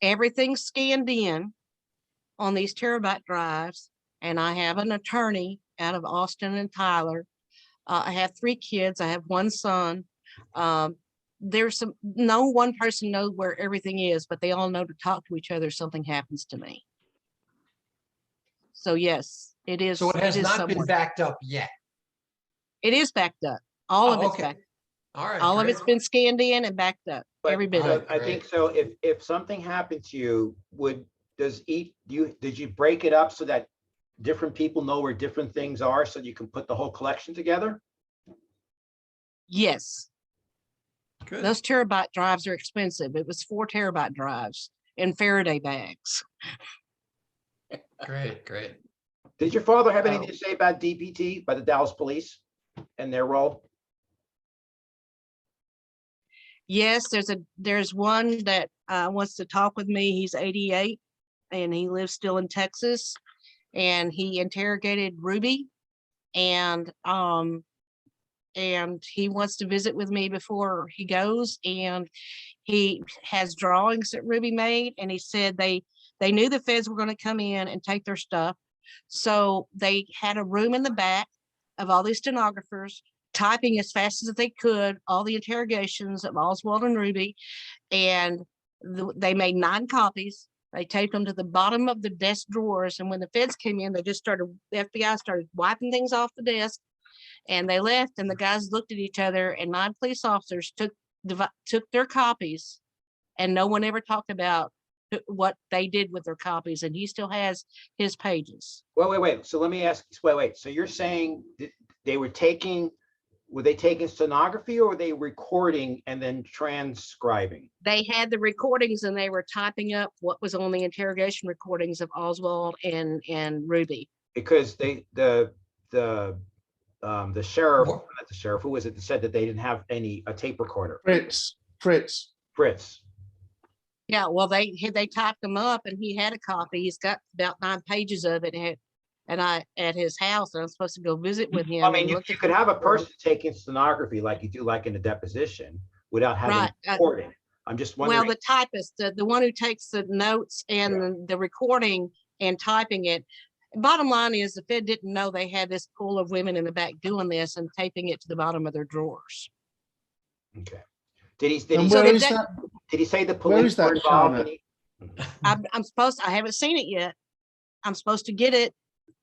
everything's scanned in on these terabyte drives, and I have an attorney out of Austin and Tyler. I have 3 kids. I have 1 son. No one person knows where everything is, but they all know to talk to each other if something happens to me. So yes, it is. So it has not been somewhere. backed up yet. It is backed up. All of it's Okay. backed. All right. All of great. it's been scanned in and backed up. But, Every bit so of it. I think so. If something happened to you, did you break it up so that different people know where different things are, so you can put the whole collection together? Yes. Good. Those terabyte drives are expensive. It was 4 terabyte drives in Faraday bags. Great. Did your father have anything to say about DPT, by the Dallas Police and their role? Yes, there's one that wants to talk with me. He's 88 and he lives still in Texas, and he interrogated Ruby, and he wants to visit with me before he goes, and he has drawings that Ruby made, and he said they knew the feds were going to come in and take their stuff, so they had a room in the back of all these stenographers typing as fast as they could all the interrogations of Oswald and Ruby, and they made 9 copies. They taped them to the bottom of the desk drawers, and when the feds came in, the FBI started wiping things off the desk, and they left, and the guys looked at each other, and 9 police officers took their copies, and no one ever talked about what they did with their copies, and he still has his pages. Wait. So let me ask, wait. So you're saying that were they taking stenography, or were they recording and then transcribing? They had the recordings, and they were typing up what was on the interrogation recordings of Oswald and Ruby. Because the sheriff, not the sheriff, who was it that said that they didn't have a tape recorder? Fritz. Yeah, well, they typed them up, and he had a copy. He's got about 9 pages of it, and I at his house, and I'm supposed to go visit with him. I mean, you could have a person taking stenography like you do, like in a deposition, without having recording. I'm just wondering. Well, the typist, the one who takes the notes and the recording and typing it. Bottom line is, the Fed didn't know they had this pool of women in the back doing this and taping it to the bottom of their drawers. Okay. Did he say the police were involved? I haven't seen it yet. I'm supposed to get it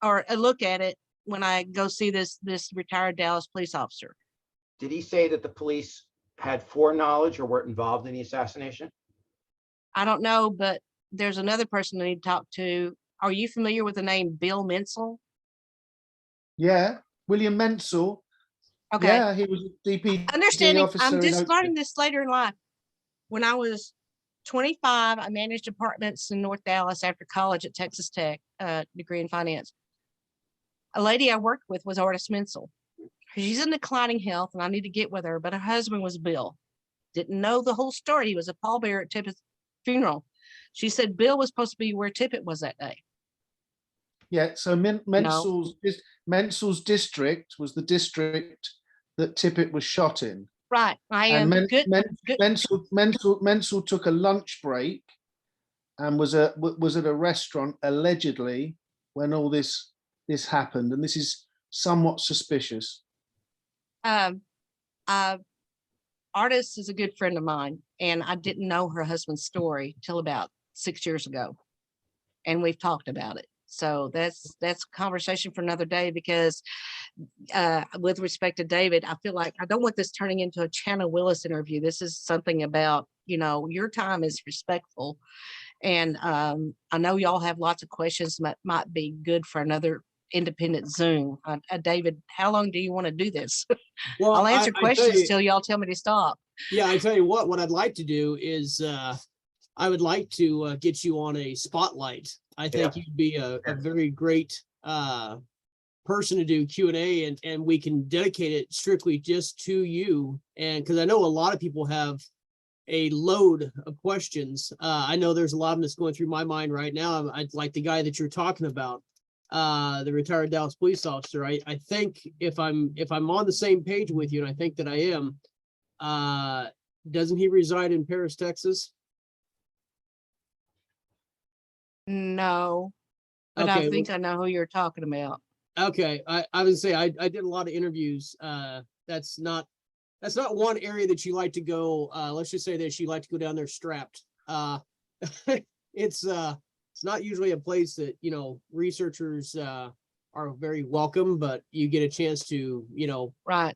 or look at it when I go see this retired Dallas police officer. Did he say that the police had foreknowledge or were involved in the assassination? I don't know, but there's another person I need to talk to. Are you familiar with the name Bill Menzel? Yeah, William Menzel. Okay. Yeah, he was a DPD Understanding, officer. I'm just in learning this later in life. When I was 25, I managed apartments in North Dallas after college at Texas Tech, degree in finance. A lady I worked with was Artis Menzel. She's in declining health, and I need to get with her, but her husband was Bill. Didn't know the whole story. He was a pallbearer at Tippett's funeral. She said Bill was supposed to be where Tippett was that day. Yeah, so Menzel's district was the district that Tippett was shot in. Right. I am And good. good. Mental took a lunch break and was at a restaurant allegedly when all this happened, and this is somewhat suspicious. Um, Artist is a good friend of mine, and I didn't know her husband's story till about 6 years ago. And we've talked about it. So that's a conversation for another day, because with respect to David, I feel like I don't want this turning into a Chana Willis interview. This is something about, your time is respectful. And I know y'all have lots of questions that might be good for another independent Zoom. David, how long do you want to do this? Well, I'll answer I tell questions you- till y'all tell me to stop. Yeah, I tell you what I'd like to do is, I would like to get you on a spotlight. I think you'd be a very great person to do Q&A, and we can dedicate it strictly just to you. And because I know a lot of people have a load of questions. I know there's a lot of them that's going through my mind right now. I'd like the guy that you're talking about, the retired Dallas police officer. I think if I'm on the same page with you, and I think that I am, doesn't he reside in Paris, Texas? No, but Okay, I think I know who you're talking about. Okay, I would say I did a lot of interviews. That's not one area that you like to go. Let's just say that you like to go down there strapped. It's not usually a place that, researchers are very welcome, but you get a chance to, Right.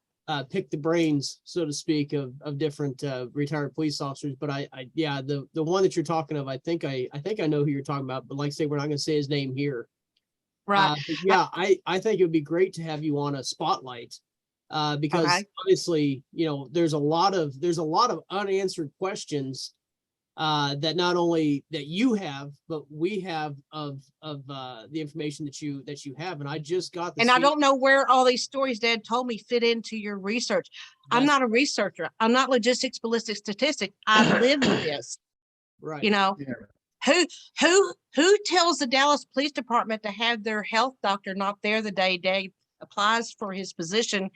pick the brains, so to speak, of different retired police officers. But yeah, the one that you're talking of, I think I know who you're talking about, but like I say, we're not going to say his name here. Right. But yeah, I think it would be great to have you on a spotlight, because Okay. obviously, there's a lot of unanswered questions that not only that you have, but we have of the information that you have. And I just got the And I don't know where all these stories Dad told me fit into your research. I'm not a researcher. I'm not logistics, ballistic statistics. I live with this. right. Yeah. Who tells the Dallas Police Department to have their health doctor not there the day Dave applies for his position,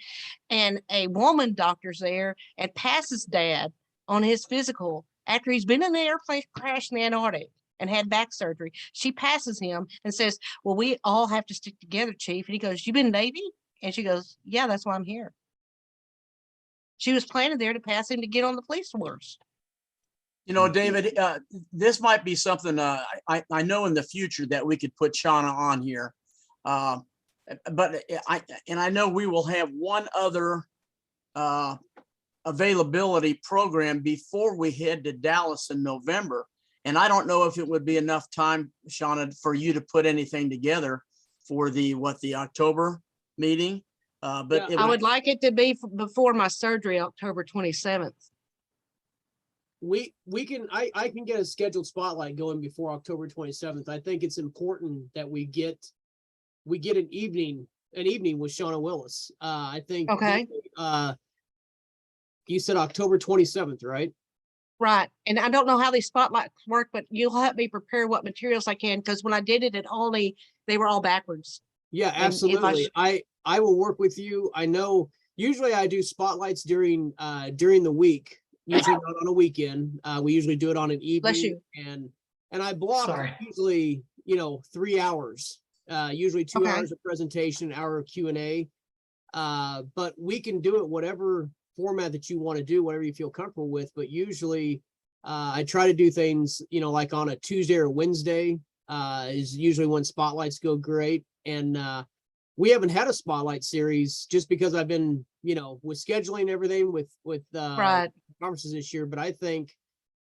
and a woman doctor's there and passes Dad on his physical after he's been in an airplane crash in the Antarctic and had back surgery? She passes him and says, well, we all have to stick together, Chief. And he goes, you been Navy? And she goes, yeah, that's why I'm here. She was planted there to pass him to get on the police force. David, this might be something I know in the future that we could put Shauna on here. But I know we will have one other availability program before we head to Dallas in November. And I don't know if it would be enough time, Shauna, for you to put anything together for the October meeting. But Yeah, I would like it to be before my surgery, October 27th. We can I can get a scheduled spotlight going before October 27th. I think it's important that we get an evening with Shauna Willis. I think Okay. You said October 27th, right? Right. And I don't know how these spotlights work, but you'll help me prepare what materials I can, because when I did it, they were all backwards. Yeah, And if absolutely. I will work with you. I know usually I do spotlights during the week, usually not on a weekend. We usually do it on an Bless evening, you. and I block Sorry. usually, 3 hours, usually 2 Okay. hours of presentation, an hour of Q&A. But we can do it whatever format that you want to do, whatever you feel comfortable with. But usually I try to do things, like on a Tuesday or Wednesday is usually when spotlights go great. And we haven't had a spotlight series just because I've been, with scheduling everything with Right. conferences this year. But I think,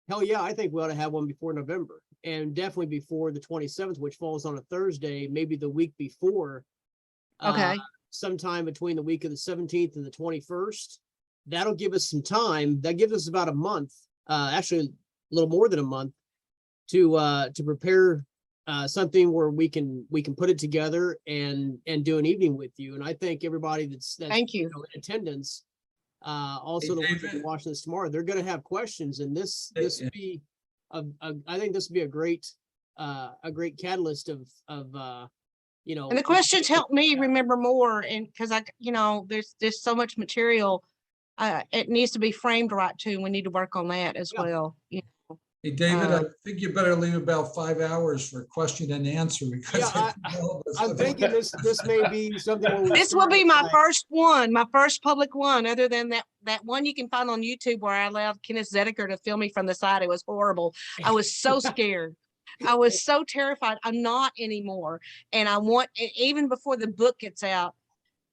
hell yeah, I think we ought to have one before November, and definitely before the 27th, which falls on a Thursday, maybe the week before. Okay. Sometime between the week of the 17th and the 21st. That'll give us some time. That gives us about a month, actually a little more than a month, to prepare something where we can put it together and do an evening with you. And I think everybody that's Thank you. in attendance, also Hey, the ones that are David. watching this tomorrow, they're going to have questions, and this Hey, would be I think this would be a great catalyst of And the questions help me remember more. And because there's so much material It needs to be framed right too. We need to work on that as Yeah. well. Hey, David, I Uh, think you better leave about 5 hours for question and answer because Yeah, I'm thinking this may be something where we This will start be at, my like, first one, my first public one, other than that one you can find on YouTube where I allowed Kenneth Zedeker to film me from the side. It was horrible. I was so scared. I was so terrified. I'm not anymore. And I want, even before the book gets out,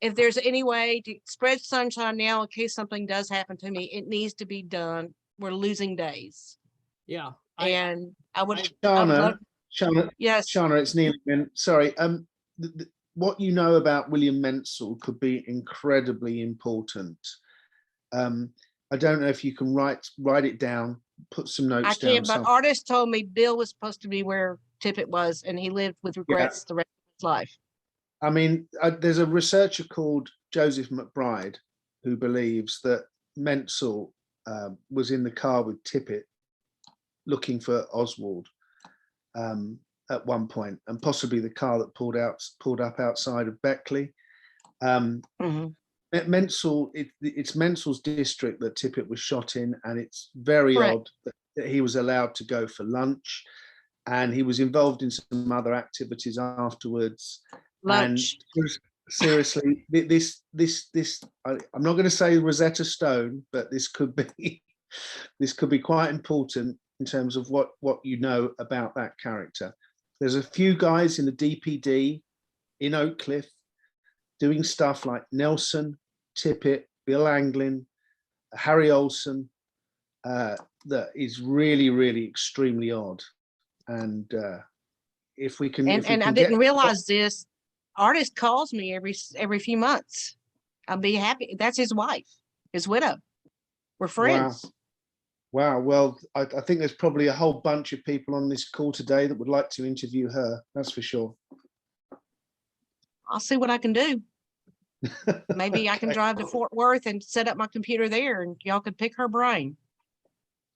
if there's any way to spread sunshine now in case something does happen to me, it needs to be done. We're losing days. Yeah. And I would Shana, love, Shana, yes, Shana, it's Neil again. Sorry. What you know about William Menzel could be incredibly important. I don't know if you can write it down, put some I notes down. can't, but artists told me Bill was supposed to be where Tippett was, and he lived with regrets the rest of his life. I mean, there's a researcher called Joseph McBride who believes that Menzel was in the car with Tippett looking for Oswald at one point, and possibly the car that pulled up outside of Beckley. Menzel, it's Menzel's district that Tippett was shot in, and it's very odd that he was allowed to go for lunch, and he was involved in some other activities afterwards. Lunch. And seriously, I'm not going to say Rosetta Stone, but this could be quite important in terms of what you know about that character. There's a few guys in the DPD in Oak Cliff doing stuff like Nelson, Tippett, Bill Anglin, Harry Olsen, that is really, really extremely odd. And if we can, And I didn't realize this. Artist calls me every few months. I'll be happy. That's his wife, his widow. We're friends. Wow. Well, I think there's probably a whole bunch of people on this call today that would like to interview her. That's for sure. I'll see what I can do. Maybe I can drive to Fort Worth and set up my computer there, and y'all could pick her brain.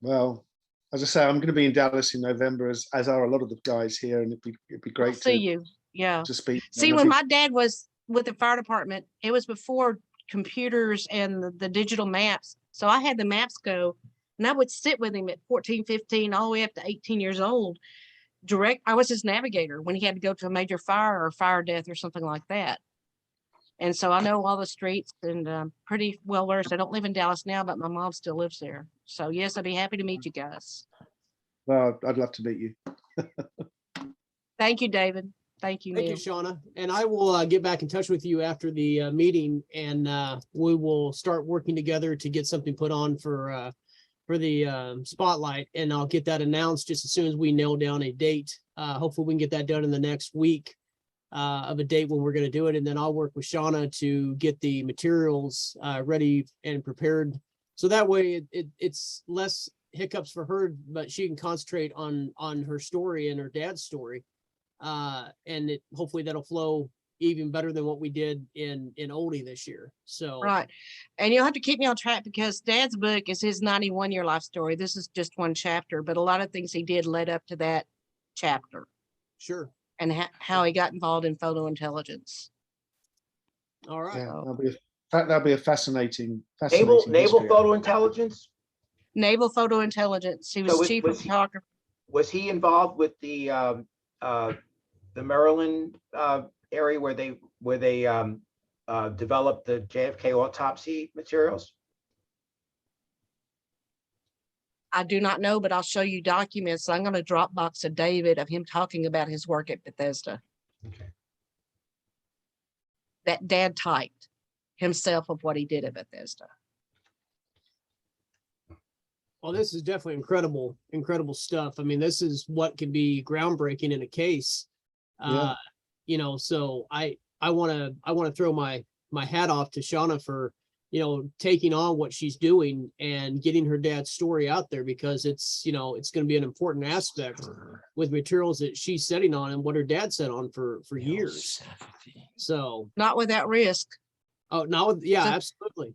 Well, as I say, I'm going to be in Dallas in November, as are a lot of the guys here, and it'd be great I'll see you. Yeah. to speak. See, when my dad was with the fire department, it was before computers and the digital maps. So I had the maps go, and I would sit with him at 14, 15, all the way up to 18 years old. I was his navigator when he had to go to a major fire or fire death or something like that. And so I know all the streets and pretty well versed. I don't live in Dallas now, but my mom still lives there. So yes, I'd be happy to meet you guys. Well, I'd love to meet you. Thank you, David. Thank you, Thank Neil. you, Shauna. And I will get back in touch with you after the meeting, and we will start working together to get something put on for the spotlight. And I'll get that announced just as soon as we nail down a date. Hopefully we can get that done in the next week of a date when we're going to do it. And then I'll work with Shauna to get the materials ready and prepared. So that way it's less hiccups for her, but she can concentrate on her story and her dad's story. And hopefully that'll flow even better than what we did in Oldie this year. So Right. And you'll have to keep me on track because Dad's book is his 91-year life story. This is just one chapter, but a lot of things he did led up to that chapter. Sure. And how he got involved in photo intelligence. All right. Yeah, that'll be a fascinating Naval history. photo intelligence. Naval photo intelligence. He was chief photographer. Was he involved with the Maryland area where they developed the JFK autopsy materials? I do not know, but I'll show you documents. I'm going to Dropbox a David of him talking about his work at Bethesda. Okay. That Dad typed himself of what he did at Bethesda. Well, this is definitely incredible stuff. I mean, this is what can be groundbreaking in a case. Yeah. So I want to throw my hat off to Shauna for, taking on what she's doing and getting her dad's story out there, because it's going to be an important aspect with materials that she's setting on and what her dad set on for years. So not without risk. Oh, absolutely.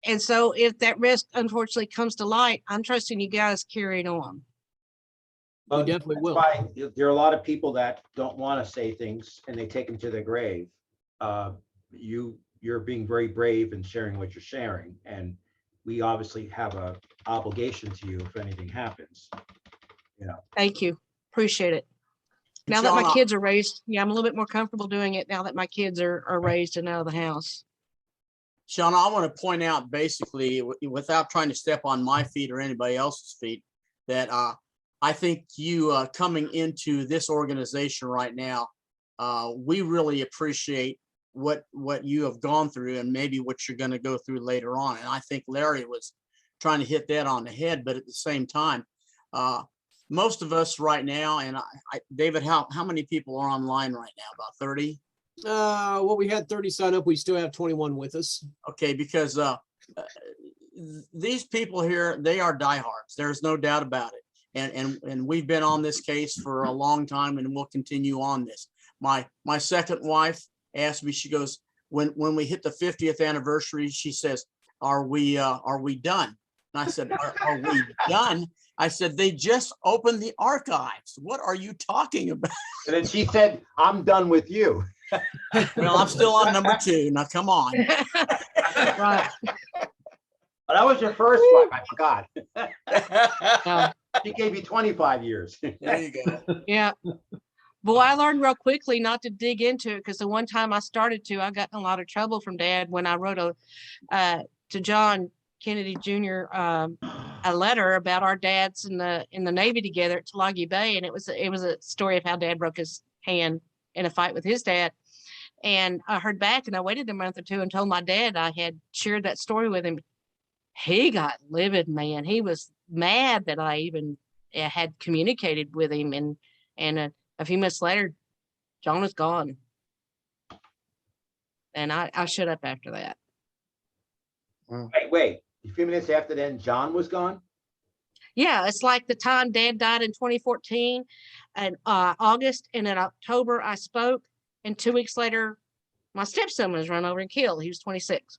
And so if that risk unfortunately comes to light, I'm trusting you guys carrying on. We definitely will. There are a lot of people that don't want to say things and they take them to their grave. You're being very brave and sharing what you're sharing, and we obviously have a obligation to you if anything happens. Thank you. Appreciate it. Now that my Shauna, kids are raised, yeah, I'm a little bit more comfortable doing it now that my kids are raised and out of the house. Shauna, I want to point out basically, without trying to step on my feet or anybody else's feet, that I think you coming into this organization right now, we really appreciate what you have gone through and maybe what you're going to go through later on. And I think Larry was trying to hit that on the head, but at the same time, most of us right now, and David, how many people are online right now? About 30? Well, we had 30 sign up. We still have 21 with us. Okay, because these people here, they are diehards. There's no doubt about it. And we've been on this case for a long time, and we'll continue on this. My second wife asked me, she goes, when we hit the 50th anniversary, she says, are we done? And I said, are we done? I said, they just opened the archives. What are you talking about? And then she said, I'm done with you. Well, I'm still on number 2. Now, come on. Right. Oh, that was your first wife. I forgot. No. She gave you 25 years. There you go. Yeah. Boy, I learned real quickly not to dig into it because the one time I started to, I got in a lot of trouble from Dad when I wrote to John Kennedy Jr. A letter about our dads in the Navy together at Tulagi Bay, and it was a story of how Dad broke his hand in a fight with his dad. And I heard back, and I waited a month or two and told my dad I had shared that story with him. He got livid, man. He was mad that I even had communicated with him, and a few months later, John was gone. And I shut up after that. Wait. A few minutes after then, John was gone? Yeah, it's like the time Dad died in 2014 and August, and in October I spoke, and 2 weeks later, my stepson was run over and killed. He was 26.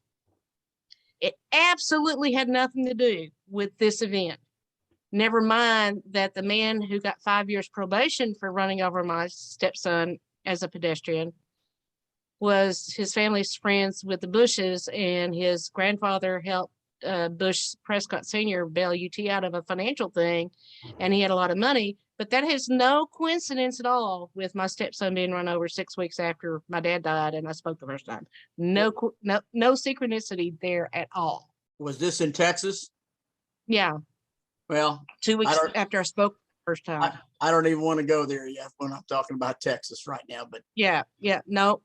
It absolutely had nothing to do with this event. Never mind that the man who got 5 years probation for running over my stepson as a pedestrian was his family's friends with the Bushes, and his grandfather helped Bush Prescott Sr. bail UT out of a financial thing, and he had a lot of money. But that has no coincidence at all with my stepson being run over 6 weeks after my dad died and I spoke the first time. No synchronicity there at all. Was this in Texas? Yeah. Well, 2 weeks after I spoke the first time. I don't even want to go there yet when I'm talking about Texas right now, but Yeah. Nope.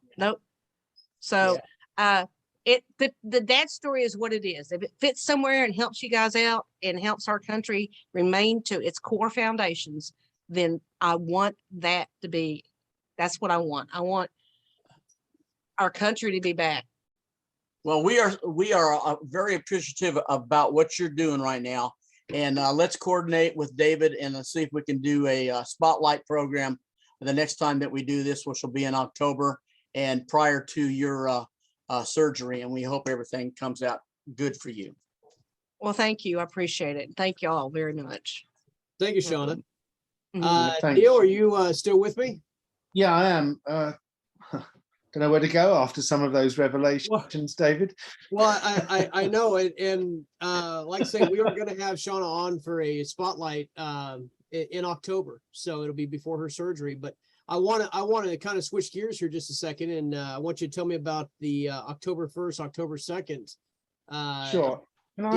So the dad story is what it is. If it fits somewhere and helps you guys out and helps our country remain to its core foundations, then I want that to be, that's what I want. I want our country to be back. well, we are very appreciative about what you're doing right now. And let's coordinate with David and let's see if we can do a spotlight program the next time that we do this, which will be in October and prior to your surgery. And we hope everything comes out good for you. Well, thank you. I appreciate it. Thank you all very much. Thank you, Shauna. Thanks. Neil, are you still with me? Yeah, I am. Don't know where to go after some of those revelations, David. Well, I know it, and like I say, we are going to have Shauna on for a spotlight in October, so it'll be before her surgery. But I want to kind of switch gears here just a second, and I want you to tell me about the October 1st, October 2nd. Sure. Can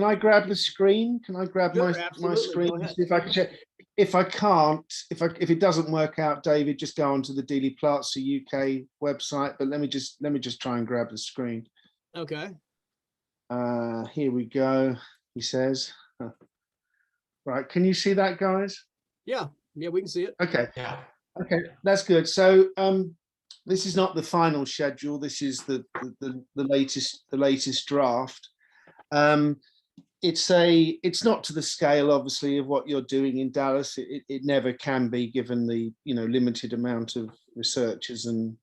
I grab the screen? Can I grab Sure, my screen? Go ahead. See if I can check. If I can't, if it doesn't work out, David, just go onto the Dealey Plaza UK website. But let me just try and grab the screen. Okay. Here we go. He says, right. Can you see that, guys? Yeah, we can see it. Okay. Yeah. Okay, that's good. So this is not the final schedule. This is the latest draft. It's not to the scale, obviously, of what you're doing in Dallas. It never can be, given the limited amount of researchers and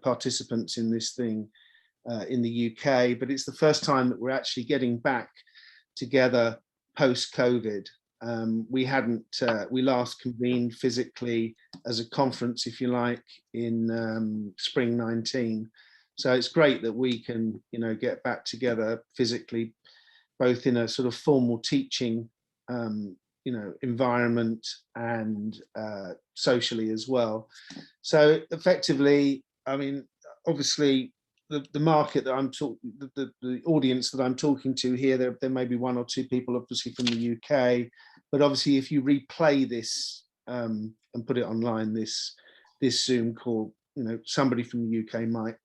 participants in this thing in the UK. But it's the first time that we're actually getting back together post-COVID. We last convened physically as a conference, if you like, in spring 19. So it's great that we can get back together physically. both in a sort of formal teaching environment and socially as well. So effectively, I mean, obviously the market that I'm talking, the audience that I'm talking to here, there may be one or two people obviously from the UK, but obviously if you replay this and put it online, this Zoom call, somebody from the UK might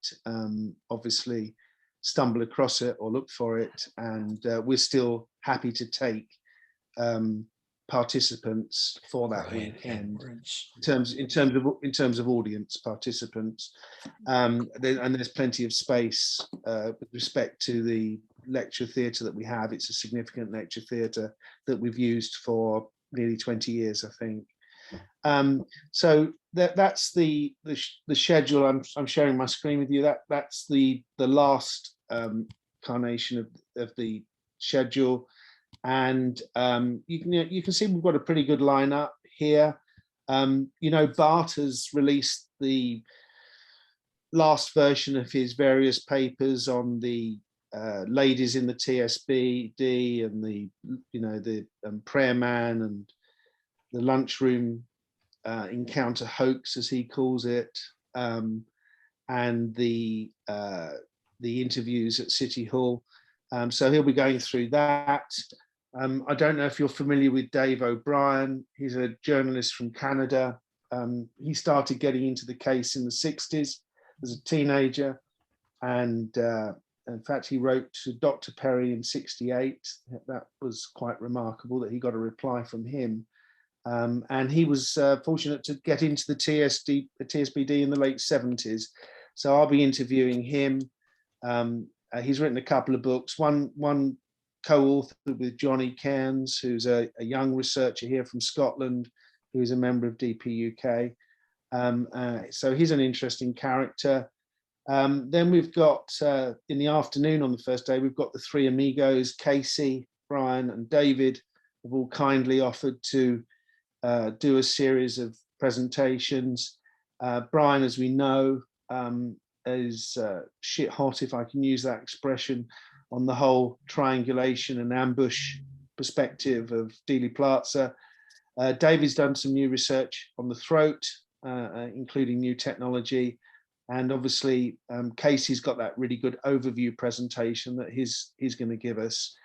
obviously stumble across it or look for it, and we're still happy to take participants for that weekend in terms of audience participants, and there's plenty of space with respect to the lecture theatre that we have. It's a significant lecture theatre that we've used for nearly 20 years, I think. So that's the schedule. I'm sharing my screen with you. That's the last carnation of the schedule, and you can see we've got a pretty good lineup here. Bart has released the last version of his various papers on the ladies in the TSBD and the prayer man and the lunchroom encounter hoax, as he calls it, and the interviews at City Hall. So he'll be going through that. I don't know if you're familiar with Dave O'Brien. He's a journalist from Canada. He started getting into the case in the 60s as a teenager. And in fact, he wrote to Dr. Perry in 68. That was quite remarkable that he got a reply from him. And he was fortunate to get into the TSBD in the late 70s. So I'll be interviewing him. He's written a couple of books, one co-authored with Johnny Cairns, who's a young researcher here from Scotland, who's a member of DP UK. So he's an interesting character. Then we've got, in the afternoon on the first day, we've got the three amigos, Casey, Brian and David, have all kindly offered to do a series of presentations. Brian, as we know, is shit hot, if I can use that expression, on the whole triangulation and ambush perspective of Dealey Plaza. David's done some new research on the throat, including new technology. And obviously, Casey's got that really good overview presentation that he's going to give us.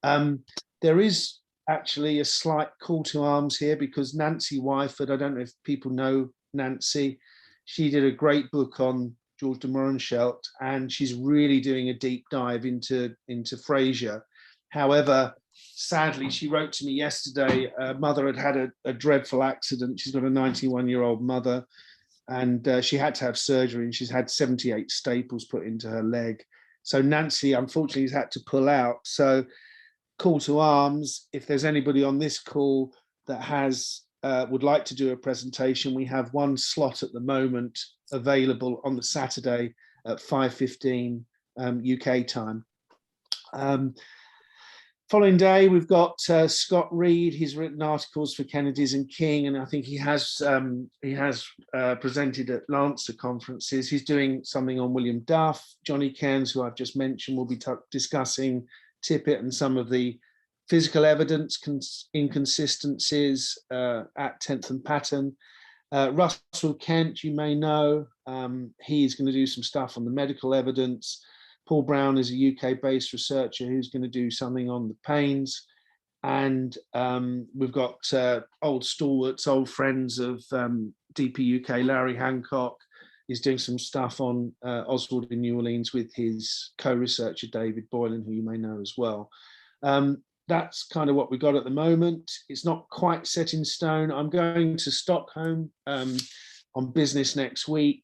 There is actually a slight call to arms here because Nancy Wyford, I don't know if people know Nancy, she did a great book on George de Morenschelt, and she's really doing a deep dive into Fraser. However, sadly, she wrote to me yesterday, mother had a dreadful accident. She's got a 91-year-old mother, and she had to have surgery, and she's had 78 staples put into her leg. So Nancy, unfortunately, has had to pull out. So call to arms, if there's anybody on this call that has would like to do a presentation, we have one slot at the moment available on the Saturday at 5:15 UK time. Following day, we've got Scott Reed. He's written articles for Kennedy's and King, and I think he has presented at Lancer conferences. He's doing something on William Duff. Johnny Cairns, who I've just mentioned, will be discussing Tippett and some of the physical evidence inconsistencies at 10th and Patton. Russell Kent, you may know, he's going to do some stuff on the medical evidence. Paul Brown is a UK-based researcher who's going to do something on the pains. And we've got old stalwarts, old friends of DP UK, Larry Hancock is doing some stuff on Oswald in New Orleans with his co-researcher, David Boylan, who you may know as well. That's kind of what we got at the moment. It's not quite set in stone. I'm going to Stockholm on business next week,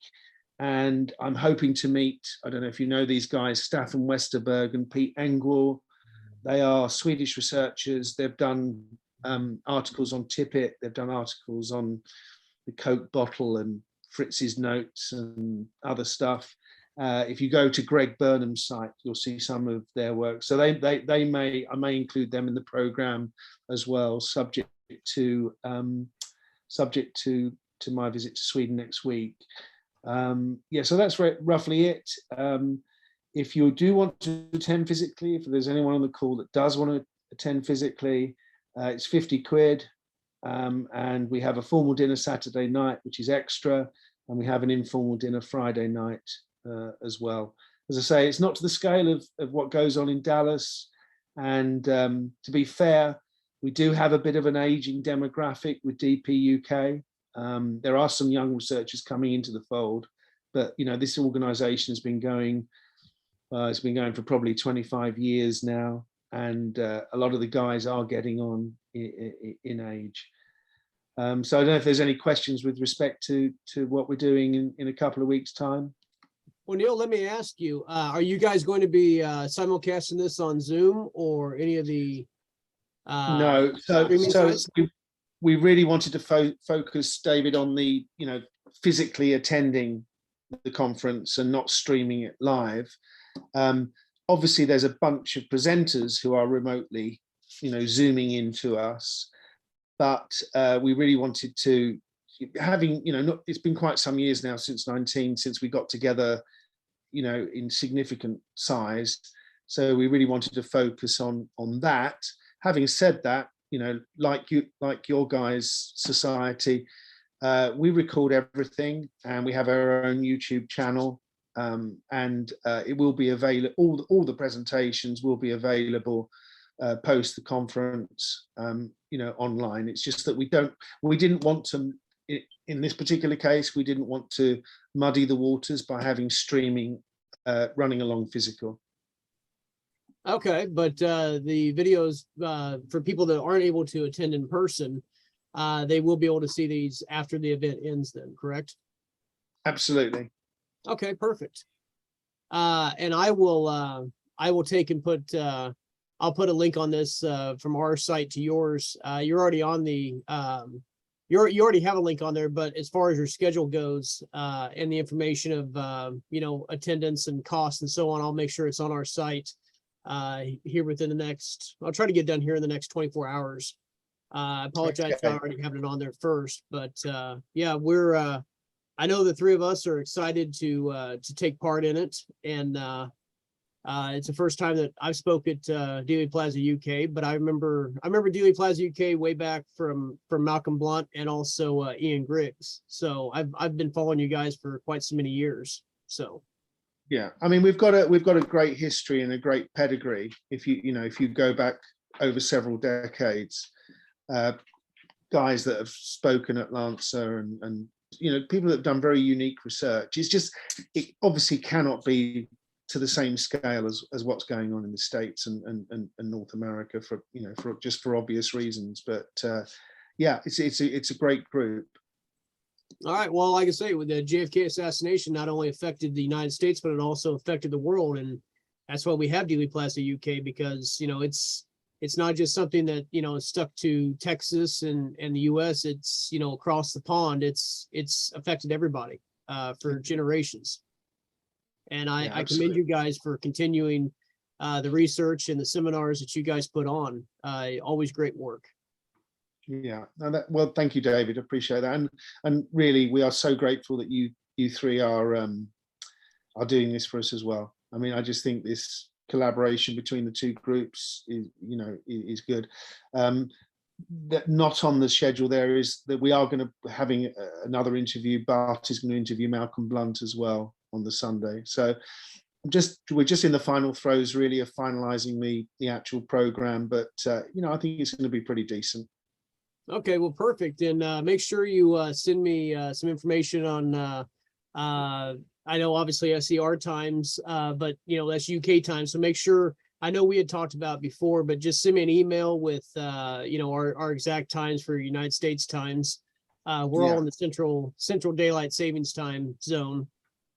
and I'm hoping to meet, I don't know if you know these guys, Staffan Westerberg and Pete Engwall. They are Swedish researchers. They've done articles on Tippett. They've done articles on the Coke bottle and Fritz's notes and other stuff. If you go to Greg Burnham's site, you'll see some of their work. So I may include them in the program as well, subject to my visit to Sweden next week. Yeah, so that's roughly it. if you do want to attend physically, if there's anyone on the call that does want to attend physically, it's 50 quid. And we have a formal dinner Saturday night, which is extra. And we have an informal dinner Friday night as well. As I say, it's not to the scale of what goes on in Dallas. And to be fair, we do have a bit of an aging demographic with DP UK. There are some young researchers coming into the fold, but this organization has been going, it's been going for probably 25 years now. And a lot of the guys are getting on in age. So I don't know if there's any questions with respect to what we're doing in a couple of weeks' time. Well, Neil, let me ask you, are you guys going to be simulcasting this on Zoom or any of the No, streaming so sites? we really wanted to focus, David, on the physically attending the conference and not streaming it live. Obviously, there's a bunch of presenters who are remotely, zooming into us, but we really wanted to, it's been quite some years now since we got together, in significant size. So we really wanted to focus on that. Having said that, like your guys' society, we record everything and we have our own YouTube channel. And it will be available. All the presentations will be available post the conference, online. It's just that we didn't want to, in this particular case, we didn't want to muddy the waters by having streaming running along physical. Okay, but the videos for people that aren't able to attend in person, they will be able to see these after the event ends then, correct? Absolutely. Okay, perfect. And I will take and put, I'll put a link on this from our site to yours. You're already on the, you already have a link on there, but as far as your schedule goes and the information of, attendance and costs and so on, I'll make sure it's on our site here within the next, I'll try to get done here in the next 24 hours. I apologize for not already having it on there first, but yeah, we're, I know the three of us are excited to take part in it, and it's the first time that I've spoke at Dealey Plaza UK. But I remember Dealey Plaza UK way back from Malcolm Blunt and also Ian Griggs. So I've been following you guys for quite so many years. So yeah, I mean we've got a great history and a great pedigree. If you go back over several decades, guys that have spoken at Lancer and people that have done very unique research. It's just, it obviously cannot be to the same scale as what's going on in the States and North America for obvious reasons. But yeah, it's a great group. all right, well, like I say, with the JFK assassination, not only affected the United States, but it also affected the world, and that's why we have Dealey Plaza UK, because it's not just something that is stuck to Texas and the US. It's across the pond. It's affected everybody for generations. And I commend you guys for continuing the research and the seminars that you guys put on. Always great work. Yeah, well, thank you, David. Appreciate that, and really, we are so grateful that you three are doing this for us as well. I mean, I just think this collaboration between the two groups is good. That not on the schedule there is that we are going to having another interview. Bart is going to interview Malcolm Blunt as well on the Sunday. So we're just in the final throes really of finalizing the actual program, but I think it's going to be pretty decent. Okay, well, perfect. And make sure you send me some information on I know obviously I see our times, but that's UK time. So make sure, I know we had talked about before, but just send me an email with our exact times for United States times. We're all in the central daylight savings time zone.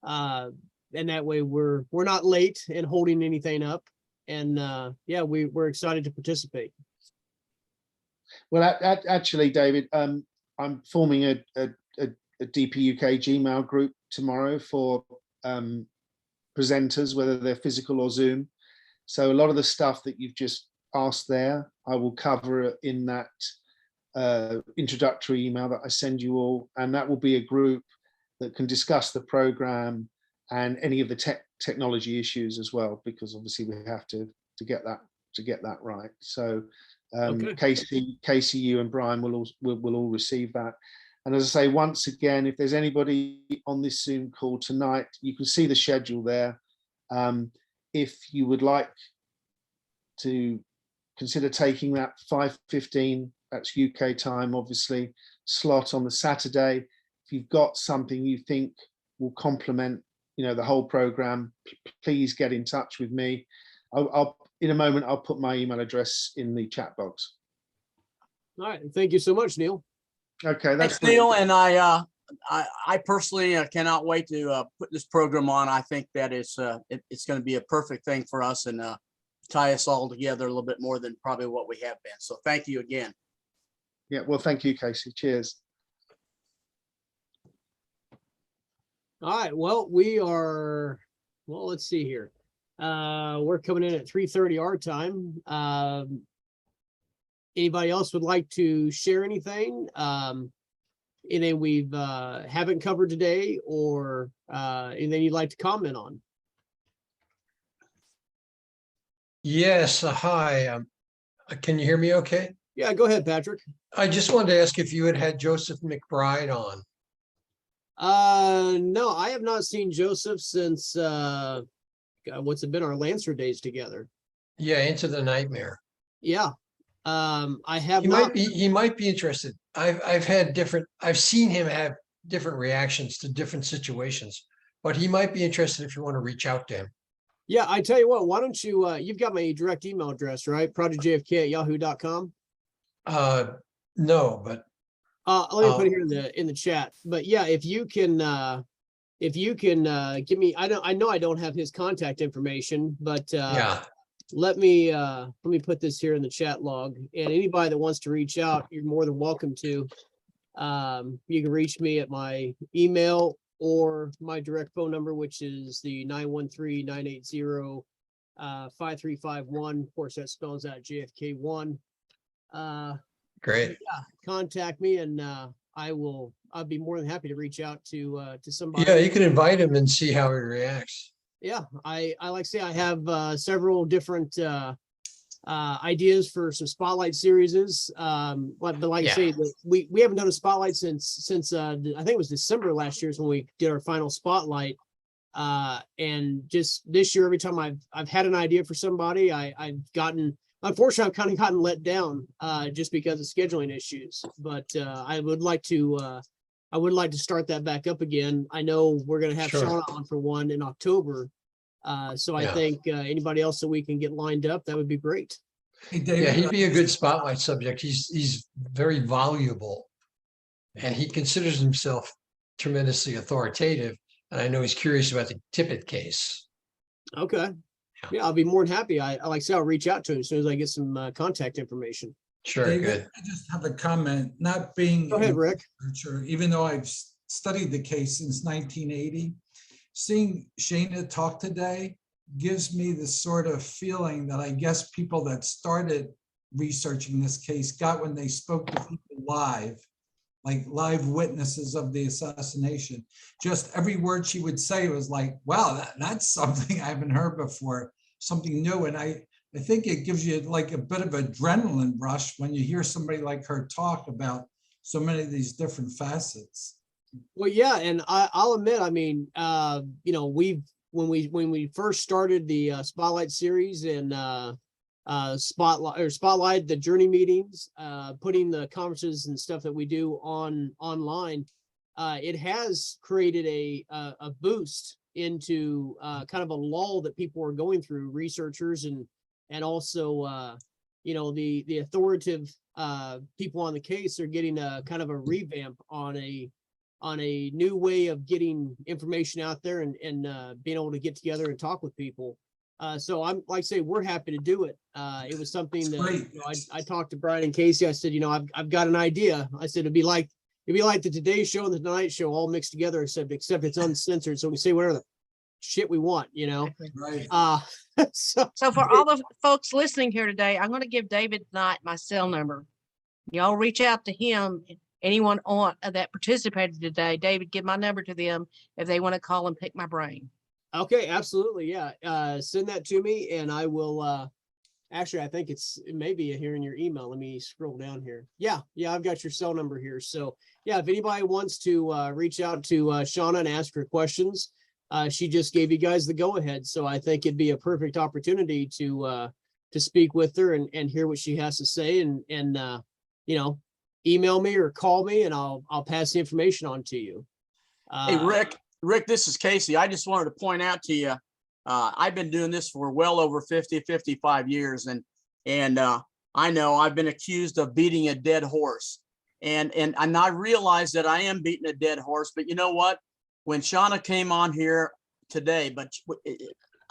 And that way we're not late and holding anything up. And yeah, we're excited to participate. Well, actually, David, I'm forming a DP UK Gmail group tomorrow for presenters, whether they're physical or Zoom. So a lot of the stuff that you've just asked there, I will cover in that introductory email that I send you all, and that will be a group that can discuss the program and any of the technology issues as well, because obviously we have to get that right. So Okay. Casey, you and Brian will all receive that. And as I say, once again, if there's anybody on this Zoom call tonight, you can see the schedule there. If you would like to consider taking that 5:15, that's UK time, obviously, slot on the Saturday. If you've got something you think will complement, the whole program, please get in touch with me. I'll in a moment, I'll put my email address in the chat box. All right. Thank you so much, Neil. Okay, that's Thanks, Neil, and I personally cannot wait to put this program on. I think that it's going to be a perfect thing for us and tie us all together a little bit more than probably what we have been. So thank you again. Yeah, well, thank you, Casey. Cheers. All right. Well, let's see here. We're coming in at 3:30 our time. Anybody else would like to share anything? Anything we've haven't covered today, or anything you'd like to comment on? Yes, hi. Can you hear me okay? Yeah, go ahead, Patrick. I just wanted to ask if you had Joseph McBride on. No, I have not seen Joseph since what's it been, our Lancer days together. Yeah, Into the Nightmare. Yeah. I have He not. he might be interested. I've seen him have different reactions to different situations, but he might be interested if you want to reach out to him. Yeah, I tell you what, why don't you, you've got my direct email address, right? projectjfk@yahoo.com. No, but let me put it here in the chat. But yeah, if you can give me, I know I don't have his contact information, but yeah, let me put this here in the chat log, and anybody that wants to reach out, you're more than welcome to. You can reach me at my email or my direct phone number, which is the 913-980-5351. Of course, that spells out JFK1. great. Yeah, contact me, and I'll be more than happy to reach out to somebody. Yeah, you can invite him and see how he reacts. Yeah, I like to say I have several different ideas for some spotlight series. But like I say, we haven't done a spotlight since I think it was December last year is when we did our final spotlight. And just this year, every time I've had an idea for somebody, unfortunately, I've kind of gotten let down just because of scheduling issues. But I would like to start that back up again. I know we're going to have Shauna on for one in October. So I think anybody else that we can get lined up, that would be great. Hey, David, Yeah, he'd be a good spotlight subject. He's very voluble, and he considers himself tremendously authoritative. And I know he's curious about the Tippett case. Okay. Yeah, I'll be more than happy. I like I say, I'll reach out to him as soon as I get some contact information. Sure, David, good. I just have a comment, not being Go ahead, a Rick. researcher, even though I've studied the case since 1980, seeing Shana talk today gives me this sort of feeling that I guess people that started researching this case got when they spoke to people live, like live witnesses of the assassination. Just every word she would say was like, wow, that's something I haven't heard before, something new. And I think it gives you like a bit of adrenaline rush when you hear somebody like her talk about so many of these different facets. Well, yeah, and I'll admit, I mean, when we first started the Spotlight series and Spotlight, the journey meetings, putting the conferences and stuff that we do online, it has created a boost into kind of a lull that people are going through, researchers and also the authoritative people on the case are getting a kind of a revamp on a new way of getting information out there and being able to get together and talk with people. So I'm like I say, we're happy to do it. It was something that I talked to Brian and Casey. I said, I've got an idea. I said it'd be like the Today Show and the Tonight Show all mixed together, except it's uncensored, so we can say whatever the shit we want, Right. So for all the folks listening here today, I'm going to give David Knight my cell number. Y'all reach out to him. Anyone on that participated today, David, give my number to them if they want to call and pick my brain. Okay, absolutely. Yeah. Send that to me and I will, actually, I think it may be here in your email. Let me scroll down here. Yeah. I've got your cell number here. So yeah, if anybody wants to, reach out to, Shauna and ask her questions, she just gave you guys the go ahead. So I think it'd be a perfect opportunity to speak with her and hear what she has to say and, you know, email me or call me and I'll pass the information on to you. Hey, Rick, this is Casey. I just wanted to point out to you, I've been doing this for well over 55 years. And I know I've been accused of beating a dead horse. And I realize that I am beating a dead horse, but you know what? When Shauna came on here today, but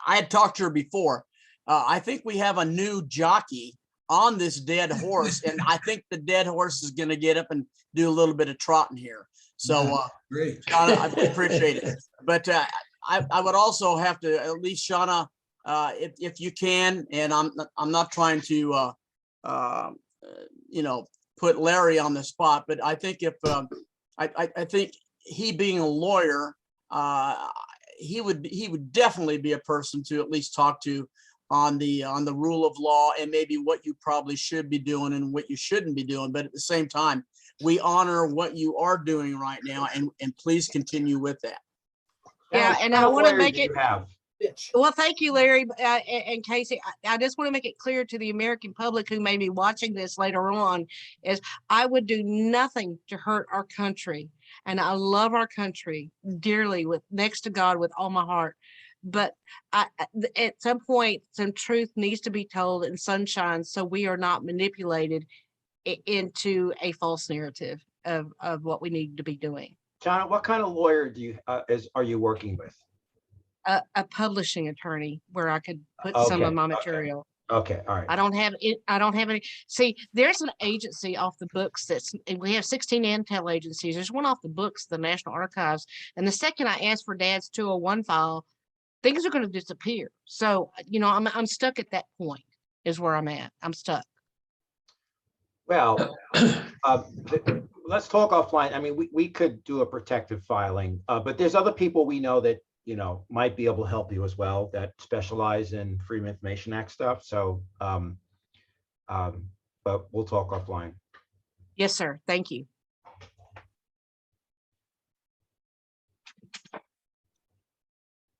I had talked to her before, I think we have a new jockey on this dead horse. And I think the dead horse is going to get up and do a little bit of trotting here. So, Great. Shauna, I appreciate it. But I would also have to, at least Shauna, if you can, and I'm not trying to, you know, put Larry on the spot, but I think if I think he being a lawyer, he would definitely be a person to at least talk to on the rule of law and maybe what you probably should be doing and what you shouldn't be doing. But at the same time, we honor what you are doing right now, and please continue with that. Yeah, and I What want to lawyer make do you it. have? Well, thank you, Larry and Casey. I just want to make it clear to the American public who may be watching this later on, is I would do nothing to hurt our country. And I love our country dearly, with next to God, with all my heart. But at some point, some truth needs to be told and sunshine, so we are not manipulated into a false narrative of what we need to be doing. John, what kind of lawyer are you working with? A publishing attorney where I could put some of my material. Okay, all right. I don't have it. I don't have any. See, there's an agency off the books we have 16 intel agencies. There's one off the books, the National Archives. And the second I ask for Dad's 201 file, things are going to disappear. So, you know, I'm stuck at that point is where I'm at. I'm stuck. Well, let's talk offline. I mean, we could do a protective filing, but there's other people we know that, you know, might be able to help you as well that specialize in Freedom of Information Act stuff. So, but we'll talk offline. Yes, sir. Thank you.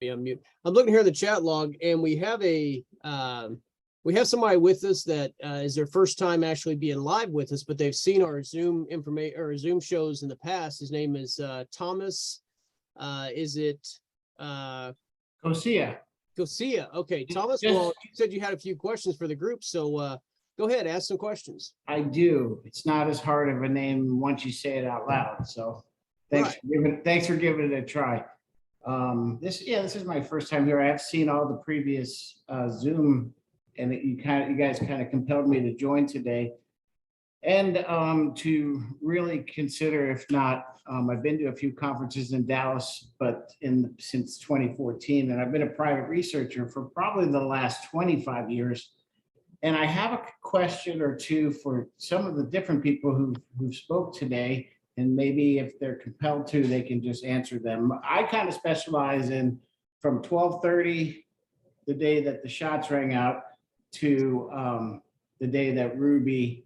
I'm looking here in the chat log, and we have somebody with us that is their first time actually being live with us, but they've seen our Zoom information or Zoom shows in the past. His name is Thomas. Is it Gosia? Gosia. Okay, Thomas. Well, you said you had a few questions for the group, so go ahead, ask some questions. I do. It's not as hard of a name once you say it out loud. So thanks for giving it a try. This is my first time here. I have seen all the previous Zoom, and you guys kind of compelled me to join today, and to really consider, if not, I've been to a few conferences in Dallas, but since 2014, and I've been a private researcher for probably the last 25 years. And I have a question or two for some of the different people who spoke today. And maybe if they're compelled to, they can just answer them. I kind of specialize in from 12:30, the day that the shots rang out, to the day that Ruby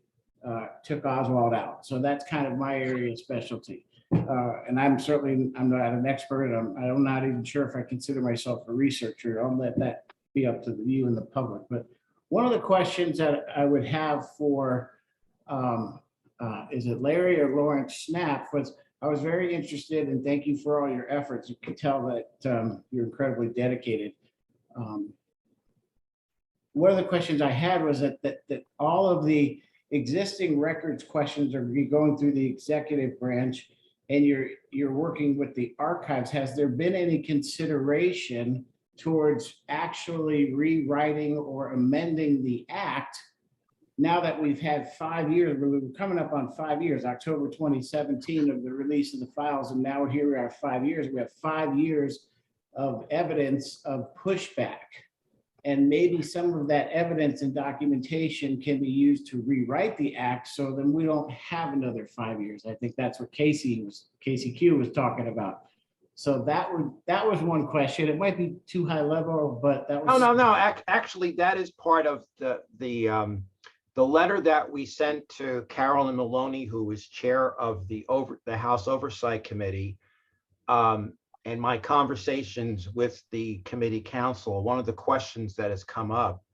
took Oswald out. So that's kind of my area of specialty. And I'm not an expert. I'm not even sure if I consider myself a researcher. I'll let that be up to you and the public. But one of the questions that I would have for is it Larry or Lawrence Schnapp, I was very interested, and thank you for all your efforts. You can tell that you're incredibly dedicated. One of the questions I had was that all of the existing records questions are going through the executive branch, and you're working with the archives. Has there been any consideration towards actually rewriting or amending the act now that we've had 5 years? We were coming up on 5 years, October 2017 of the release of the files, and now here we are 5 years. We have 5 years of evidence of pushback, and maybe some of that evidence and documentation can be used to rewrite the act, so then we don't have another 5 years. I think that's what Casey Q was talking about. So that was one question. It might be too high level, but that No, was. no, no. Actually, that is part of the letter that we sent to Carolyn Maloney, who was chair of the House Oversight Committee, and my conversations with the committee council. One of the questions that has come up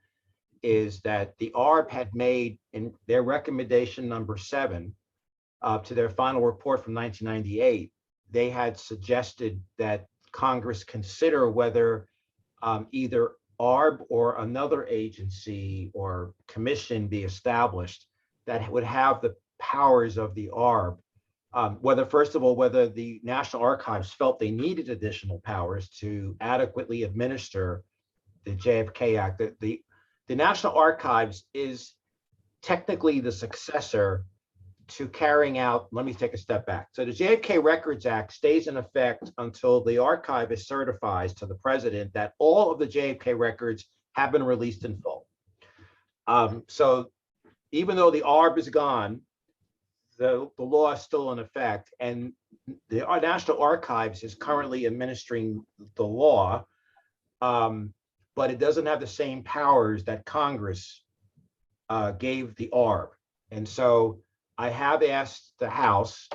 is that the ARB had made in their recommendation number 7 to their final report from 1998, they had suggested that Congress consider whether either ARB or another agency or commission be established that would have the powers of the ARB. Whether, first of all, whether the National Archives felt they needed additional powers to adequately administer the JFK Act. The National Archives is technically the successor to carrying out, let me take a step back. So the JFK Records Act stays in effect until the archivist certifies to the president that all of the JFK records have been released in full. So even though the ARB is gone, the law is still in effect, and the National Archives is currently administering the law, but it doesn't have the same powers that Congress gave the ARB. And so I have asked the House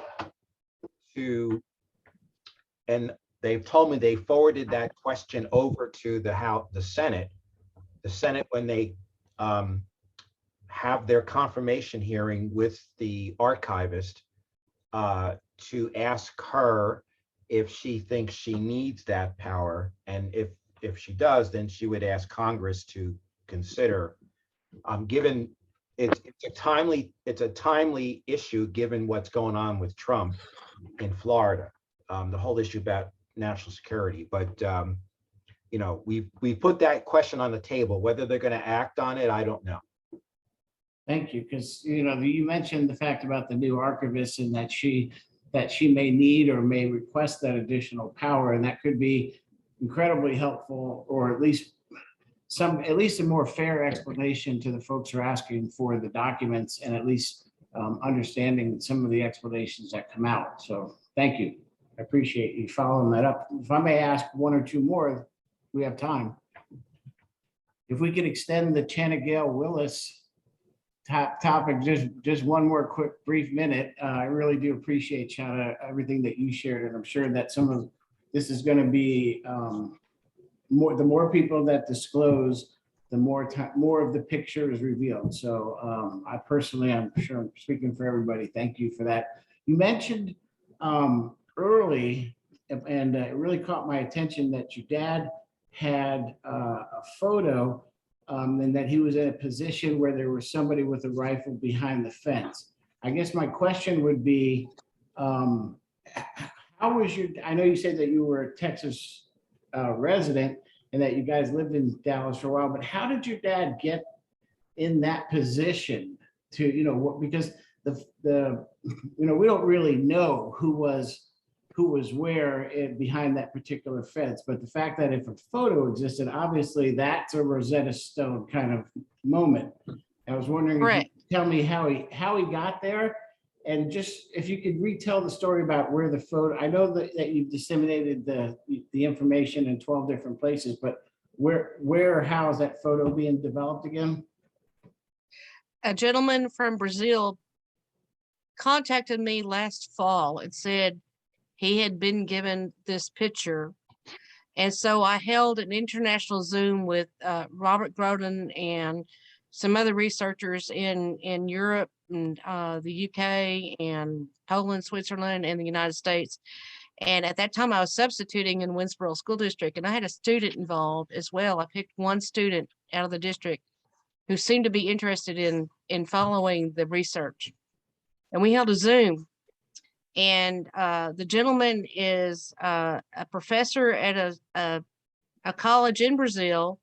to, and they've told me they forwarded that question over to the House, the Senate, when they have their confirmation hearing with the archivist to ask her if she thinks she needs that power, and if she does, then she would ask Congress to consider. Given it's a timely issue given what's going on with Trump in Florida, the whole issue about national security. But you know, we put that question on the table. Whether they're going to act on it, I don't know. Thank you, because you know you mentioned the fact about the new archivist and that she may need or may request that additional power, and that could be incredibly helpful, or at least a more fair explanation to the folks who are asking for the documents, and at least understanding some of the explanations that come out. So thank you. I appreciate you following that up. If I may ask one or two more, we have time. If we could extend the Chana Gail Willis topic just one more quick brief minute. I really do appreciate, Chana, everything that you shared, and I'm sure that some of this is going to be the more people that disclose, the more of the picture is revealed. So I personally, I'm sure I'm speaking for everybody, thank you for that. You mentioned early, and it really caught my attention, that your dad had a photo and that he was in a position where there was somebody with a rifle behind the fence. I guess my question would be, how was I know you said that you were a Texas resident and that you guys lived in Dallas for a while, but how did your dad get in that position to, you know, because we don't really know who was where behind that particular fence, but the fact that if a photo existed, obviously that's a Rosetta Stone kind of moment. I was wondering if you could tell me how he got there, and just if you could retell the story about where the photo. I know that you've disseminated the information in 12 different places, but where how is that photo being developed again? A gentleman from Brazil contacted me last fall and said he had been given this picture. And so I held an international Zoom with Robert Groden and some other researchers in Europe and the UK and Poland, Switzerland, and the United States. And at that time I was substituting in Winsboro School District, and I had a student involved as well. I picked one student out of the district who seemed to be interested in following the research. And we held a Zoom. And the gentleman is a professor at a college in Brazil.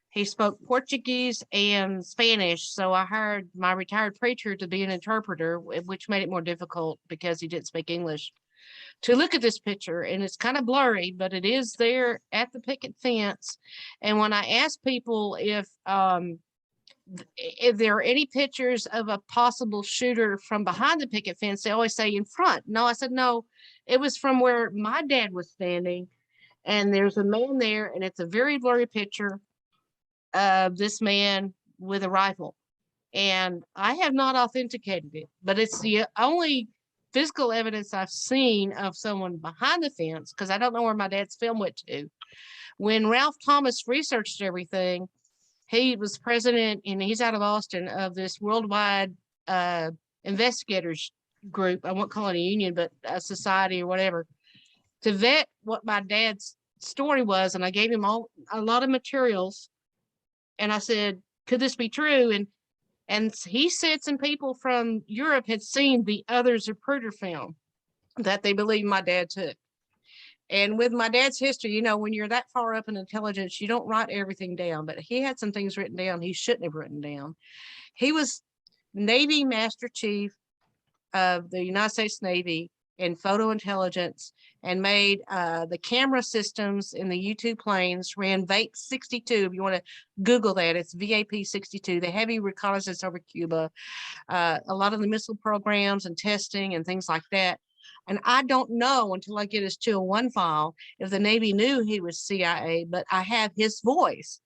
He spoke Portuguese and Spanish, so I hired my retired preacher to be an interpreter, which made it more difficult because he didn't speak English, to look at this picture. And it's kind of blurry, but it is there at the picket fence. And when I asked people if if there are any pictures of a possible shooter from behind the picket fence, they always say in front. No, I said, no, it was from where my dad was standing. And there's a man there, and it's a very blurry picture of this man with a rifle. And I have not authenticated it, but it's the only physical evidence I've seen of someone behind the fence, because I don't know where my dad's film went to. When Ralph Thomas researched everything, he was president, and he's out of Austin, of this worldwide investigators group. I won't call it a union, but a society or whatever, to vet what my dad's story was. And I gave him a lot of materials, and I said, could this be true? And he said some people from Europe had seen the other Zapruder film that they believe my dad took. And with my dad's history, you know, when you're that far up in intelligence, you don't write everything down, but he had some things written down he shouldn't have written down. He was Navy Master Chief of the United States Navy in photo intelligence, and made the camera systems in the U-2 planes, ran VAP 62. If you want to Google that, it's VAP 62, the heavy reconnaissance over Cuba, a lot of the missile programs and testing and things like that. And I don't know until I get his 201 file if the Navy knew he was CIA, but I have his voice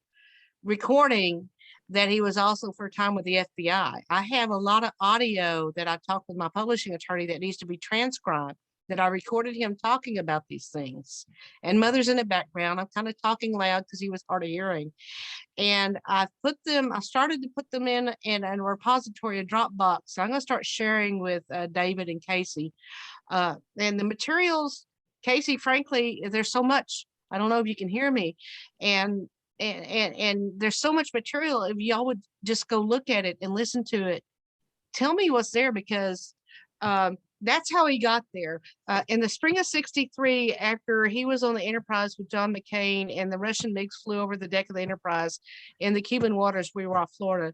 recording that he was also for a time with the FBI. I have a lot of audio that I talked with my publishing attorney that needs to be transcribed, that I recorded him talking about these things. And Mother's in the background. I'm kind of talking loud because he was hard of hearing. And I started to put them in a repository, a Dropbox. So I'm going to start sharing with David and Casey. And the materials, Casey, frankly, there's so much. I don't know if you can hear me. And there's so much material. If y'all would just go look at it and listen to it, tell me what's there, because that's how he got there. In the spring of '63, after he was on the Enterprise with John McCain and the Russian MiGs flew over the deck of the Enterprise in the Cuban waters, we were off Florida.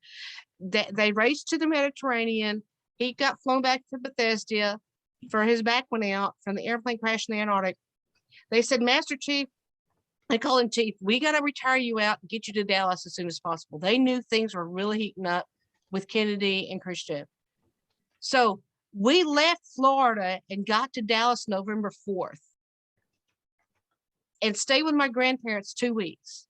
They raced to the Mediterranean. He got flown back to Bethesda for his back went out from the airplane crash in the Antarctic. They said, Master Chief, they call him Chief, we got to retire you out and get you to Dallas as soon as possible. They knew things were really heating up with Kennedy and Khrushchev. So we left Florida and got to Dallas November 4th and stayed with my grandparents 2 weeks.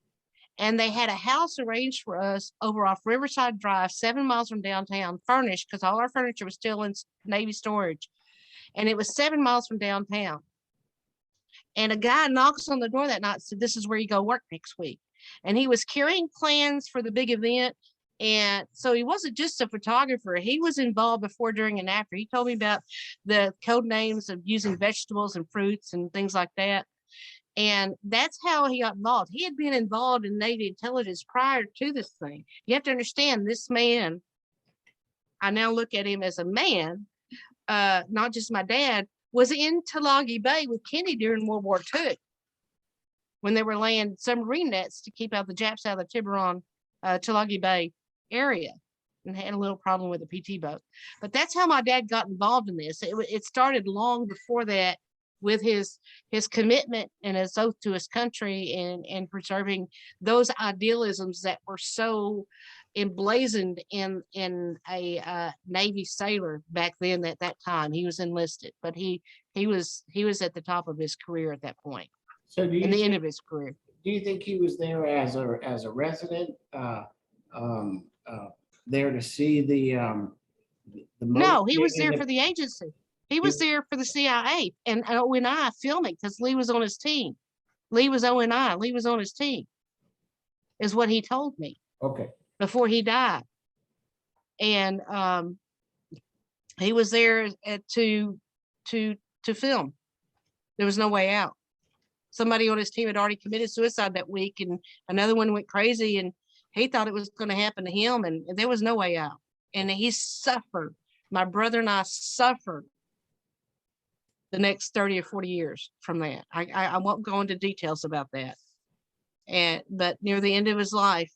And they had a house arranged for us over off Riverside Drive, 7 miles from downtown, furnished, because all our furniture was still in Navy storage. And it was 7 miles from downtown. And a guy knocks on the door that night and said, this is where you go work next week. And he was carrying plans for the big event. And so he wasn't just a photographer. He was involved before, during, and after. He told me about the code names of using vegetables and fruits and things like that. And that's how he got involved. He had been involved in Navy intelligence prior to this thing. You have to understand, this man, I now look at him as a man, not just my dad, was in Tulagi Bay with Kennedy during World War II, when they were laying submarine nets to keep out the Japs out of the Tiburon, Tulagi Bay area, and had a little problem with the PT boat. But that's how my dad got involved in this. It started long before that, with his commitment and his oath to his country, and preserving those idealisms that were so emblazoned in a Navy sailor back then. At that time, he was enlisted, but he was at the top of his career at that point. So in the end of his career. Do you think he was there as a resident, there to see the No, he was there for the agency. He was there for the CIA and ONI filming, because Lee was on his team. Lee was ONI. Lee was on his team, is what he told me. Okay. Before he died. And he was there to film. There was no way out. Somebody on his team had already committed suicide that week, and another one went crazy, and he thought it was going to happen to him, and there was no way out. And he suffered. My brother and I suffered the next 30 or 40 years from that. I won't go into details about that. But near the end of his life,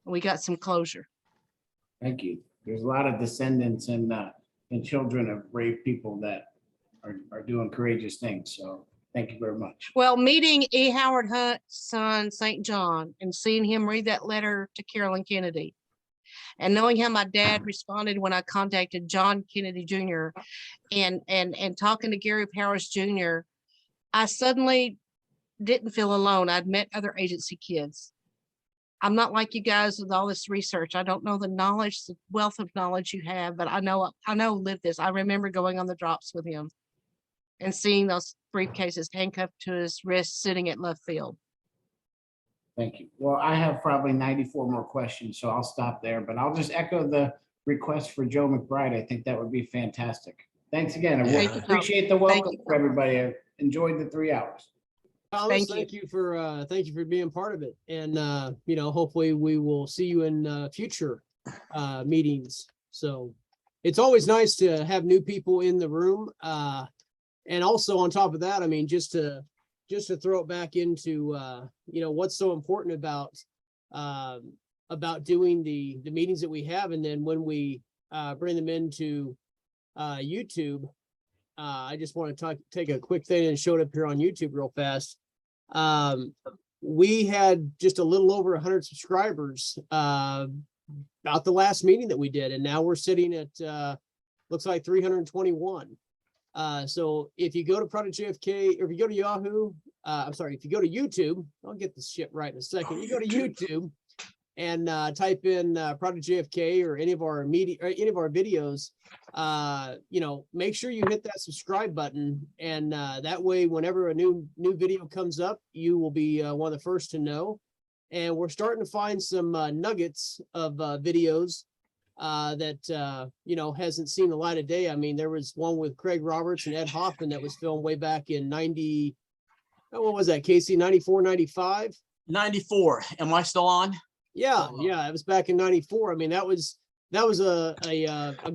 we got some closure. Thank you. There's a lot of descendants and children of brave people that are doing courageous things. So Thank you very much. Well, meeting E. Howard Hunt's son, St. John, and seeing him read that letter to Carolyn Kennedy, and knowing how my dad responded when I contacted John Kennedy Jr. and talking to Gary Powers Jr., I suddenly didn't feel alone. I'd met other agency kids. I'm not like you guys with all this research. I don't know the knowledge, the wealth of knowledge you have, but I know live this. I remember going on the drops with him and seeing those briefcases handcuffed to his wrist sitting at left field. Thank you. Well, I have probably 94 more questions, so I'll stop there, but I'll just echo the request for Joe McBride. I think that would be fantastic. Thanks again. I Yeah. really Thank you, Tom. appreciate the Thank welcome you. for everybody. I enjoyed the 3 hours. Thomas, Thank you. thank you for being part of it. And, hopefully we will see you in future meetings. So it's always nice to have new people in the room. And also on top of that, I mean, just to throw it back into, what's so important about doing the meetings that we have. And then when we bring them into YouTube, I just want to take a quick thing and show it up here on YouTube real fast. We had just a little over 100 subscribers about the last meeting that we did, and now we're sitting at looks like 321. So if you go to Project JFK, or if you go to Yahoo, if you go to YouTube, I'll get this shit right in a second. You go to YouTube and type in Project JFK or any of our media or any of our videos. Make sure you hit that subscribe button, and that way, whenever a new video comes up, you will be one of the first to know. And we're starting to find some nuggets of videos that hasn't seen the light of day. I mean, there was one with Craig Roberts and Ed Hoffman that was filmed way back in 90. What was that, Casey? 94, 95? 94. Am I still on? Yeah, it was back in 94. I mean, that was a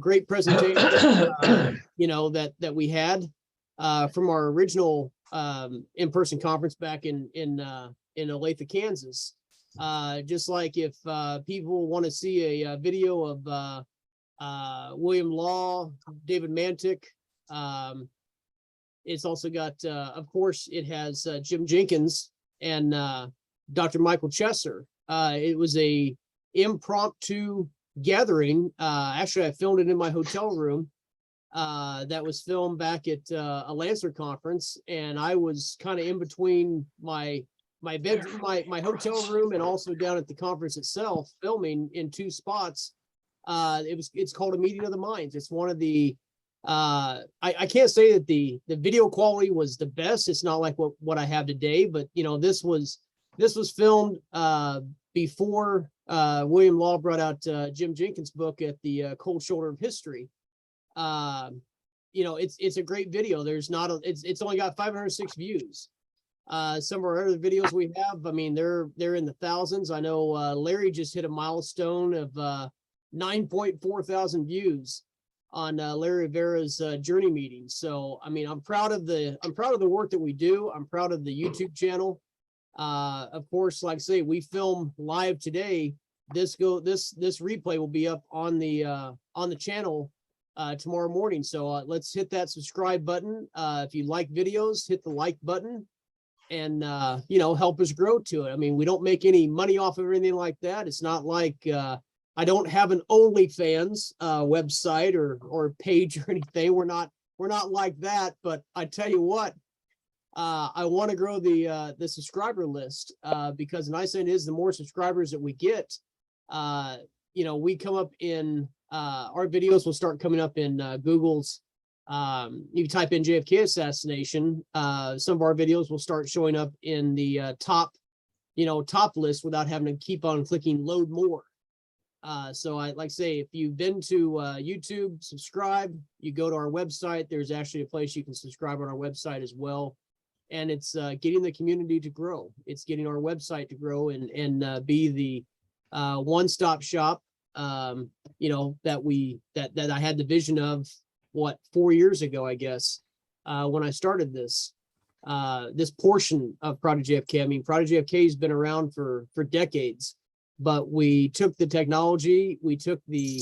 great presentation, that we had from our original in-person conference back in Olathe, Kansas. Just like if people want to see a video of William Law, David Mantic, it's also got, of course, it has Jim Jenkins and Dr. Michael Chesser. It was a impromptu gathering. Actually, I filmed it in my hotel room. That was filmed back at a Lancer conference, and I was kind of in between my bedroom, my hotel room, and also down at the conference itself, filming in 2 spots. It's called a meeting of the minds. It's one of the I can't say that the video quality was the best. It's not like what I have today, but this was filmed before William Law brought out Jim Jenkins' book at the Cold Shoulder of History. It's a great video. It's only got 506 views. Some of our other videos we have, I mean, they're in the thousands. I know Larry just hit a milestone of 9.4 thousand views on Larry Rivera's journey meeting. So, I mean, I'm proud of the work that we do. I'm proud of the YouTube channel. Of course, like I say, we film live today. This replay will be up on the channel tomorrow morning. So let's hit that subscribe button. If you like videos, hit the like button, and help us grow to it. I mean, we don't make any money off of anything like that. It's not like I don't have an OnlyFans website or page or anything. We're not like that. But I tell you what, I want to grow the subscriber list because the nice thing is the more subscribers that we get, we come up in our videos will start coming up in Google's. You type in JFK assassination, some of our videos will start showing up in the top list without having to keep on clicking load more. So I like say, if you've been to YouTube, subscribe, you go to our website, there's actually a place you can subscribe on our website as well. And it's getting the community to grow. It's getting our website to grow and be the one-stop shop, that I had the vision of 4 years ago, I guess, when I started this portion of Project JFK. I mean, Project JFK has been around for decades, but we took the technology, we took the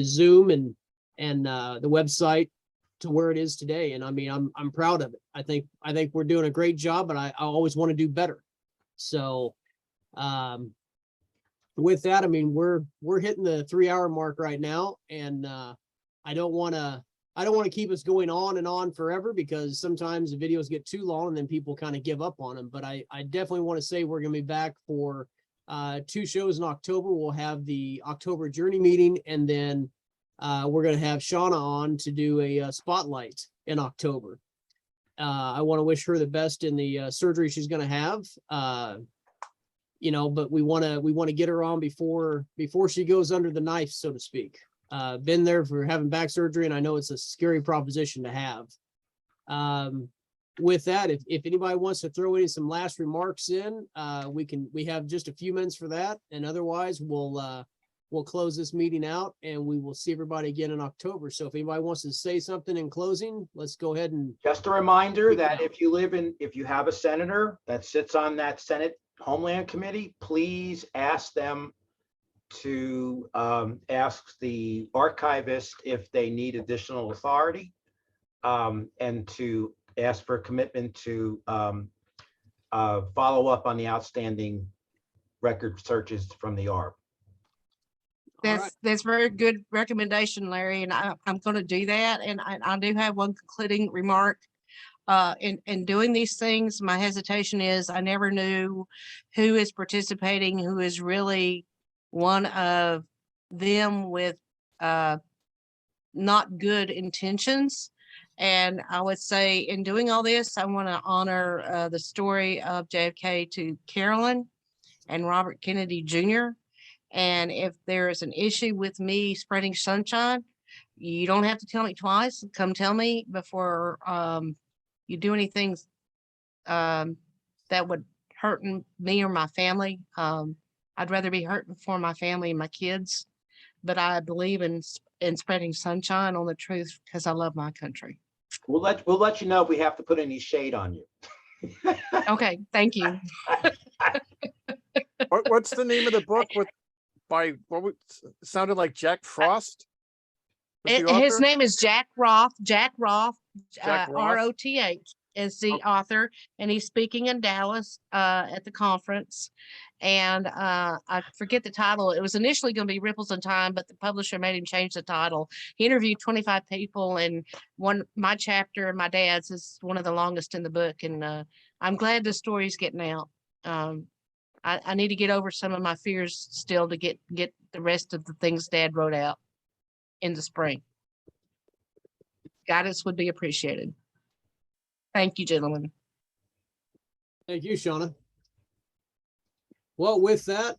Zoom and the website, to where it is today. And I mean, I'm proud of it. I think we're doing a great job, but I always want to do better. So with that, I mean, we're hitting the 3-hour mark right now, and I don't want to keep us going on and on forever, because sometimes the videos get too long and then people kind of give up on them. But I definitely want to say we're going to be back for 2 shows in October. We'll have the October Journey meeting, and then we're going to have Shauna on to do a spotlight in October. I want to wish her the best in the surgery she's going to have. You know, but we want to get her on before she goes under the knife, so to speak. Been there for having back surgery, and I know it's a scary proposition to have. With that, if anybody wants to throw in some last remarks in, we have just a few minutes for that, and otherwise we'll close this meeting out, and we will see everybody again in October. So if anybody wants to say something in closing, let's go ahead and. Just a reminder that if you have a senator that sits on that Senate Homeland Committee, please ask them to ask the archivist if they need additional authority, and to ask for a commitment to follow up on the outstanding record searches from the ARB. That's very good recommendation, Larry, and I'm going to do that. And I do have one concluding remark. In doing these things, my hesitation is I never knew who is participating, who is really one of them with not good intentions. And I would say in doing all this, I want to honor the story of JFK to Carolyn and Robert Kennedy Jr. And if there is an issue with me spreading sunshine, you don't have to tell me twice. Come tell me before you do anything that would hurt me or my family. I'd rather be hurt for my family and my kids, but I believe in spreading sunshine on the truth because I love my country. We'll let you know if we have to put any shade on you. Okay, thank you. What's the name of the book sounded like Jack Frost? His name is Jack Roth. Jack Roth. ROTH is the author, and he's speaking in Dallas at the conference. And I forget the title. It was initially going to be Ripples in Time, but the publisher made him change the title. He interviewed 25 people, and my chapter and my dad's is one of the longest in the book. And I'm glad the story's getting out. I need to get over some of my fears still to get the rest of the things Dad wrote out in the spring. Guidance would be appreciated. Thank you, gentlemen. Thank you, Shauna. Well, with that,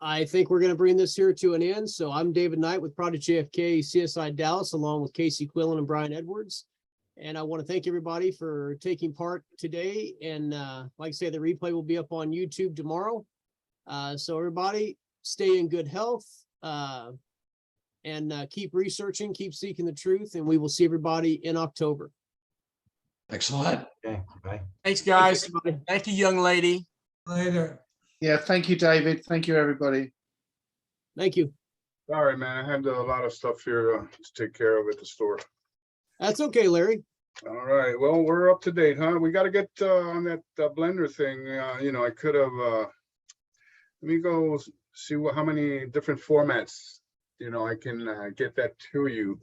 I think we're going to bring this here to an end. So I'm David Knight with Project JFK CSI Dallas, along with Casey Quillen and Brian Edwards. And I want to thank everybody for taking part today. And like I say, the replay will be up on YouTube tomorrow. So everybody stay in good health and keep researching, keep seeking the truth, and we will see everybody in October. Excellent. Okay, bye. Thanks, guys. Thank you, young lady. Later. Yeah, thank you, David. Thank you, everybody. Thank you. Sorry, man, I had a lot of stuff here to take care of at the store. That's okay, Larry. All right, well, we're up to date, huh? We got to get on that blender thing. You know, I could have, let me go see how many different formats, you know, I can get that to you.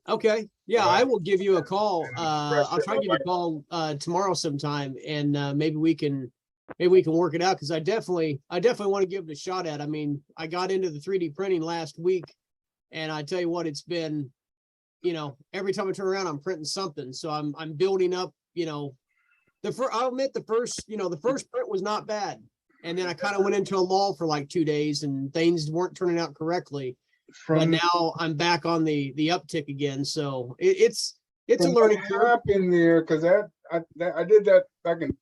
Okay. Yeah, I will give you a call. I'll try to give you a call tomorrow sometime, and maybe we can work it out, because I definitely want to give it a shot at. I mean, I got into the 3D printing last week, and I tell you what, it's been, you know, every time I turn around, I'm printing something. So I'm building up, you know, I'll admit the first print was not bad. And then I kind of went into a lull for like 2 days, and things weren't turning out correctly. But now I'm back on the uptick again. So it's a learning curve in there, because I did that back in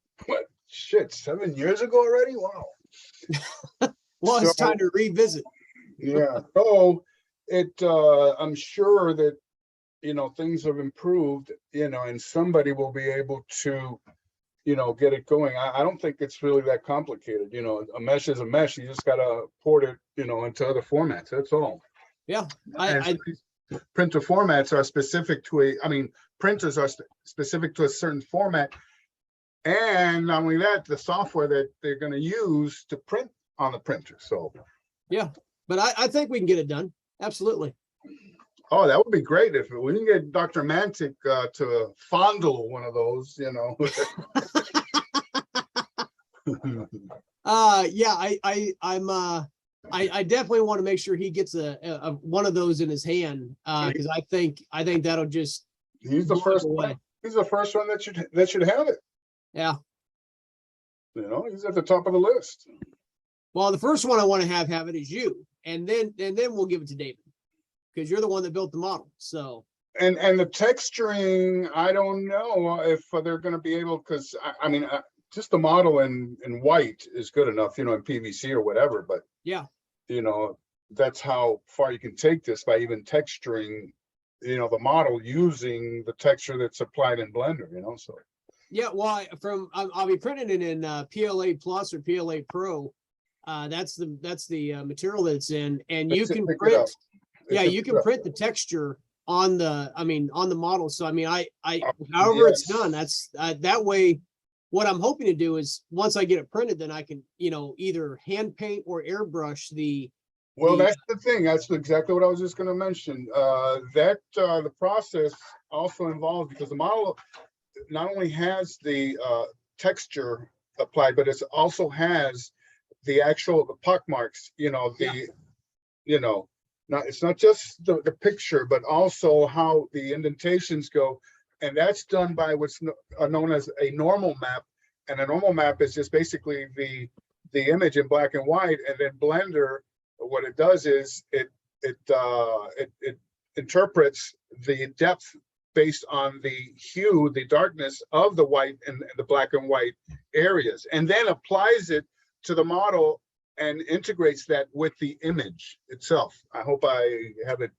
7 years ago already. Wow. Well, it's time to revisit. Yeah. So I'm sure that, you know, things have improved, you know, and somebody will be able to, you know, get it going. I don't think it's really that complicated. You know, a mesh is a mesh. You just got to port it, you know, into other formats. That's all. Yeah. printer formats are specific to printers are specific to a certain format. And not only that, the software that they're going to use to print on the printer. So, Yeah, but I think we can get it done. Absolutely. oh, that would be great if we can get Dr. Mantic to fondle one of those, you know. Yeah, I definitely want to make sure he gets a one of those in his hand, because I think that'll just He's the blow first it away. one. He's the first one that should have it. Yeah. You know, he's at the top of the list. Well, the first one I want to have it is you, and then we'll give it to David, because you're the one that built the model. So. And the texturing, I don't know if they're going to be able, because I mean, just the model in white is good enough, you know, in PVC or whatever. But yeah, you know, that's how far you can take this by even texturing, you know, the model using the texture that's applied in Blender, you know. So yeah, well, I'll be printing it in PLA Plus or PLA Pro. That's the material that it's in, and you can print. Yeah, you can print the texture on the model. So I mean, however it's done, that's that way. What I'm hoping to do is once I get it printed, then I can, you know, either hand paint or airbrush the. Well, that's the thing. That's exactly what I was just going to mention. The process also involves, because the model not only has the texture applied, but it also has the pock marks. You know, you know, it's not just the picture, but also how the indentations go. And that's done by what's known as a normal map. And a normal map is just basically the image in black and white. And then Blender, what it does is it interprets the depth based on the hue, the darkness of the white and the black and white areas, and then applies it to the model and integrates that with the image itself. I hope I haven't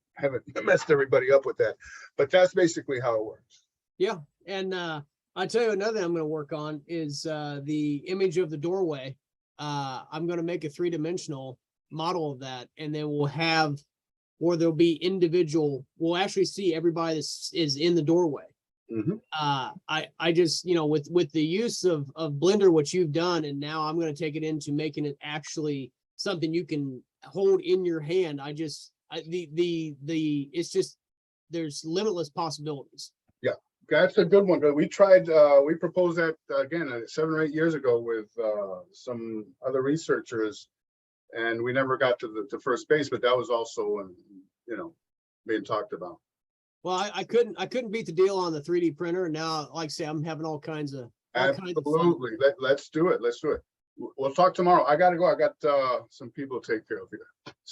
messed everybody up with that, but that's basically how it works. Yeah, and I tell you another thing I'm going to work on is the image of the doorway. I'm going to make a 3-dimensional model of that, and then we'll have, or there'll be individual. We'll actually see everybody that is in the doorway. Mm-hmm. I just, you know, with the use of Blender, what you've done, and now I'm going to take it into making it actually something you can hold in your hand. It's just, there's limitless possibilities. Yeah, that's a good one. We tried, we proposed that again 7 or 8 years ago with some other researchers, and we never got to first base, but that was also, you know, being talked about. Well, I couldn't beat the deal on the 3D printer, and now, like I say, I'm having all kinds of Absolutely. Let's do it. Let's do it. We'll talk tomorrow. I gotta go. I got some people to take care of here.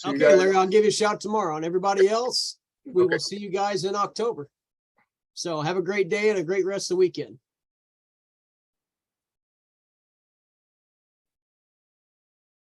Okay, Larry, I'll give you a shout tomorrow. And everybody else, we will see you guys in October. So have a great day and a great rest of the weekend.